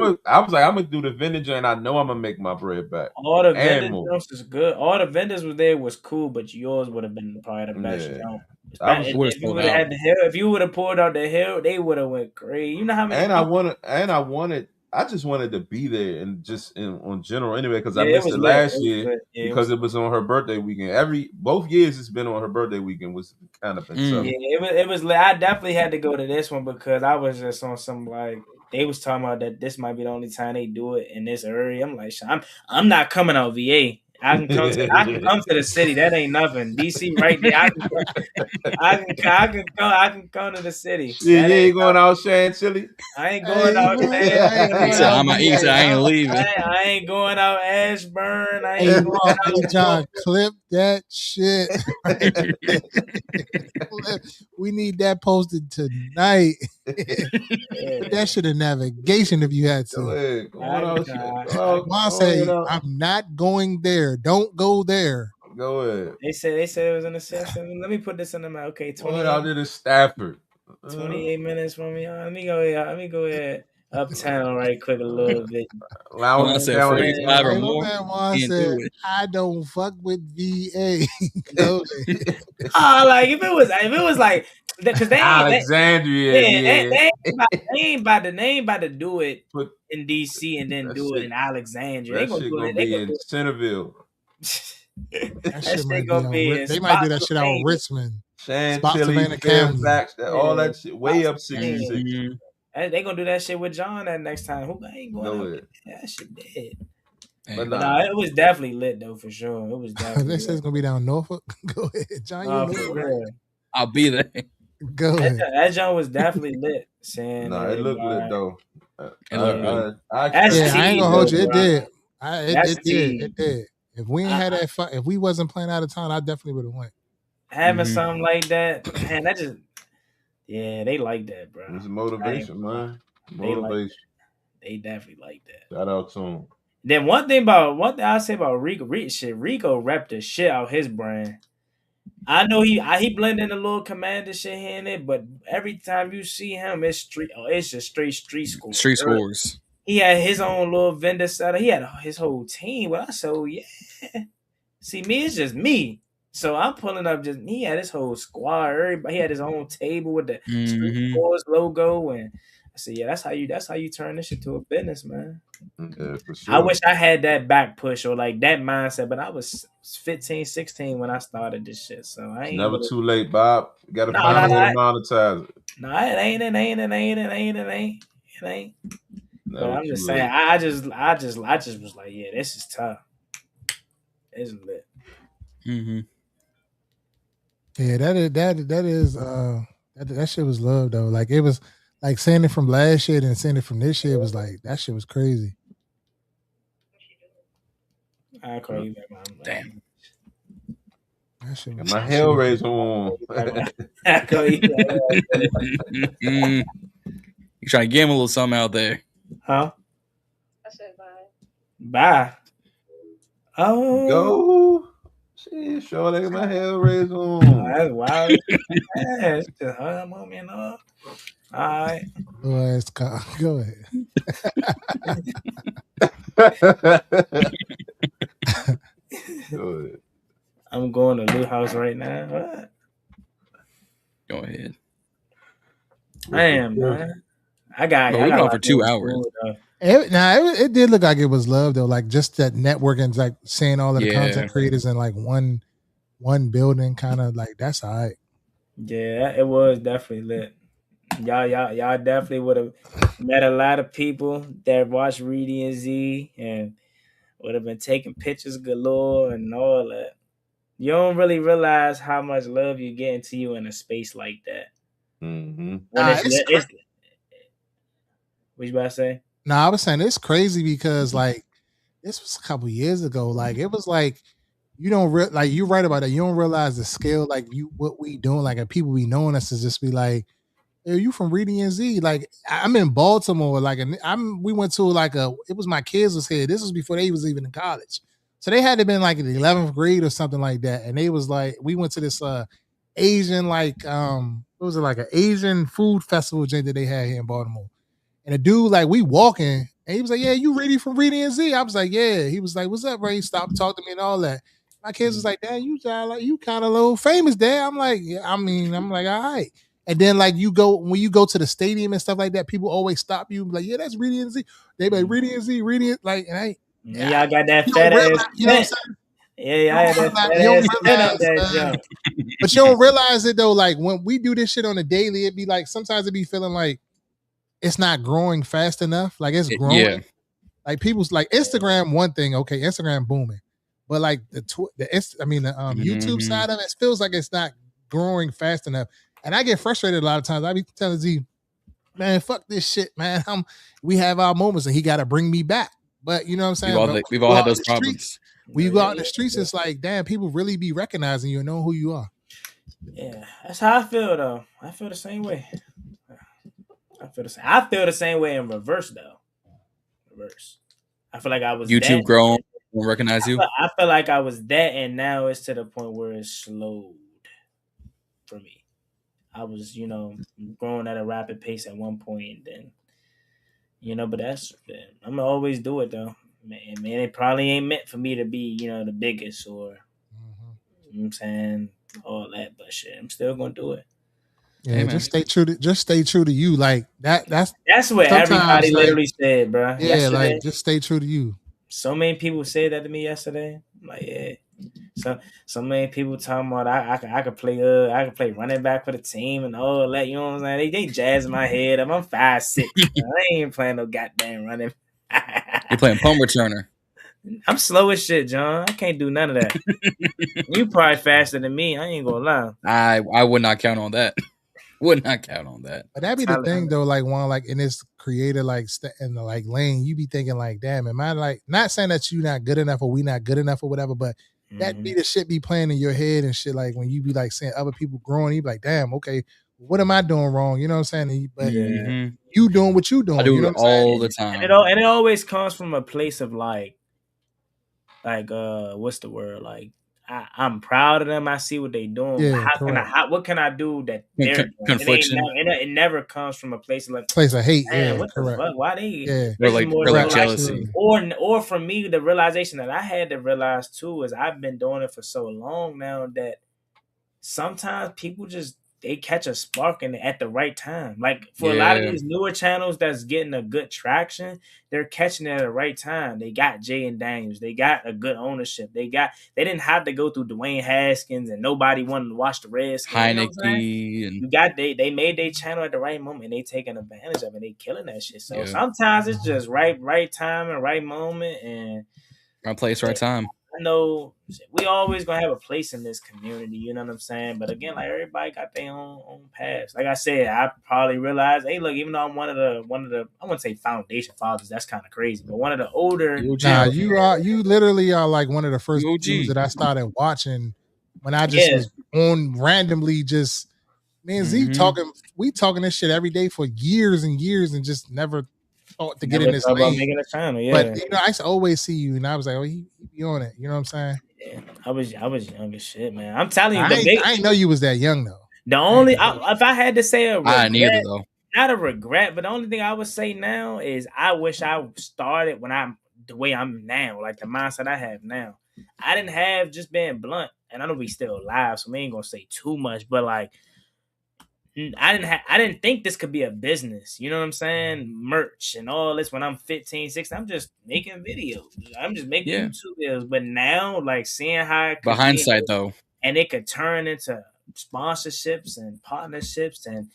gonna do the vendor, and I know I'm gonna make my bread back. All the vendors was good. All the vendors was there was cool, but yours would have been probably the best. If you would have pulled out the hill, they would have went crazy. You know how many? I just wanted to be there and just on general anyway because I missed it last year because it was on her birthday weekend. Both years it's been on her birthday weekend was kind of been tough. Yeah, it was. I definitely had to go to this one because I was just on some they was talking about that this might be the only time they do it in this area. I'm like, I'm not coming out VA. I can come to the city. That ain't nothing. DC right there. I can come to the city. Yeah, you ain't going out Chantilly. I ain't going out there. He said, I ain't leaving. I ain't going out Ashburn. I ain't going out. John, clip that shit. We need that posted tonight. Put that shit in navigation if you had to. Juan say, I'm not going there. Don't go there. Go ahead. They said it was in the session. Let me put this in the map. Okay, 20 out there to Stafford. 28 minutes from me. Let me go ahead. Uptown right quick a little bit. Juan said 45 or Hey, my more. man Juan Can't said, do it. I don't fuck with VA. Go ahead. Like if it was like because they Alexandria, ain't about to do it But in DC and then that do it shit, in Alexandria. They that gonna shit do gonna it. They be gonna in do Centerville. it. That shit shit might be gonna on. be in They might do that shit out in Spotsylvania. Richmond, Chantilly, Spotsylvania County. Fairfax, all that shit, way up Spotsylvania. 66. Mhm. They gonna do that shit with John that next time. Who ain't going Go up ahead. there? That shit dead. But But nah, it was definitely lit though for sure. It was They definitely said lit. it's gonna be down Norfolk. Go ahead, John. You in For Norfolk, right? real. I'll be there. Go ahead. That John was definitely lit. Saying nah, it looked lit though. It looked good. I That's Yeah, I ain't T, gonna hold though, you. It bro. did. That's It did. T. It did. If we ain't had that fun, if we wasn't playing out of town, I definitely would have went. Having something like that, man, that just they like that, bro. It's motivation, man. Motivation. They definitely like that. Shout out to him. Then one thing I say about Rico repped the shit out his brand. I know he blended in a little commander shit here and there, but every time you see him, it's just straight street school. Street scores. He had his own little vendor setup. He had his whole team. Well, I said, yeah. See, me, it's just me. So I'm pulling up. He had his whole squad. Everybody, he had his own table with the Street Scores logo, and I said, yeah, that's how you turn this shit to a business, man. Yeah, for sure. I wish I had that back push or like that mindset, but I was 15, 16 when I started this shit. So I ain't never too late, Bob. You gotta find a way to monetize it. No, it ain't. It ain't. But I'm just saying, I just was like, yeah, this is tough. It's lit. Yeah, that shit was love though. Like it was like saying it from last year and saying it from this year was like that shit was crazy. I call you back, man. Damn. That shit was my Hellraiser on. I call you back. You trying to give him a little something out there. Huh? I said bye. Oh. Go. She sure they my Hellraiser on. That's wild. Yeah, it's just hung on me and all. All right. Go ahead. Go ahead. I'm going to Lou House right now. What? Go ahead. I am, man. I got on for 2 hours. It did look like it was love though, like just that networking, like seeing all of the content creators in like one building, kind of like that's all right. Yeah, it was definitely lit. Y'all definitely would have met a lot of people that watched Reedie and Z and would have been taking pictures galore and all that. You don't really realize how much love you get into you in a space like that. Mm-hmm. What you about to say? No, I was saying it's crazy because like this was a couple years ago. Like it was like you don't like you're right about it. You don't realize the scale. Like what we doing. Like and people be knowing us to just be like, "Hey, you from Reedie and Z?" Like I'm in Baltimore. Like we went to like it was my kids was here. This was before they was even in college, so they had to been like in the 11th grade or something like that. And they was like, we went to this Asian like what was it, like an Asian food festival that they had here in Baltimore. And the dude, like, we walking, and he was like, "Yeah, you Reedie from Reedie and Z?" I was like, "Yeah." He was like, "What's up, bro?" He stopped talking to me and all that. My kids was like, "Dad, you kind of a little famous, Dad." I'm like, "Yeah." I'm like, "All right." And then like when you go to the stadium and stuff like that, people always stop you, like, "Yeah, that's Reedie and Z." They be like, "Reedie and Z, Reedie," like, and y'all got that fat ass. You know what I'm saying? Yeah, but you don't realize it though. Like when we do this shit on a daily, it'd be like sometimes it'd be feeling like it's not growing fast enough. Like it's growing. Yeah. Like people's like Instagram, one thing, okay, Instagram booming, but like the YouTube side of it feels like it's not growing fast enough. And I get frustrated a lot of times. I be telling Z, man, fuck this shit, man. We have our moments, and he got to bring me back. But you know what I'm saying? We've all had those problems. When you go out in the streets, it's like, damn, people really be recognizing you and knowing who you are. Yeah, that's how I feel though. I feel the same way. I feel the same way in reverse though. I feel like I was YouTube grown, will recognize you. I feel like I was that, and now it's to the point where it's slowed for me. I was, growing at a rapid pace at one point, and then, But I'm gonna always do it though. Man, it probably ain't meant for me to be, the biggest or you know what I'm saying, all that, but shit, I'm still gonna do it. Yeah, hey, just stay true to you. Like that's what everybody literally said, bro. Yeah, yesterday, like just stay true to you. So many people said that to me yesterday. I'm like, yeah. So many people talking about I could play running back for the team and all that. You know what I'm saying? They jazz my head up. I'm 5'6". I ain't playing no goddamn running. You're playing punt returner. I'm slow as shit, John. I can't do none of that. You probably faster than me. I ain't gonna lie. I would not count on that. Would not count on that. But that'd be the thing though, like Juan, like in this creator in the like lane, you be thinking like, damn, am I like not saying that you not good enough or we not good enough or whatever, but that be the shit be playing in your head and shit. Like when you be like seeing other people growing, you be like, damn, okay, what am I doing wrong? You know what I'm saying? But you doing what you doing. I do you know it all the time. And it always comes from a place of like what's the word? Like I'm proud of them. I see what they doing. Yeah, what can I do that they're doing? Confliction. It never comes from a place of like hate. Man, what the fuck? Why they? Yeah, like jealousy. Or for me, the realization that I had to realize too is I've been doing it for so long now that sometimes people just they catch a spark at the right time. Like for a lot of these newer channels that's getting a good traction, they're catching it at the right time. They got Jayden Daniels, they got a good ownership. They didn't have to go through Dwayne Haskins and nobody wanted to watch the Redskins. Heineke and they made their channel at the right moment and they taking advantage of it. They killing that shit. So sometimes it's just right time and right moment and right place, right time. I know we always gonna have a place in this community, you know what I'm saying? But again, like everybody got their own paths. Like I said, I probably realized, hey, look, even though I'm one of the I wouldn't say foundation fathers, that's kind of crazy, but one of the older. Nah, you literally are like one of the first dudes that I started watching when I just was on randomly just me and Z talking. We talking this shit every day for years and years and just never thought to get in this lane. Making a channel, But I used to always see you, and I was like, "Oh, he be on it." You know what I'm saying? Yeah, I was young as shit, man. I'm telling you, I didn't know you was that young though. The only if I had to say a regret, neither though. Not a regret, but the only thing I would say now is I wish I started when I'm the way I'm now, like the mindset I have now. I didn't have just being blunt, and I know we still alive, so we ain't gonna say too much, but like. I didn't think this could be a business. You know what I'm saying? Merch and all this when I'm 15, 16. I'm just making videos. I'm just making YouTube videos. But now, like seeing how it could hindsight though. And it could turn into sponsorships and partnerships and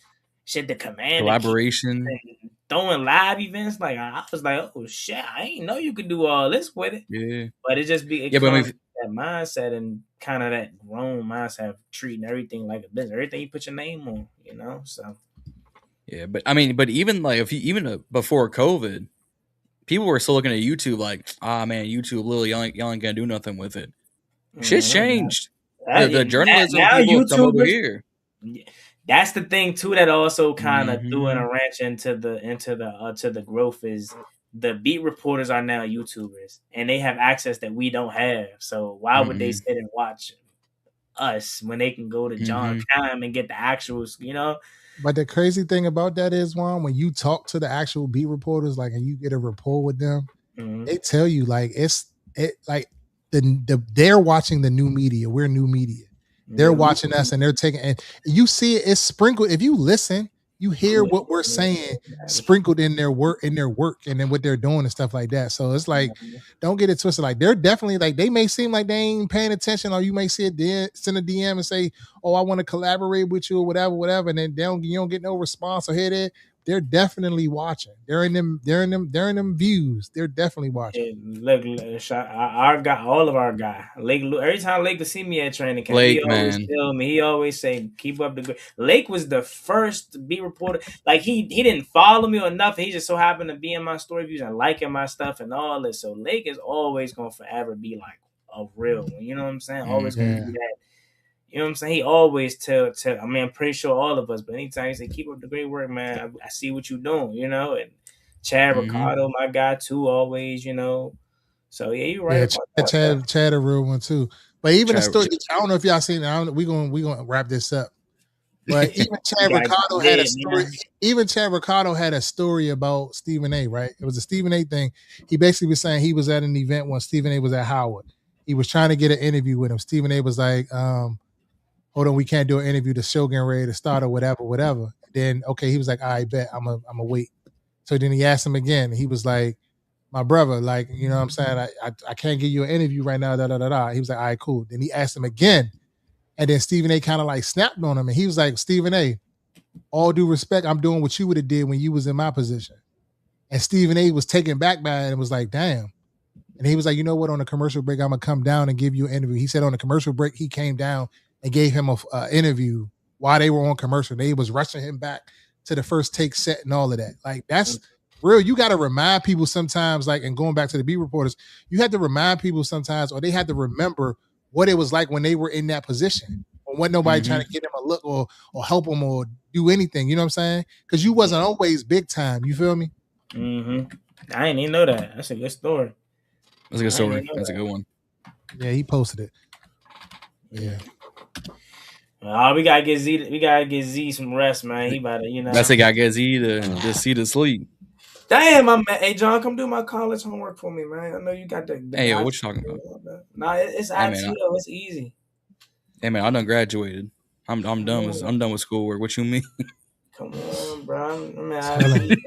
shit the command. Collaboration. And throwing live events. Like I was like, oh shit, I ain't know you could do all this with it. Yeah. But it just be that mindset and kind of that grown mindset of treating everything like a business. Everything you put your name on, so. Yeah, but even like before COVID, people were still looking at YouTube like, man, YouTube, literally, y'all ain't gonna do nothing with it. Shit's changed. The journalism people come over here. That's the thing too that also kind of threw in a wrench into the growth is the beat reporters are now YouTubers and they have access that we don't have. So why would they sit and watch us when they can go to Jon Juan and get the actuals, But the crazy thing about that is, Juan, when you talk to the actual beat reporters, like, and you get a rapport with them, they tell you like they're watching the new media. We're new media. They're watching us and they're taking, and you see it's sprinkled. If you listen, you hear what we're saying sprinkled in their work and then what they're doing and stuff like that. So it's like, don't get it twisted. Like they're definitely like, they may seem like they ain't paying attention, or you may see it send a DM and say, oh, I want to collaborate with you or whatever. And then you don't get no response or hear that. They're definitely watching. They're in them views. They're definitely watching. Look, our guy, all of our guy, Lake. Every time Lake to see me at training camp, he always tell me. He always say, "Keep up the good." Lake was the first beat reporter. Like he didn't follow me or nothing. He just so happened to be in my story views and liking my stuff and all this. So Lake is always gonna forever be like a real one. You know what I'm saying? Always gonna be that. You know what I'm saying? He always tell. I mean, I'm pretty sure all of us, but anytime he say, keep up the great work, man, I see what you're doing, and Chad Ricardo, my guy too, always, So yeah, you're right. Yeah, Chad a real one too. But even the story, I don't know if y'all seen it. We're gonna wrap this up. But even Chad Ricardo had a story. Even Chad Ricardo had a story about Stephen A. Right? It was a Stephen A. thing. He basically was saying he was at an event when Stephen A. was at Howard. He was trying to get an interview with him. Stephen A. was like, "Hold on, we can't do an interview. The show getting ready to start or whatever." Then he was like, "I bet I'm a wait." So then he asked him again. He was like, "My brother, like, you know what I'm saying? I can't give you an interview right now, He was like, "All right, cool." Then he asked him again. And then Stephen A. kind of like snapped on him. And he was like, "Stephen A., all due respect, I'm doing what you would have did when you was in my position." And Stephen A. was taken back by it and was like, "Damn." And he was like, "You know what? On the commercial break, I'm going to come down and give you an interview." He said on the commercial break, he came down and gave him an interview while they were on commercial. They was rushing him back to the first take set and all of that. Like, that's real. You got to remind people sometimes, like, and going back to the beat reporters, you had to remind people sometimes, or they had to remember what it was like when they were in that position. Or when nobody trying to get them a look or help them or do anything. You know what I'm saying? Because you wasn't always big time. You feel me? Mm-hmm. I didn't even know that. That's a good story. That's a good story. That's a good one. Yeah, he posted it. Yeah. We gotta get Z. We gotta get Z some rest, man. He about to, you know. That's the guy get Z to just see to sleep. Damn, my man. Hey, John, come do my college homework for me, man. I know you got the hey, yo, what you talking about? Nah, it's IT though. It's easy. Hey, man, I done graduated. I'm done with schoolwork. What you mean? Come on, bro. I'm trying to get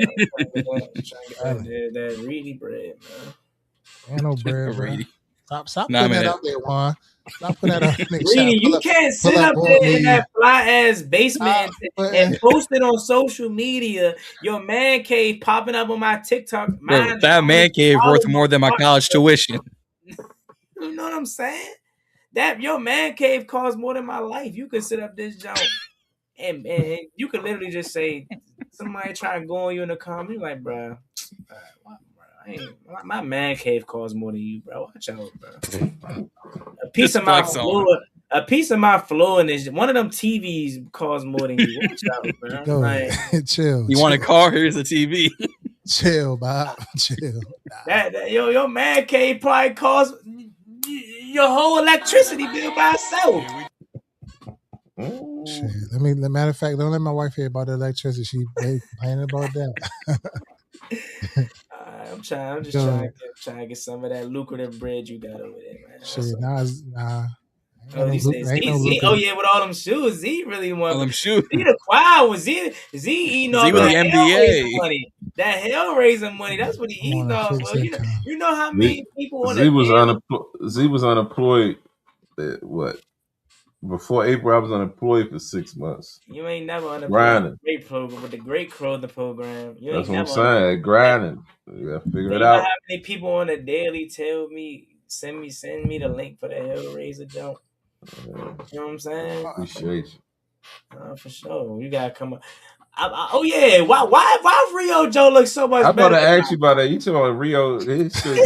that Reedie bread, man. Ain't no bread, bro. Stop nah, putting that out there, Juan. Stop putting that out there. Reedie, you can't sit up there in that fly-ass basement and post it on social media. Your man cave popping up on my TikTok. Bro, that man cave worth more than my college tuition. You know what I'm saying? That your man cave costs more than my life. You can sit up this joint and you can literally just say somebody try to go on you in the comments. You're like, bro, my man cave costs more than you, bro. Watch out, bro. A piece of my floor and this one of them TVs costs more than you. Watch out, bro. Yo, like, chill. You want a car? Here's a TV. Chill, Bob. Chill. Your man cave probably costs your whole electricity bill by itself. Shit. Matter of fact, don't let my wife hear about the electricity. She complaining about that. I'm just trying to get some of that lucrative bread you got over there, man. Shit, nah. With all them shoes, Z really want them shoes. Z the choir was Z eating all that Hellraiser money. That Hellraiser money, that's what he eating off of. You know how many people on Z was unemployed. What? Before April, I was unemployed for 6 months. You ain't never unemployed with the great clothing program. That's what I'm saying. Grinding. You gotta figure it out. How many people on the daily tell me, send me the link for the Hellraiser jump? You know what I'm saying? Appreciate you. For sure. You gotta come up. Why Rio Joe looks so much better? I'm about to ask you about that. You talking about Rio? His Joe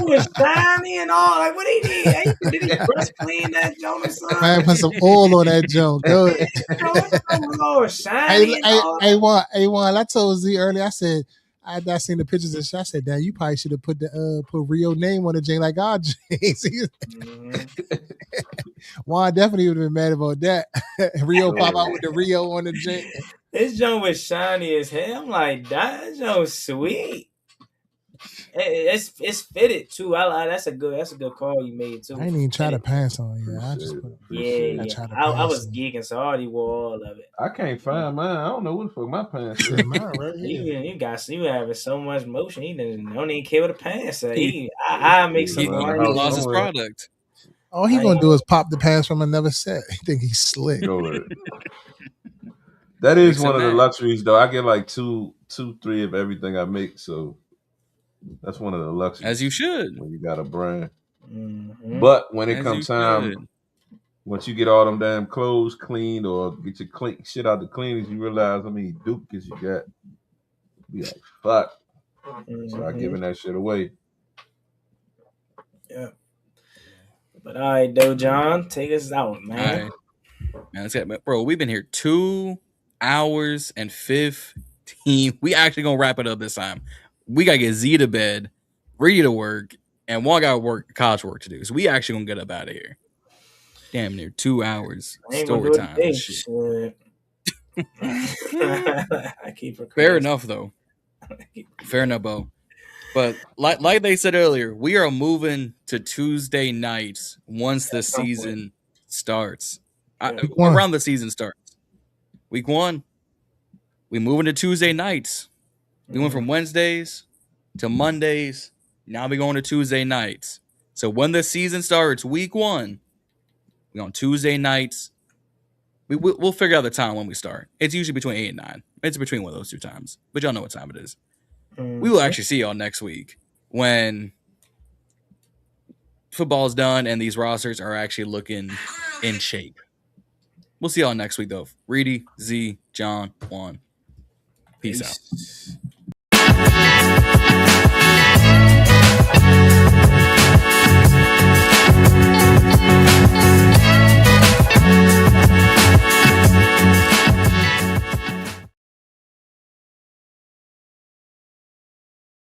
was shiny and all. Like, what he did? Did he brush clean that Joe or something? Man, put some oil on that Joe. Hey, Juan, I told Z earlier, I said, I seen the pictures and shit. I said, "Damn, you probably should have put Rio name on the Jane like our James." Juan definitely would have been mad about that. Rio pop out with the Rio on the Jane. This joint was shiny as hell. I'm like, that joint's sweet. It's fitted too. That's a good call you made too. I didn't even try to pass on you. I just put I was geeking, so I already wore all of it. I can't find mine. I don't know what the fuck my pants is. Mine right here. You having so much motion. He don't even care what the pants say. I make some. He lost his product. All he gonna do is pop the pants from another set. He think he's slick. That is one of the luxuries, though. I get like 2, 3 of everything I make, so. That's one of the luxuries. As you should. When you got a brand. Mm-hmm. But when it comes time, once you get all them damn clothes cleaned or get your shit out the cleaners, you realize how many duplicates you got. Be like, fuck. Mm-hmm. Start giving that shit away. Yeah. But all right, though, John, take us out, man. All right. Man, let's get, bro, we've been here 2 hours and 15. We actually gonna wrap it up this time. We gotta get Z to bed, Reedie to work, and Juan got college work to do. So we actually gonna get up out of here. damn near 2 hours I ain't gonna story do it time. today. Shit. I keep Fair enough, though. Fair enough, Bo. But like they said earlier, we are moving to Tuesday nights once the season starts. Around the season starts. Week 1, we moving to Tuesday nights. We went from Wednesdays to Mondays. Now we going to Tuesday nights. So when the season starts, week 1, we on Tuesday nights. We'll figure out the time when we start. It's usually between 8 and 9. It's between one of those two times. But y'all know what time it is. We will actually see y'all next week when football's done and these rosters are actually looking in shape. We'll see y'all next week, though. Reedie, Z, Jon, Juan. Peace out.